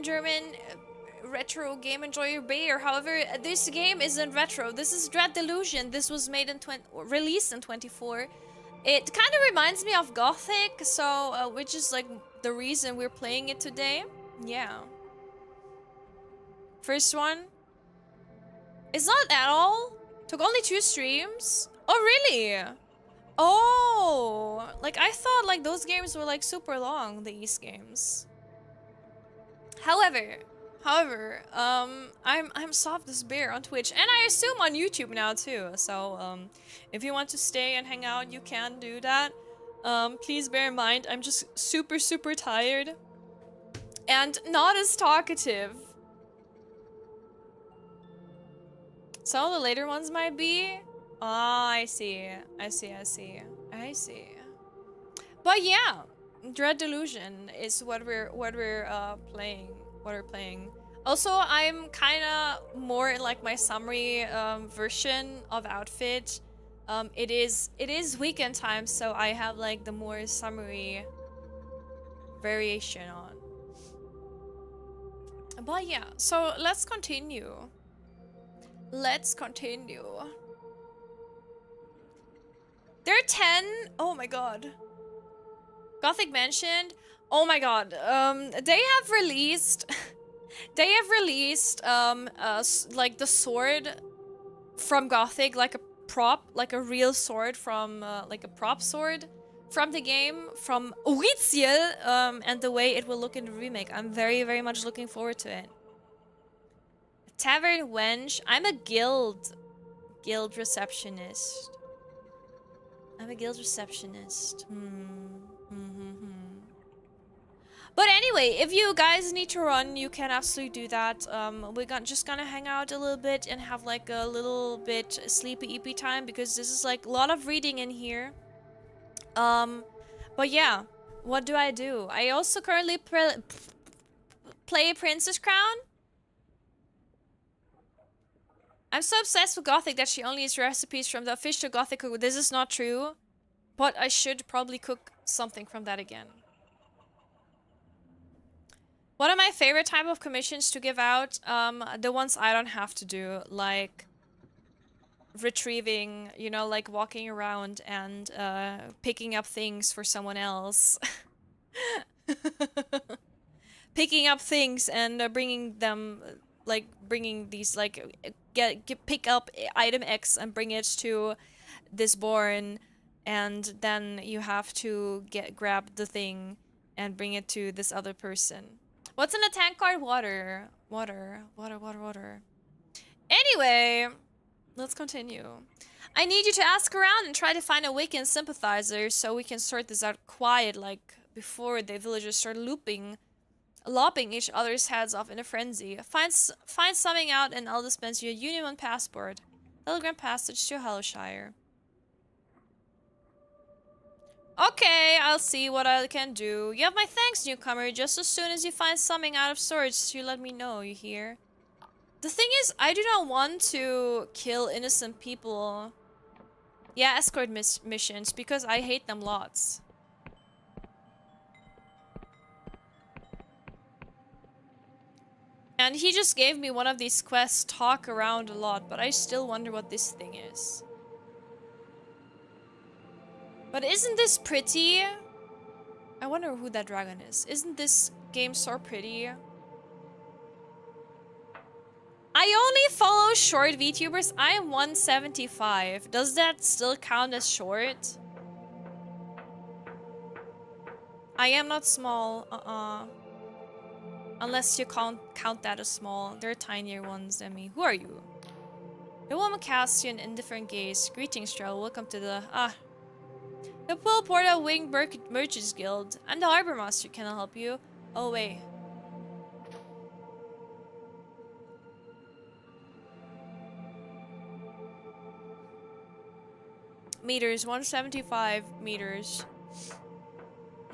German retro game enjoyer Bayer. However, this game isn't retro. This is Dread Delusion. This was made in released in 24. It kind of reminds me of Gothic, so which is like the reason we're playing it today. Yeah. First one. It's not at all. Took only 2 streams. Oh really? Oh, like I thought like those games were like super long, the East games. However, I'm Soft as Bear on Twitch, and I assume on YouTube now too. So, if you want to stay and hang out, you can do that. Please bear in mind, I'm just super tired and not as talkative. Some of the later ones might be. Ah, I see. But yeah, Dread Delusion is what we're playing. Also, I'm kind of more in like my summary version of outfit. It is weekend time, so I have like the more summary variation on. But yeah, so let's continue. There are 10. Oh my god. Gothic mentioned. Oh my god. They have released like the sword from Gothic, like a prop, like a real sword from like a prop sword from the game from Wishlist, and the way it will look in the remake. I'm very, very much looking forward to it. Tavern wench. I'm a guild receptionist. I'm a guild receptionist. But anyway, if you guys need to run, you can absolutely do that. We're just gonna hang out a little bit and have like a little bit sleepy eepy time because this is like a lot of reading in here. But yeah, what do? I also currently play Princess Crown. I'm so obsessed with Gothic that she only eats recipes from the official Gothic cook. This is not true, but I should probably cook something from that again. One of my favorite type of commissions to give out, the ones I don't have to do, like retrieving, you know, like walking around and picking up things for someone else. Picking up things and bringing them, like bringing these, like pick up item X and bring it to this barn, and then you have to grab the thing and bring it to this other person. What's in the tank card? Water. Anyway, let's continue. I need you to ask around and try to find a Wiccan sympathizer so we can sort this out quiet, like before the villagers start lopping each other's heads off in a frenzy. Find something out and I'll dispense you a Union passport. Telegram passage to Hellshire. Okay, I'll see what I can do. You have my thanks, newcomer. Just as soon as you find something out of storage, you let me know, you hear? The thing is, I do not want to kill innocent people. Yeah, escort missions, because I hate them lots. And he just gave me one of these quests, talk around a lot, but I still wonder what this thing is. But isn't this pretty? I wonder who that dragon is. Isn't this game so pretty? I only follow short VTubers. I am 175. Does that still count as short? I am not small. Unless you count that as small. There are tinier ones than me. Who are you? The woman casts you an indifferent gaze. Greetings, Trell. Welcome to the... The Pool Porta Winged Merchants Guild. I'm the Harbor Master. Can I help you? Oh, wait. Meters. 175 meters.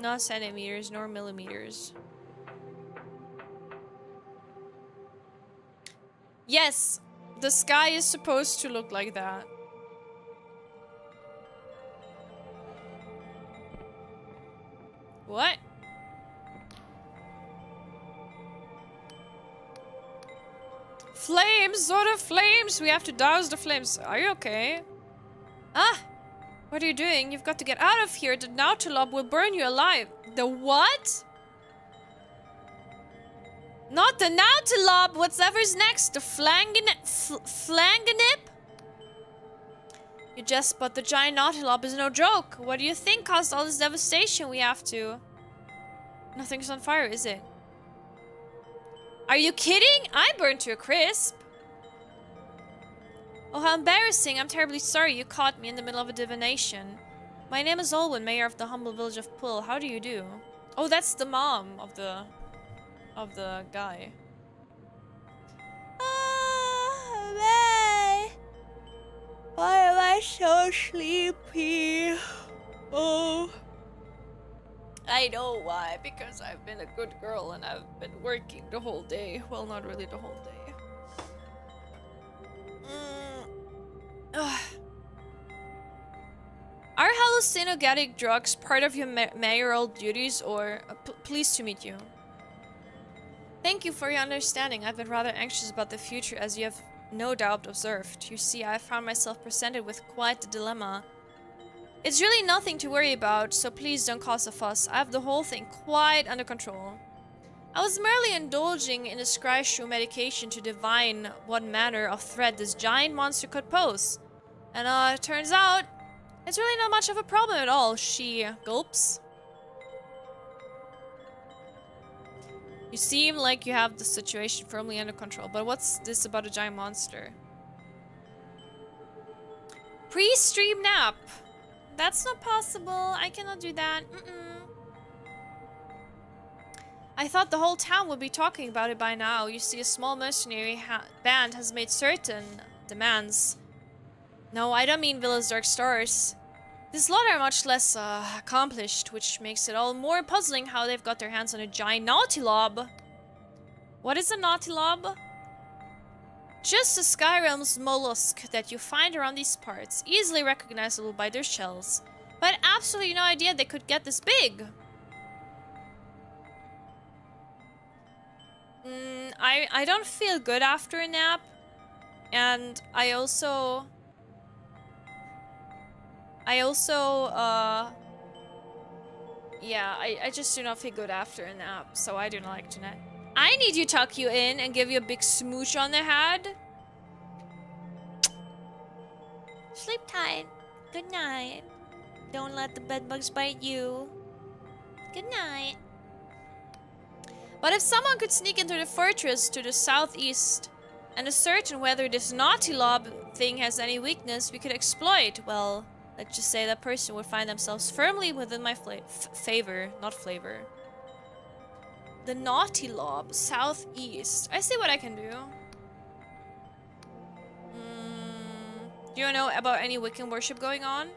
Not centimeters, nor millimeters. Yes! The sky is supposed to look like that. What? Flames! Sort of flames! We have to douse the flames. Are you okay? Ah! What are you doing? You've got to get out of here. The Nautilob will burn you alive. The what? Not the Nautilob! Whatever's next. The Flanganip? You jest, but the giant Nautilob is no joke. What do you think caused all this devastation we have to? Nothing's on fire, is it? Are you kidding? I burned to a crisp. Oh, how embarrassing. I'm terribly sorry you caught me in the middle of a divination. My name is Olwen, mayor of the humble village of Pull. How do you do? Oh, that's the mom of the guy. Why am I so sleepy? Oh. I know why. Because I've been a good girl and I've been working the whole day. Well, not really the whole day. Are hallucinogenic drugs part of your mayoral duties or... pleased to meet you. Thank you for your understanding. I've been rather anxious about the future as you have no doubt observed. You see, I found myself presented with quite a dilemma. It's really nothing to worry about, so please don't cause a fuss. I have the whole thing quite under control. I was merely indulging in a Ch.熊medication to divine what manner of threat this giant monster could pose. And it turns out, it's really not much of a problem at all, she gulps. You seem like you have the situation firmly under control, but what's this about a giant monster? Pre-stream nap! That's not possible, I cannot do that. I thought the whole town would be talking about it by now. You see, a small mercenary band has made certain demands. No, I don't mean Villa's Dark Stars. This lot are much less accomplished, which makes it all more puzzling how they've got their hands on a giant Nautilob. What is a Nautilob? Just a Skyrealm's mollusk that you find around these parts, easily recognizable by their shells. But absolutely no idea they could get this big. I don't feel good after a nap, and I also yeah, I just do not feel good after a nap, so I do not like to nap. I need to tuck you in and give you a big smooch on the head. Sleep tight. Good night. Don't let the bedbugs bite you. Good night. But if someone could sneak into the fortress to the southeast and ascertain whether this Nautilob thing has any weakness we could exploit, well, let's just say that person would find themselves firmly within my favor, not flavor. The Nautilob, southeast. I see what I can do. Do you know about any Wiccan worship going on?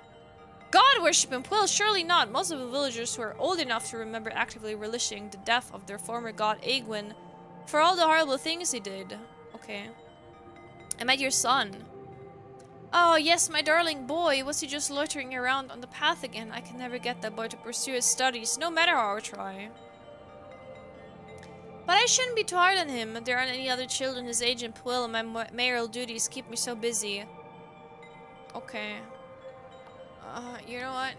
God worship and well, surely not. Most of the villagers who are old enough to remember actively relishing the death of their former god Aegwin for all the horrible things he did. Okay. I met your son. Oh yes, my darling boy. Was he just loitering around on the path again? I can never get that boy to pursue his studies, no matter how I try. But I shouldn't be too hard on him. There aren't any other children his age in Pwyll, and my mayoral duties keep me so busy. Okay. You know what?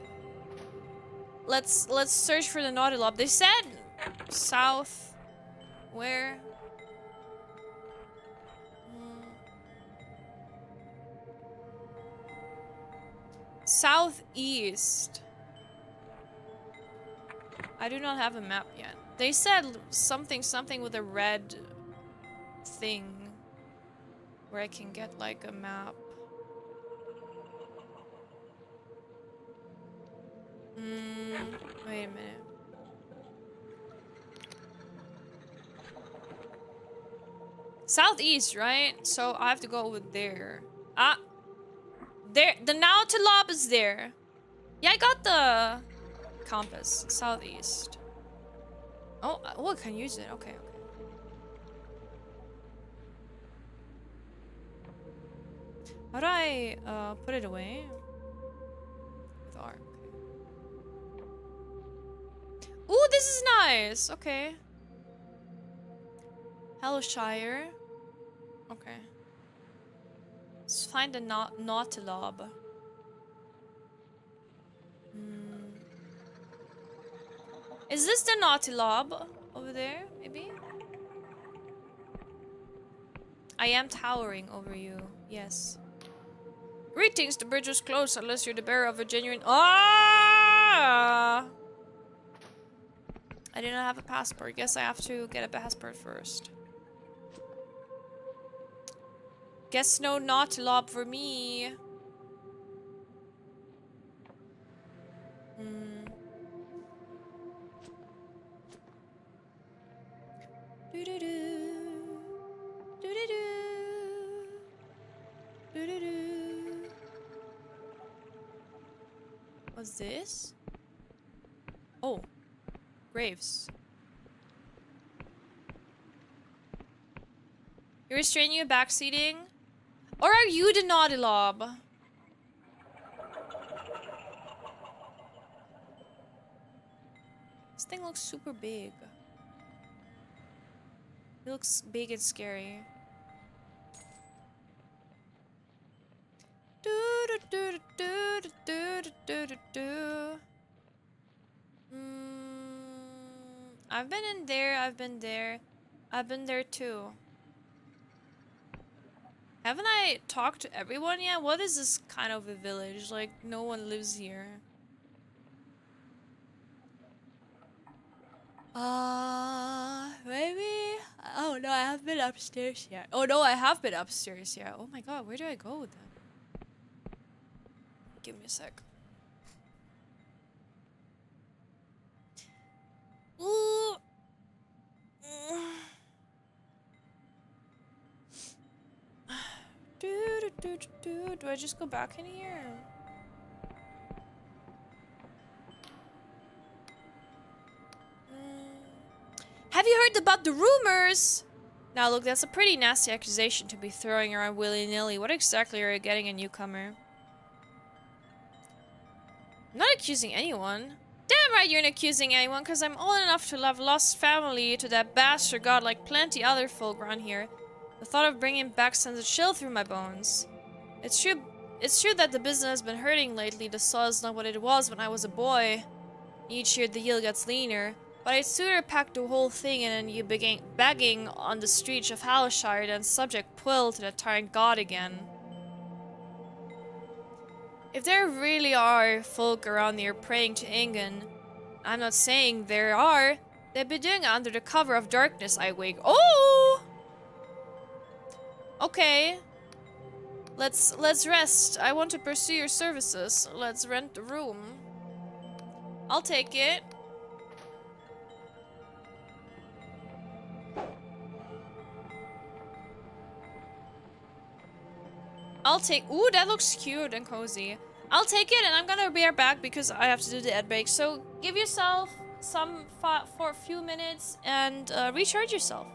Let's search for the Nautilob. They said south. Where? Southeast. I do not have a map yet. They said something with a red thing where I can get like a map. Wait a minute. Southeast, right? So I have to go over there. Ah! There! The Nautilob is there! Yeah, I got the compass. Southeast. Oh, I can use it. Okay, okay. How do I put it away? With R. Ooh, this is nice. Okay. Hellshire. Okay. Let's find the Nautilob. Is this the Nautilob over there? Maybe. I am towering over you. Yes. Greetings. The bridge was closed unless you're the bearer of a genuine. Ah! I do not have a passport. Guess I have to get a passport first. Guess no Nautilob for me. What's this? Oh. Graves. You're restraining you backseating? Or are you the Nautilob? This thing looks super big. It looks big and scary. I've been in there, I've been there. I've been there too. Haven't I talked to everyone yet? What is this kind of a village? Like, no one lives here. Maybe? Oh no, I haven't been upstairs yet. Oh no, I have been upstairs yet. Oh my god, where do I go then? Give me a sec. Ooh. Do I just go back in here? Have you heard about the rumors? Now look, that's a pretty nasty accusation to be throwing around willy-nilly. What exactly are you getting a newcomer? I'm not accusing anyone. Damn right you're not accusing anyone, because I'm old enough to have lost family to that bastard god like plenty other folk around here. The thought of bringing him back sends a chill through my bones. It's true that the business has been hurting lately. The soil is not what it was when I was a boy. Each year the yield gets leaner. But I'd sooner pack the whole thing in and you begin begging on the streets of Halshire than subject Quill to the tyrant god again. If there really are folk around here praying to Ingen, I'm not saying there are, they'd be doing it under the cover of darkness, I wake. Oh! Okay. Let's rest. I want to pursue your services. Let's rent the room. I'll take it. Ooh, that looks cute and cozy. I'll take it, and I'm gonna be right back because I have to do the ad break. So give yourself some for a few minutes and recharge yourself.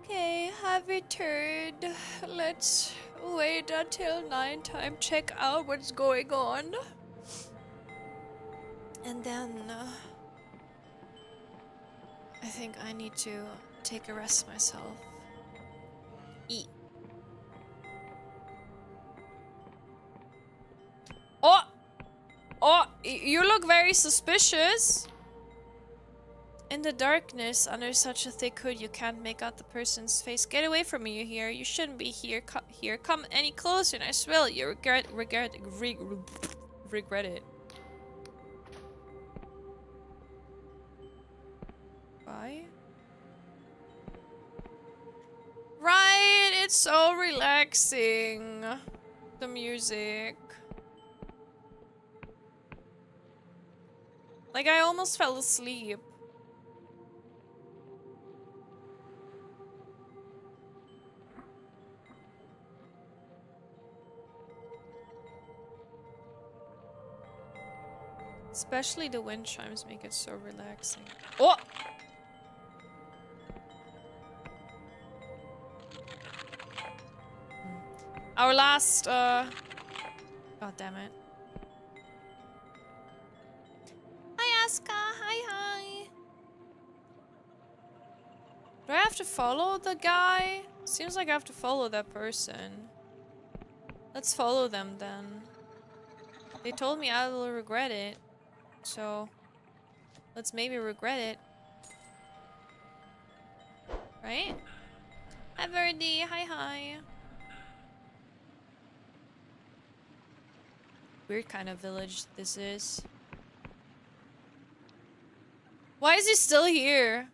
Okay, I've returned. Let's wait until nighttime, check out what's going on. And then, I think I need to take a rest myself. Eat. Oh! Oh, you look very suspicious. In the darkness, under such a thick hood, you can't make out the person's face. Get away from me, you hear? You shouldn't be here. Come any closer, and I swear you regret it. Bye. Right, it's so relaxing. The music. Like, I almost fell asleep. Especially the wind chimes make it so relaxing. Oh! Our last, God damn it. Hi, Aska. Hi. Do I have to follow the guy? Seems like I have to follow that person. Let's follow them then. They told me I will regret it. So, let's maybe regret it. Right? Hi, Verdi. Hi. Weird kind of village this is. Why is he still here?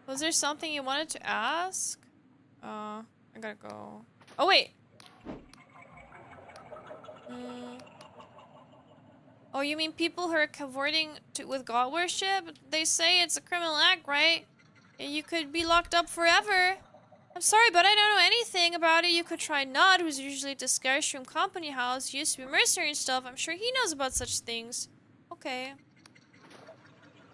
Was there something you wanted to ask? I gotta go. Oh, wait! Oh, you mean people who are cavorting with god worship? They say it's a criminal act, right? You could be locked up forever. I'm sorry, but I don't know anything about it. You could try Nod, who's usually at the Skyshroom Company House. He used to be mercenary and stuff. I'm sure he knows about such things. Okay.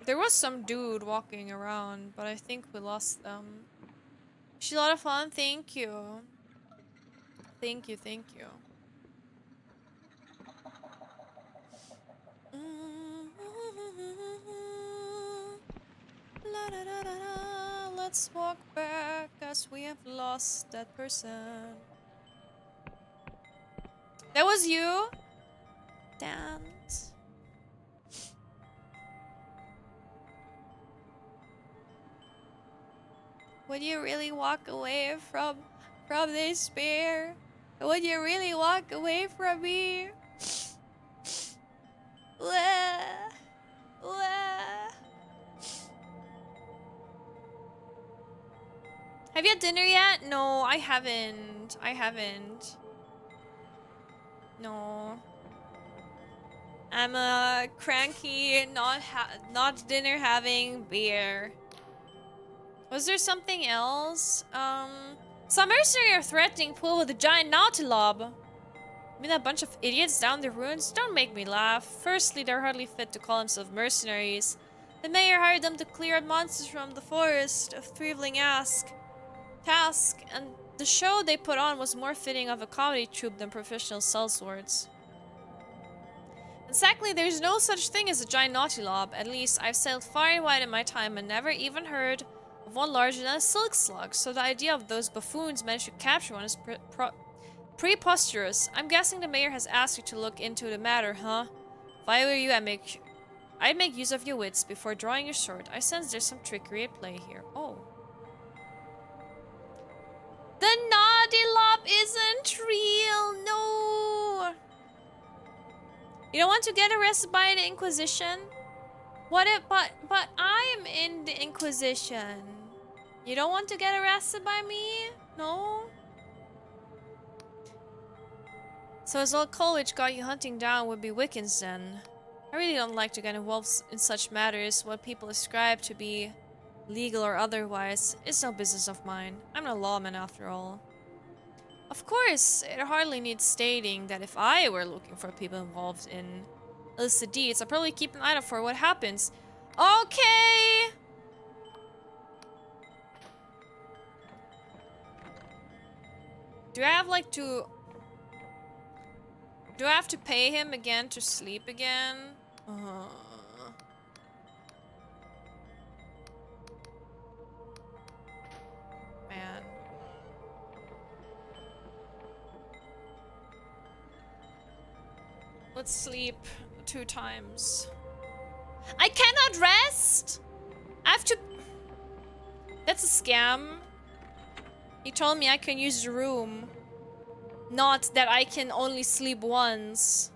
There was some dude walking around, but I think we lost them. She's a lot of fun. Thank you. Thank you. Let's walk back as we have lost that person. That was you? Dance. Would you really walk away from despair? Would you really walk away from me? Have you had dinner yet? No, I haven't. No. I'm a cranky, not dinner having bear. Was there something else? Some mercenary are threatening pool with a giant nautilob. I mean, that bunch of idiots down the ruins? Don't make me laugh. Firstly, they're hardly fit to call themselves mercenaries. The mayor hired them to clear out monsters from the forest of Threevling task, and the show they put on was more fitting of a comedy troupe than professional sellswords. And secondly, there's no such thing as a giant nautilob. At least, I've sailed far and wide in my time and never even heard of one larger than a silk slug, so the idea of those buffoons managed to capture one is preposterous. I'm guessing the mayor has asked you to look into the matter, huh? If I were you, I'd make use of your wits before drawing your sword. I sense there's some trickery at play here. Oh. The nautilob isn't real, no! You don't want to get arrested by the Inquisition? What if, but I'm in the Inquisition. You don't want to get arrested by me? No? So his old Coleridge got you hunting down would be Wiccans then. I really don't like to get involved in such matters. What people ascribe to be legal or otherwise is no business of mine. I'm a lawman after all. Of course, it hardly needs stating that if I were looking for people involved in illicit deeds, I'd probably keep an eye out for what happens. Okay! Do I have like to... Do I have to pay him again to sleep again? Man. Let's sleep 2 times. I cannot rest! I have to... That's a scam. He told me I can use the room. Not that I can only sleep once.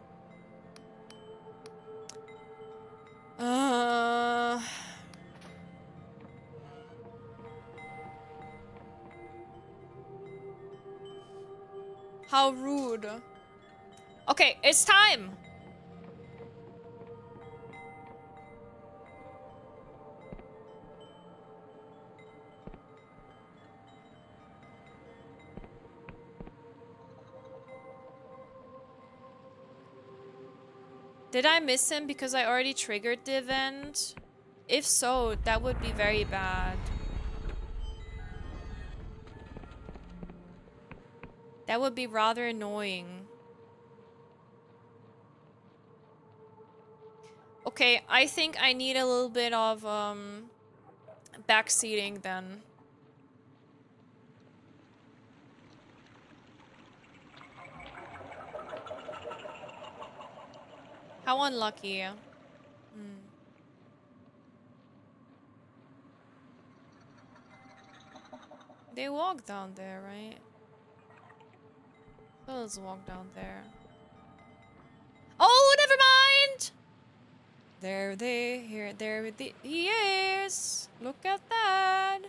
How rude. Okay, it's time. Did I miss him because I already triggered the event? If so, that would be very bad. That would be rather annoying. Okay, I think I need a little bit of backseating then. How unlucky. They walk down there, right? So let's walk down there. Oh, never mind! He is! Look at that!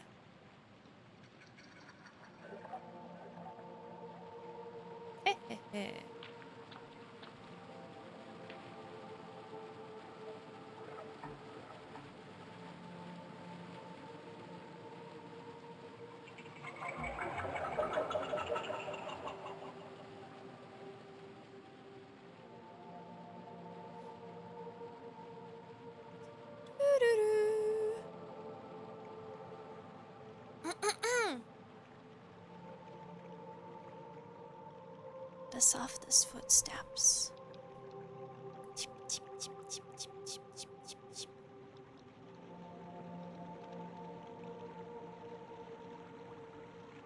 The softest footsteps.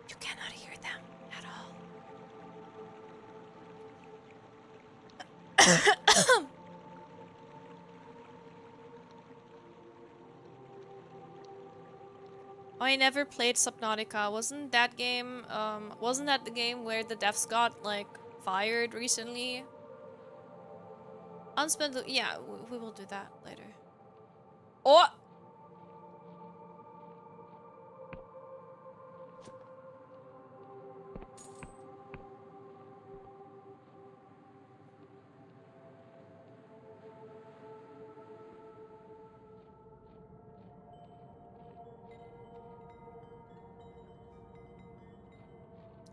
You cannot hear them at all. Oh, I never played Subnautica. Wasn't that the game where the devs got, like, fired recently? Unspent, yeah, we will do that later. Oh!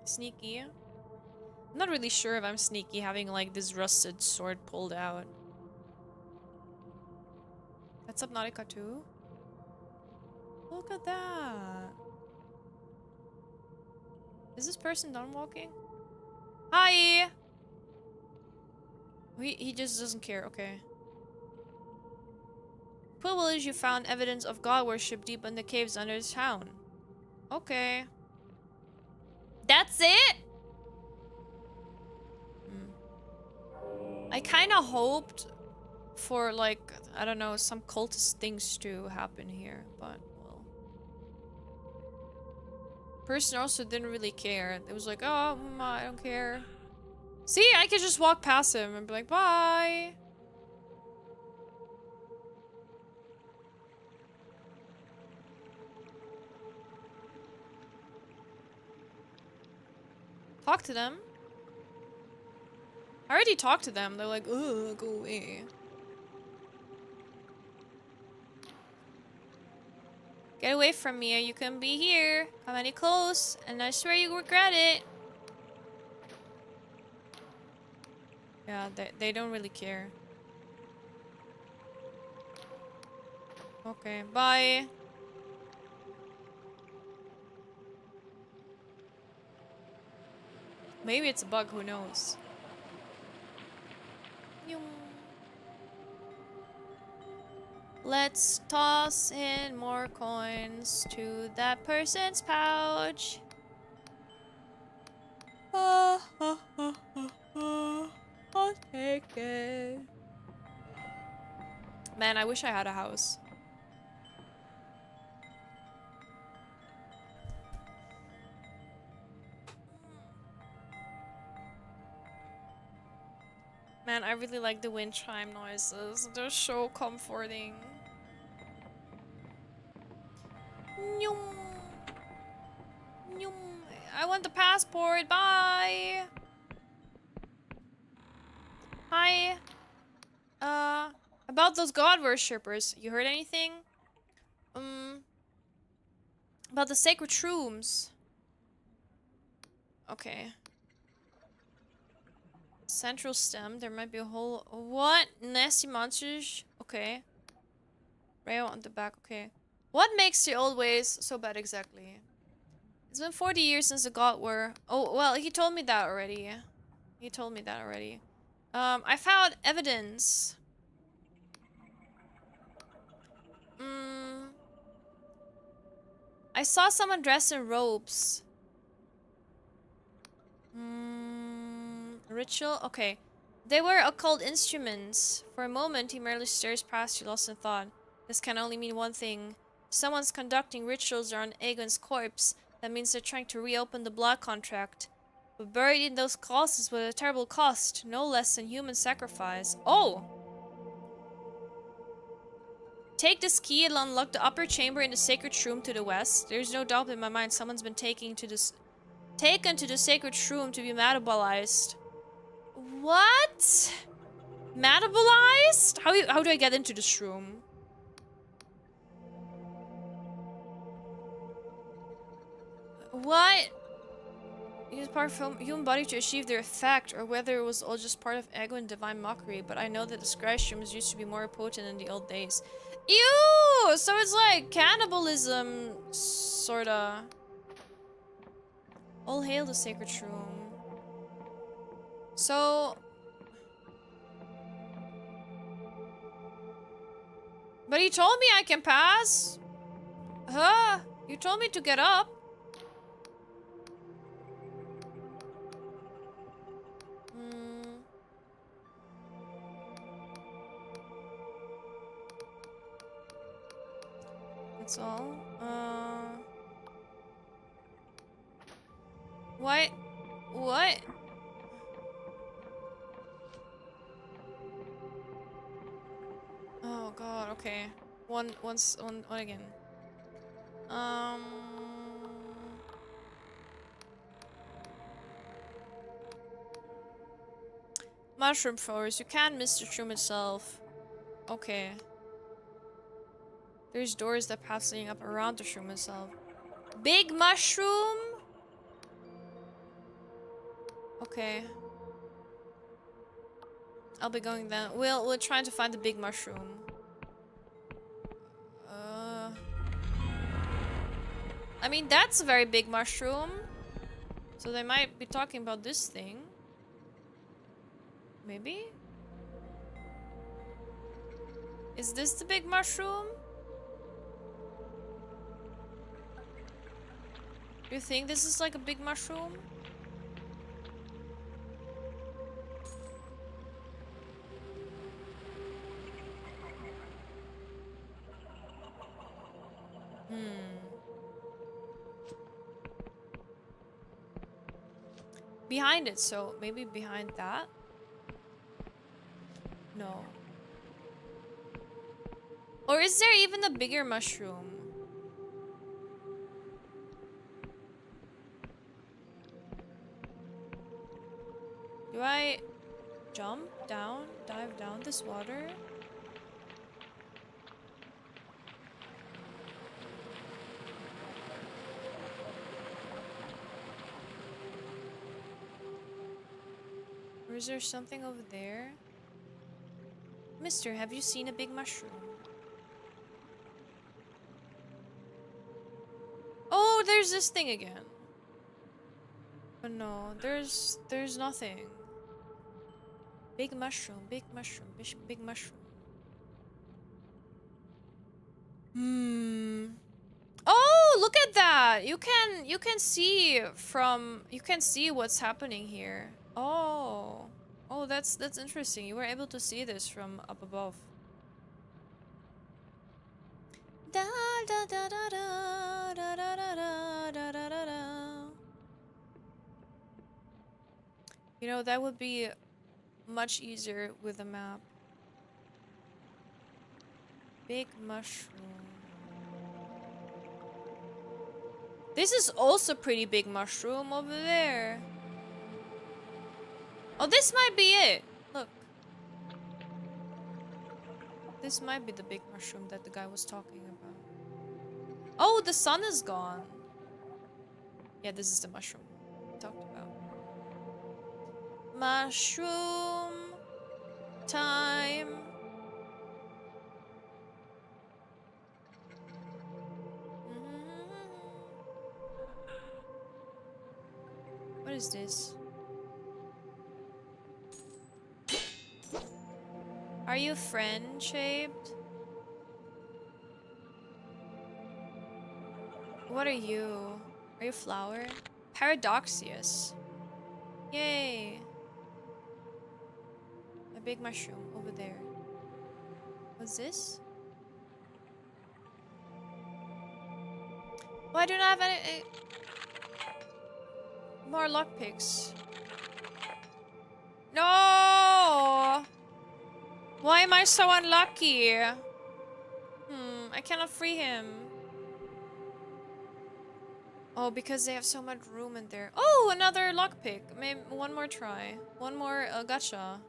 Sneaky. I'm not really sure if I'm sneaky having like this rusted sword pulled out. That's Subnautica 2? Look at that. Is this person done walking? Hi! He just doesn't care, okay. Quill village, you found evidence of god worship deep in the caves under the town. Okay. That's it? I kinda hoped for, like, I don't know, some cultist things to happen here, but, well. Person also didn't really care. It was like, oh, I don't care. See, I could just walk past him and be like, bye! Talk to them. I already talked to them. They're like, ugh, go away. Get away from me, you couldn't be here. Come any close, and I swear you regret it. Yeah, they don't really care. Okay, bye. Maybe it's a bug, who knows? Let's toss in more coins to that person's pouch. I'll take it. Man, I wish I had a house. Man, I really like the wind chime noises. They're so comforting. Nyum. Nyum. I want the passport. Bye. Hi. About those god worshippers. You heard anything? About the sacred shrooms. Okay. Central stem. There might be a whole... What? Nasty monsters? Okay. Freya on the back. Okay. What makes the old ways so bad exactly? It's been 40 years since the god were... Oh, well, he told me that already. He told me that already. I found evidence. I saw someone dressed in robes. Ritual? Okay. They were occult instruments. For a moment, he merely stares past you, lost in thought. This can only mean one thing. If someone's conducting rituals around Aegon's corpse, that means they're trying to reopen the blood contract. But buried in those causes was a terrible cost, no less than human sacrifice. Oh! Take this key and unlock the upper chamber in the sacred shroom to the west. There's no doubt in my mind someone's been taken to the sacred shroom to be metabolized. What? Metabolized? How do I get into the shroom? What? Use part of human body to achieve their effect, or whether it was all just part of ego and divine mockery, but I know that the scry shrooms used to be more potent in the old days. Ew! So it's like cannibalism, sorta. All hail the sacred shroom. So... But he told me I can pass. Huh? You told me to get up. That's all. What? What? Oh god, okay. One again. Mushroom flowers. You can't miss the shroom itself. Okay. There's doors that pass leading up around the shroom itself. Big mushroom? Okay. I'll be going then. We'll try to find the big mushroom. I mean, that's a very big mushroom. So they might be talking about this thing. Maybe? Is this the big mushroom? Do you think this is like a big mushroom? Behind it, so maybe behind that? No. Or is there even a bigger mushroom? Do I jump down, dive down this water? Or is there something over there? Mister, have you seen a big mushroom? Oh, there's this thing again. But no, there's nothing. Big mushroom, big mushroom, big mushroom. Hmm. Oh, look at that! You can see what's happening here. Oh. Oh, that's interesting. You were able to see this from up above. Da da da da da da da da da da da da. You know, that would be much easier with a map. Big mushroom. This is also pretty big mushroom over there. Oh, this might be it. Look. This might be the big mushroom that the guy was talking about. Oh, the sun is gone. Yeah, this is the mushroom we talked about. Mushroom time. What is this? Are you friend-shaped? What are you? Are you a flower? Paradoxius. Yay. A big mushroom over there. What's this? Oh, I do not have any more lockpicks. No! Why am I so unlucky? I cannot free him. Oh, because they have so much room in there. Oh, another lockpick. Maybe one more try. One more gacha.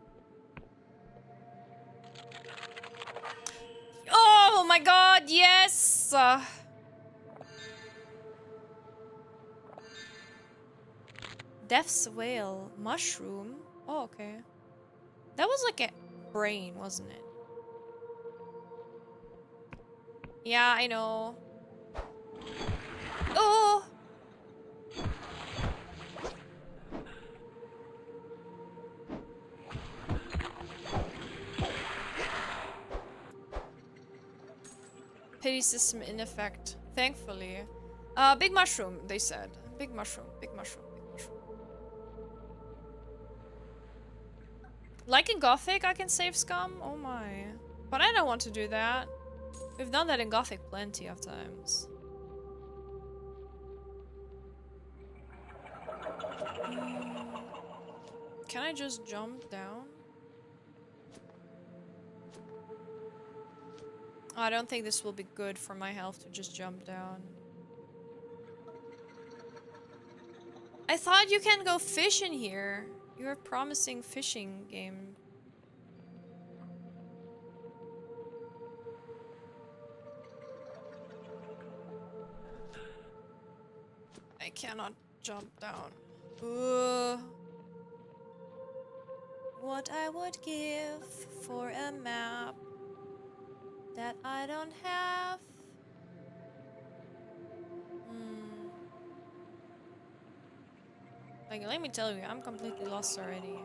Oh my god, yes! Death's Whale. Mushroom? Oh, okay. That was like a brain, wasn't it? Yeah, I know. Oh! Pity system in effect. Thankfully. Big mushroom, they said. Big mushroom, big mushroom, big mushroom. Like in Gothic, I can save scum? Oh my. But I don't want to do that. We've done that in Gothic plenty of times. Can I just jump down? I don't think this will be good for my health to just jump down. I thought you can go fish in here. You're a promising fishing game. I cannot jump down. Ugh. What I would give for a map that I don't have. Like, let me tell you, I'm completely lost already.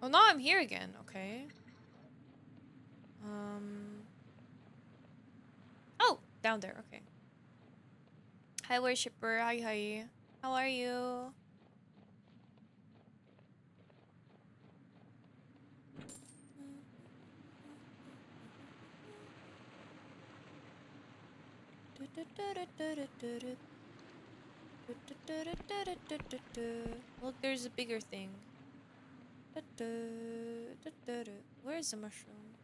Oh, now I'm here again. Okay. Oh, down there. Okay. Hi, worshipper. Hi, hi. How are you? Look, there's a bigger thing. Where is the mushroom?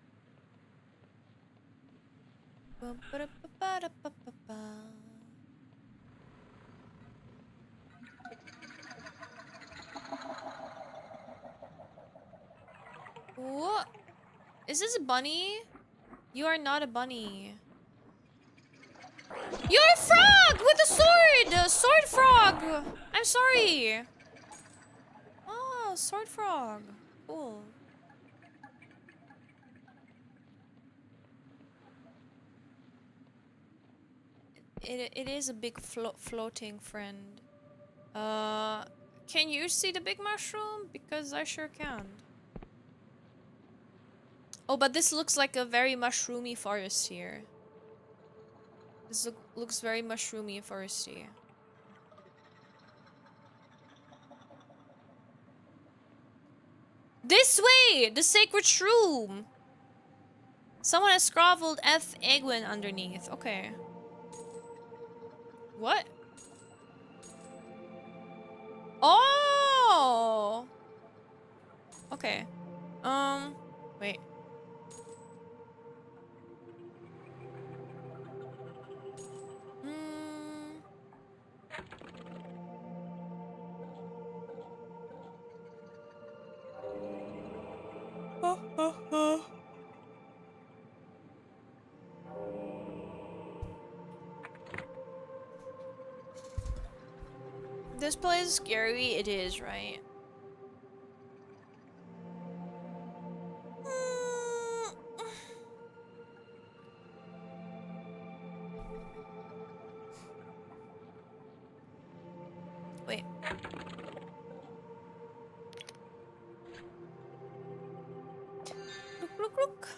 What? Is this a bunny? You are not a bunny. You're a frog with a sword! A sword frog! I'm sorry. Oh, sword frog. Cool. It is a big floating friend. Can you see the big mushroom? Because I sure can't. Oh, but this looks like a very mushroomy forest here. This looks very mushroomy foresty. This way! The sacred shroom! Someone has scrawled F. Egwin underneath. Okay. What? Oh! Okay. Wait. This place is scary. It is, right? Wait. Look, look, look.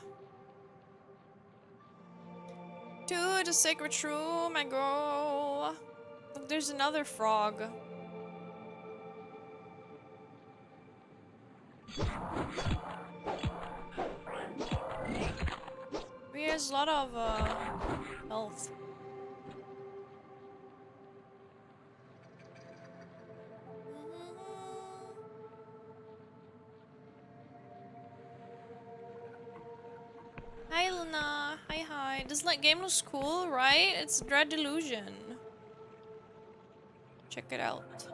To the sacred room I go. Look, there's another frog. He has a lot of health. Hi Luna, hi. This game looks cool, right? It's Dread Delusion. Check it out.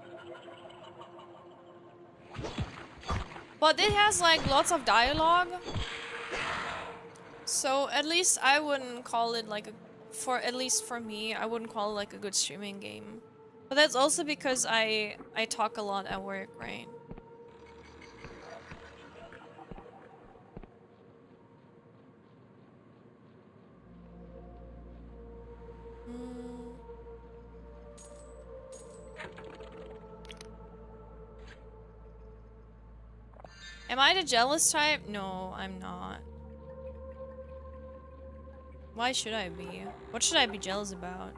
But it has like lots of dialogue. So at least I wouldn't call it like at least for me, I wouldn't call it like a good streaming game. But that's also because I talk a lot at work, right? Am I the jealous type? No, I'm not. Why should I be? What should I be jealous about?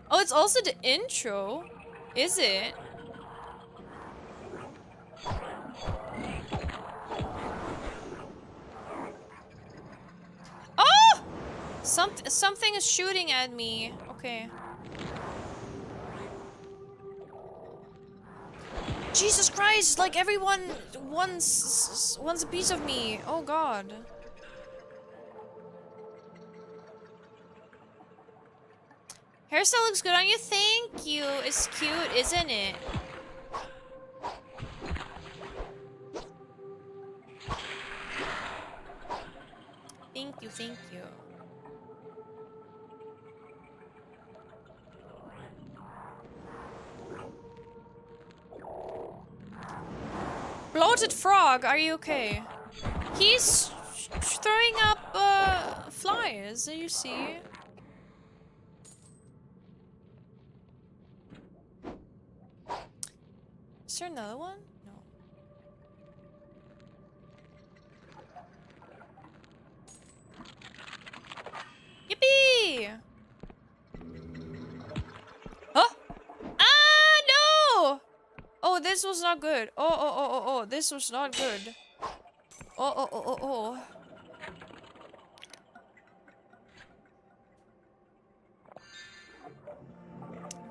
Oh, it's also the intro. Is it? Oh! Something is shooting at me. Okay. Jesus Christ! Like everyone wants a piece of me. Oh God. Hairstyle looks good on you. Thank you. It's cute, isn't it? Thank you. Thank you. Bloated frog, are you okay? He's throwing up flies. You see? Is there another one? No. Yippee! Huh? Ah, no! Oh, this was not good. Oh, this was not good. Oh.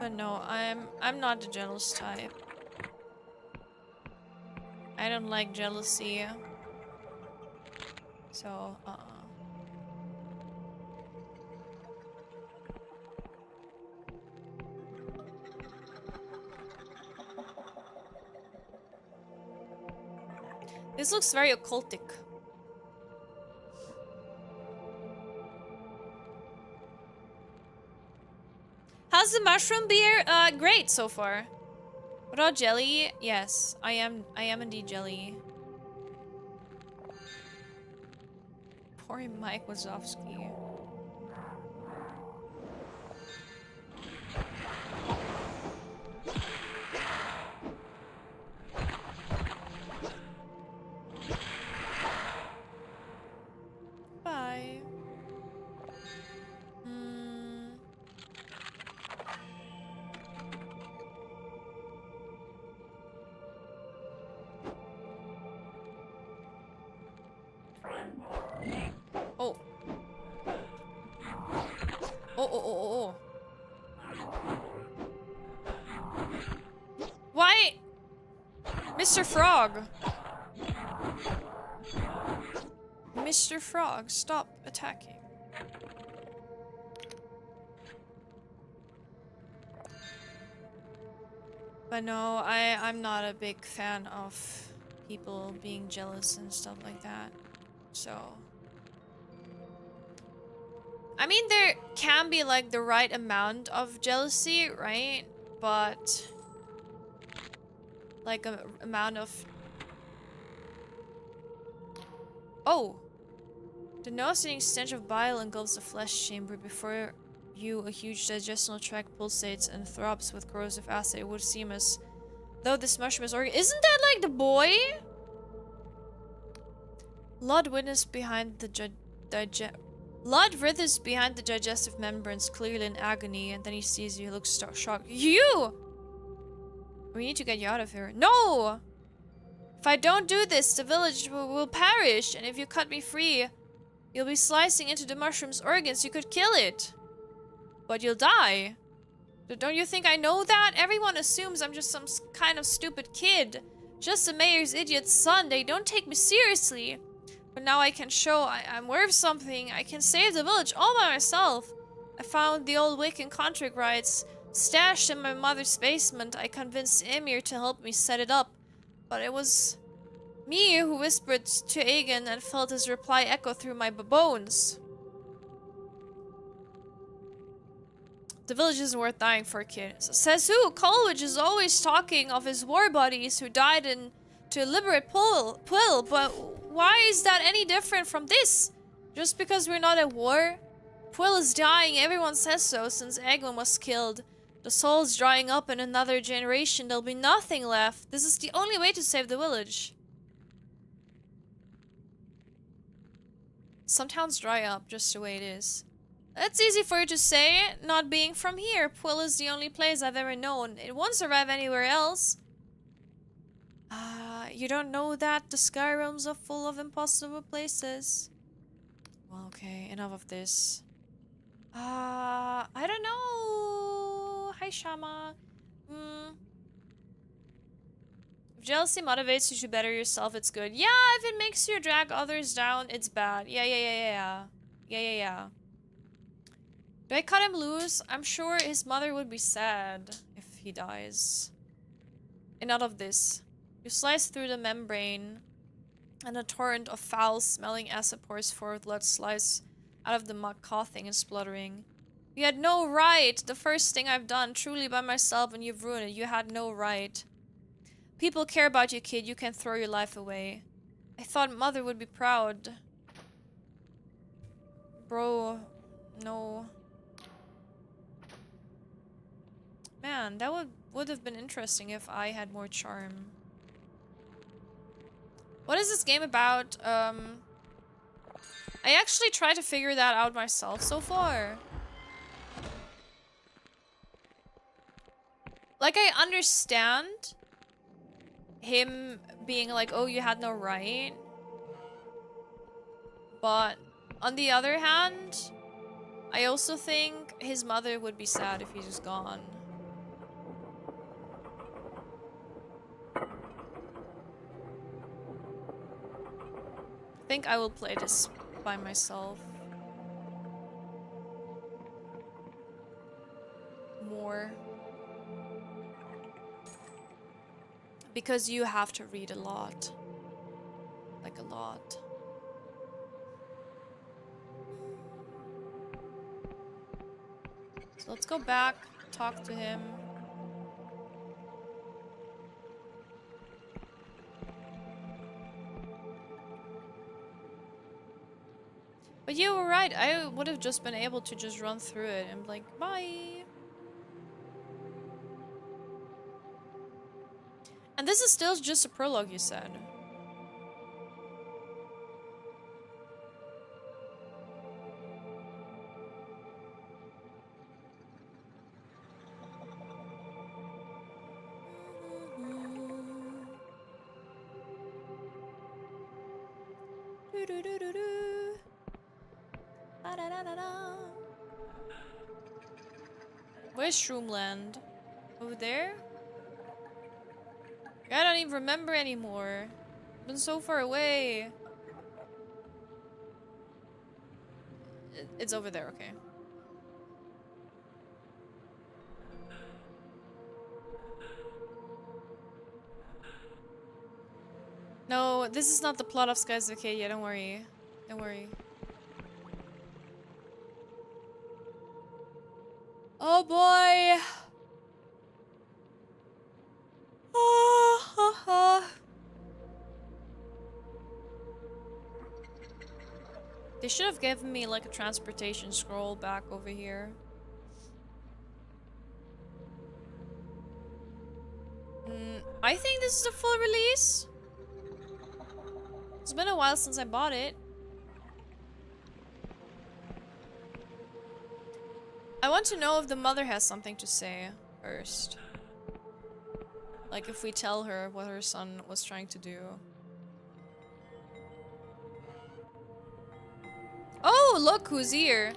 But no, I'm not the jealous type. I don't like jealousy. So, This looks very occultic. How's the mushroom beer? Great so far. What about jelly? Yes, I am indeed jelly. Poor Mike Wazowski. oh. Why? Mr. Frog. Mr. Frog, stop attacking. But no, I'm not a big fan of people being jealous and stuff like that. So... I mean, there can be, like, the right amount of jealousy, right? But... like, a amount of... Oh! The nauseating stench of bile engulfs the flesh chamber. Before you, a huge digestional tract pulsates and throbs with corrosive acid. It would seem as though this mushroom is Isn't that like the boy? Blood witness behind the Blood writhers behind the digestive membranes, clearly in agony, and then he sees you. He looks shocked. You! We need to get you out of here. No! If I don't do this, the village will perish, and if you cut me free, you'll be slicing into the mushroom's organs. You could kill it. But you'll die. Don't you think I know that? Everyone assumes I'm just some kind of stupid kid. Just the mayor's idiot son. They don't take me seriously. But now I can show I'm worth something. I can save the village all by myself. I found the old Wiccan contract rights stashed in my mother's basement. I convinced Emir to help me set it up. But it was me who whispered to Aegon and felt his reply echo through my bones. The village isn't worth dying for, kid. Says who? Coleridge is always talking of his war buddies who died to liberate Quill, but why is that any different from this? Just because we're not at war? Quill is dying, everyone says so, since Aegon was killed. The soul's drying up in another generation, there'll be nothing left. This is the only way to save the village. Some towns dry up just the way it is. That's easy for you to say, not being from here. Quill is the only place I've ever known. It won't survive anywhere else. You don't know that the sky realms are full of impossible places. Well, okay, enough of this. I don't know. Hi, Shama. If jealousy motivates you to better yourself, it's good. Yeah, if it makes you drag others down, it's bad. Yeah. Do I cut him loose? I'm sure his mother would be sad if he dies. Enough of this. You slice through the membrane, and a torrent of foul-smelling acid pours forth. Blood slice out of the muck, coughing and spluttering. You had no right! The first thing I've done, truly by myself, and you've ruined it. You had no right. People care about you, kid. You can throw your life away. I thought Mother would be proud. Bro, no. Man, that would have been interesting if I had more charm. What is this game about? I actually tried to figure that out myself so far. Like, I understand him being like, oh, you had no right. But on the other hand, I also think his mother would be sad if he's just gone. I think I will play this by myself. More. Because you have to read a lot. Like a lot. So let's go back, talk to him. But you were right, I would have just been able to just run through it and be like, bye. And this is still just a prologue, you said. Where's Shroomland? Over there? I don't even remember anymore. I've been so far away. It's over there, okay. No, this is not the plot of Skies of Acadia, don't worry. Don't worry. Oh boy! They should have given me like a transportation scroll back over here. I think this is the full release. It's been a while since I bought it. I want to know if the mother has something to say first. Like if we tell her what her son was trying to do. Oh, look who's here.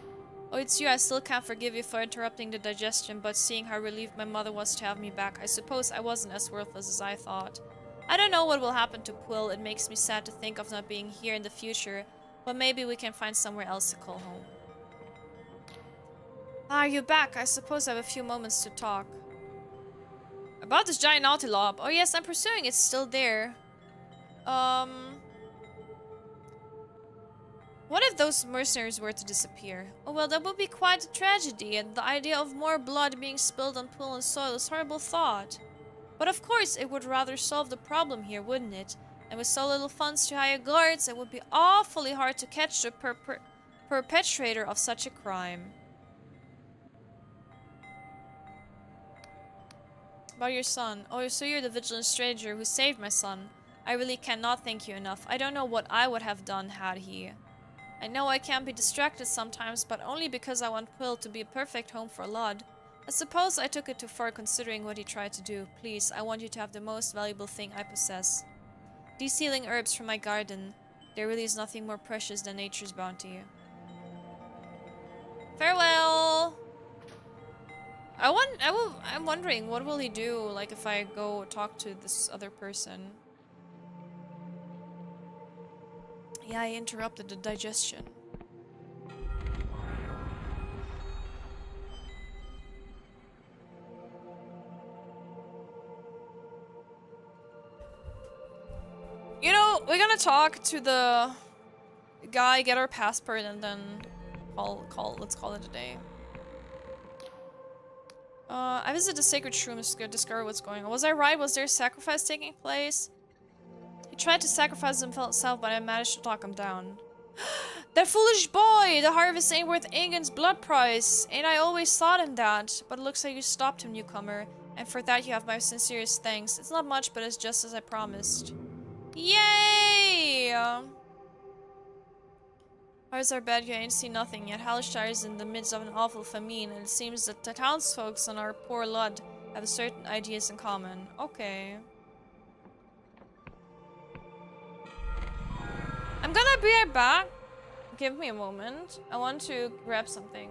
Oh, it's you. I still can't forgive you for interrupting the digestion, but seeing how relieved my mother was to have me back, I suppose I wasn't as worthless as I thought. I don't know what will happen to Quill. It makes me sad to think of not being here in the future, but maybe we can find somewhere else to call home. Ah, you're back. I suppose I have a few moments to talk. About this giant antelope. Oh yes, I'm pursuing it. It's still there. What if those mercenaries were to disappear? Oh well, that would be quite a tragedy, and the idea of more blood being spilled on pool and soil is a horrible thought. But of course, it would rather solve the problem here, wouldn't it? And with so little funds to hire guards, it would be awfully hard to catch the perpetrator of such a crime. About your son. Oh, so you're the vigilant stranger who saved my son. I really cannot thank you enough. I don't know what I would have done had he... I know I can be distracted sometimes, but only because I want Quill to be a perfect home for Lud. I suppose I took it too far considering what he tried to do. Please, I want you to have the most valuable thing I possess. These healing herbs from my garden. There really is nothing more precious than nature's bounty. Farewell! I'm wondering, what will he do, like, if I go talk to this other person? Yeah, I interrupted the digestion. You know, we're gonna talk to the guy, get our passport, and then let's call it a day. I visited the sacred shrooms to discover what's going on. Was I right? Was there a sacrifice taking place? He tried to sacrifice himself, but I managed to talk him down. That foolish boy! The harvest ain't worth Ingen's blood price. And I always thought him that. But it looks like you stopped him, newcomer. And for that you have my sincerest thanks. It's not much, but it's just as I promised. Yay! Ours are bad, you ain't seen nothing yet. Halishire is in the midst of an awful famine, and it seems that the townsfolk and our poor Lud have certain ideas in common. Okay. I'm gonna be right back. Give me a moment. I want to grab something.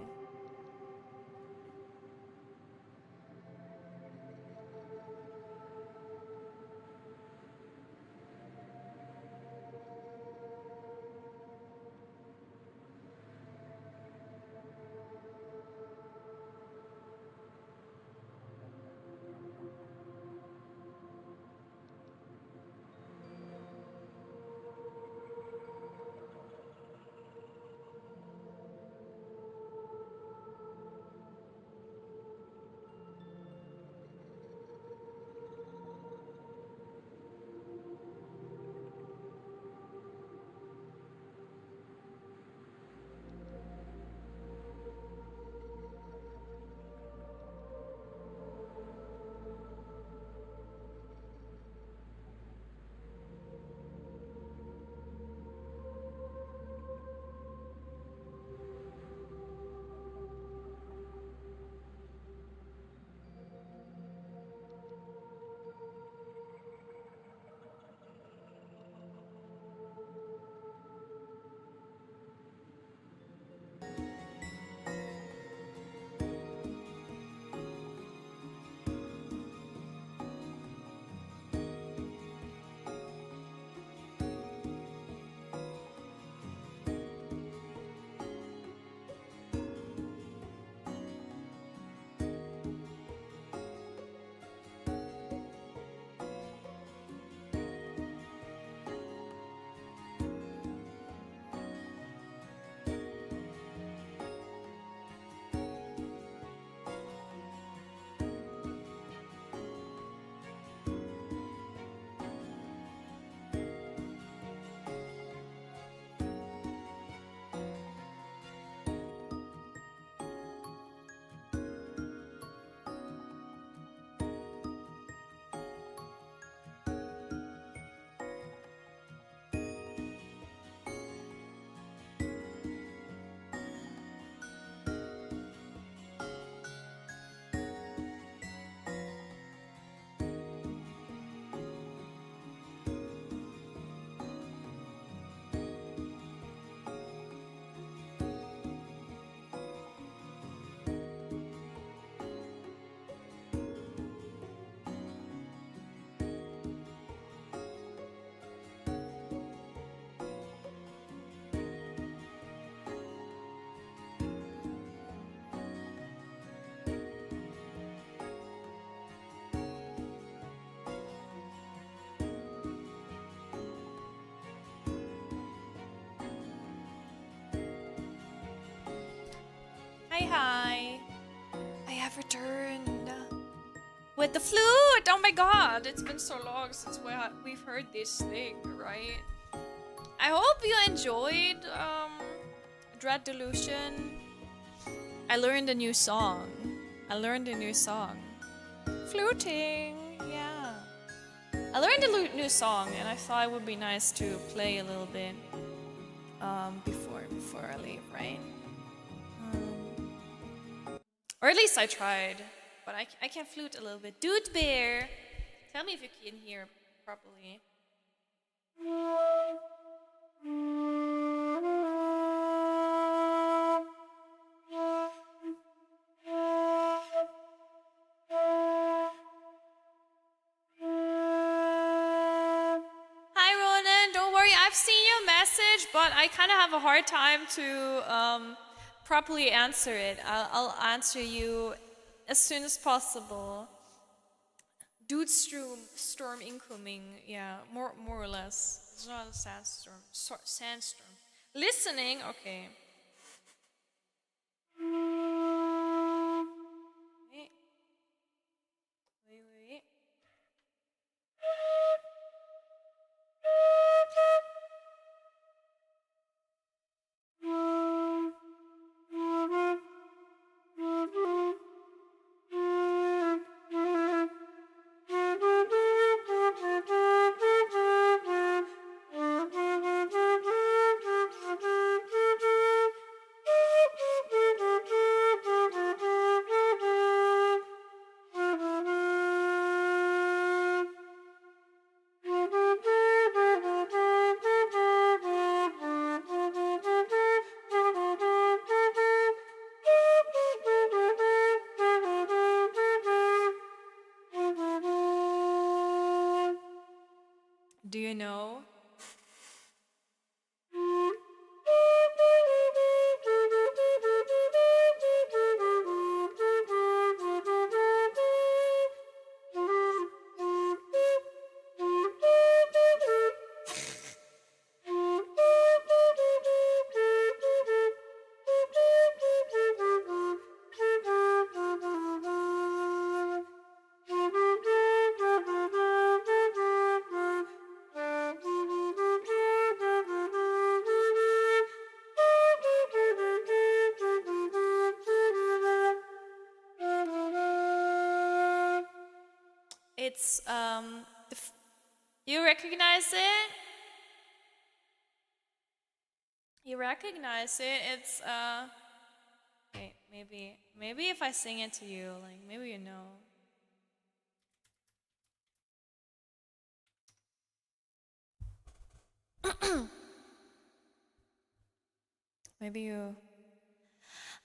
have returned with the flute. Oh my god, it's been so long since we've heard this thing, right? I hope you enjoyed Dread Delusion. I learned a new song. Fluting, yeah. I learned a new song, and I thought it would be nice to play a little bit before I leave, right? Or at least I tried, but I can flute a little bit. Dude Bear, tell me if you can hear properly. I've seen your message, but I kind of have a hard time to properly answer it. I'll answer you as soon as possible. Dude storm incoming, yeah, more or less. It's not a sandstorm. Sandstorm. Listening, okay. Wait. Do you know? It's you recognize it? You recognize it? It's okay, maybe if I sing it to you, like maybe you know. Maybe you.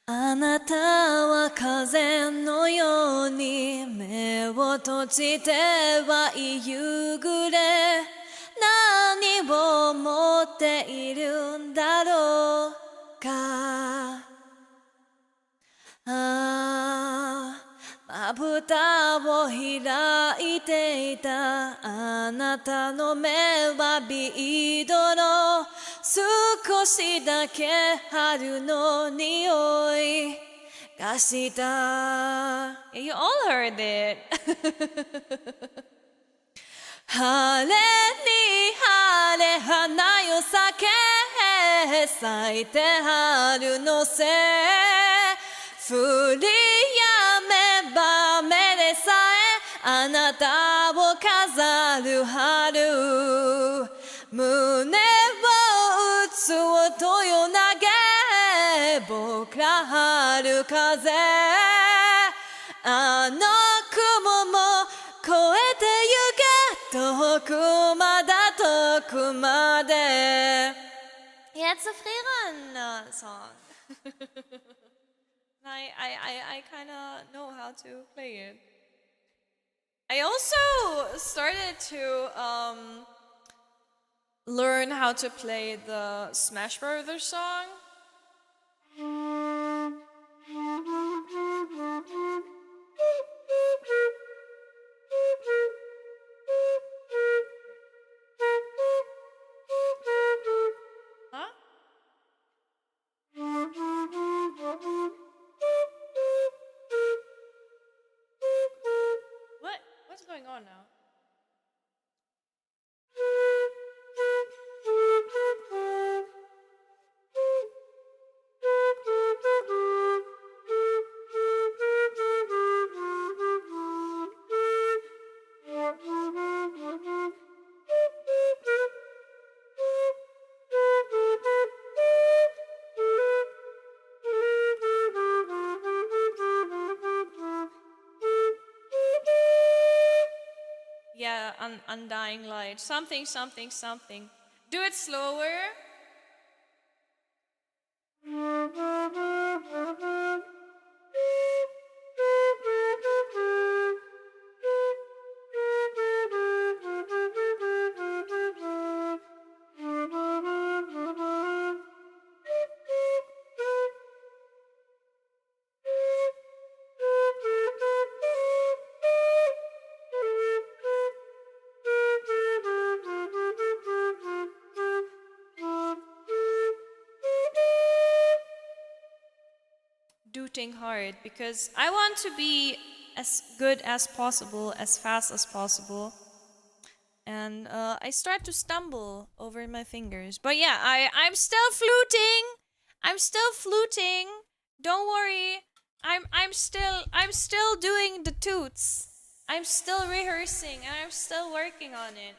あなたは風のように目を閉じてはい夕暮れ何を持っているんだろうかまぶたを開いていたあなたの目はビードの少しだけ春の匂いがした You all heard it 晴れに晴れ花よ咲け咲いて春のせい降りやめばめでさえあなたを飾る春胸を打つ音よ投げ僕ら春風あの雲も越えてゆけ遠くまで遠くまで Yeah, it's a Freya song. I kind of know how to play it. I also started to learn how to play the Smash Brothers song. Huh? going on now? Yeah, undying light. Something, something, something. Do it slower. Dooting hard because I want to be as good as possible, as fast as possible, and I start to stumble over my fingers. But yeah, I'm still fluting. I'm still fluting. Don't worry. I'm still doing the toots. I'm still rehearsing and I'm still working on it.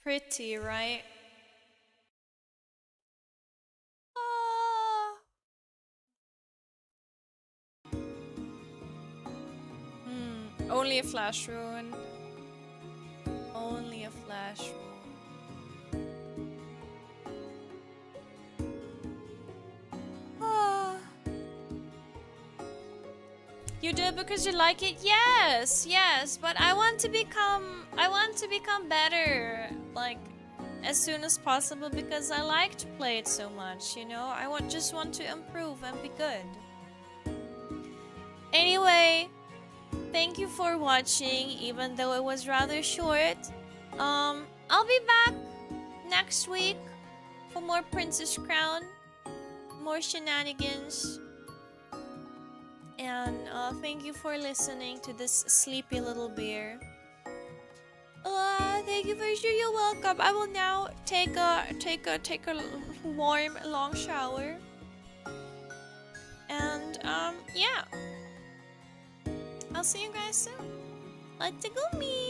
Pretty, right? Ah. Only a flash rune. Only a flash rune. Ah. You do it because you like it? Yes, yes, but I want to become better, like, as soon as possible because I like to play it so much, you know? Just want to improve and be good. Anyway, thank you for watching, even though it was rather short. I'll be back next week for more Princess Crown, more shenanigans. And thank you for listening to this sleepy little bear. Thank you for sure. You're welcome. I will now take a warm, long shower. And yeah, I'll see you guys soon. Let's Gumi.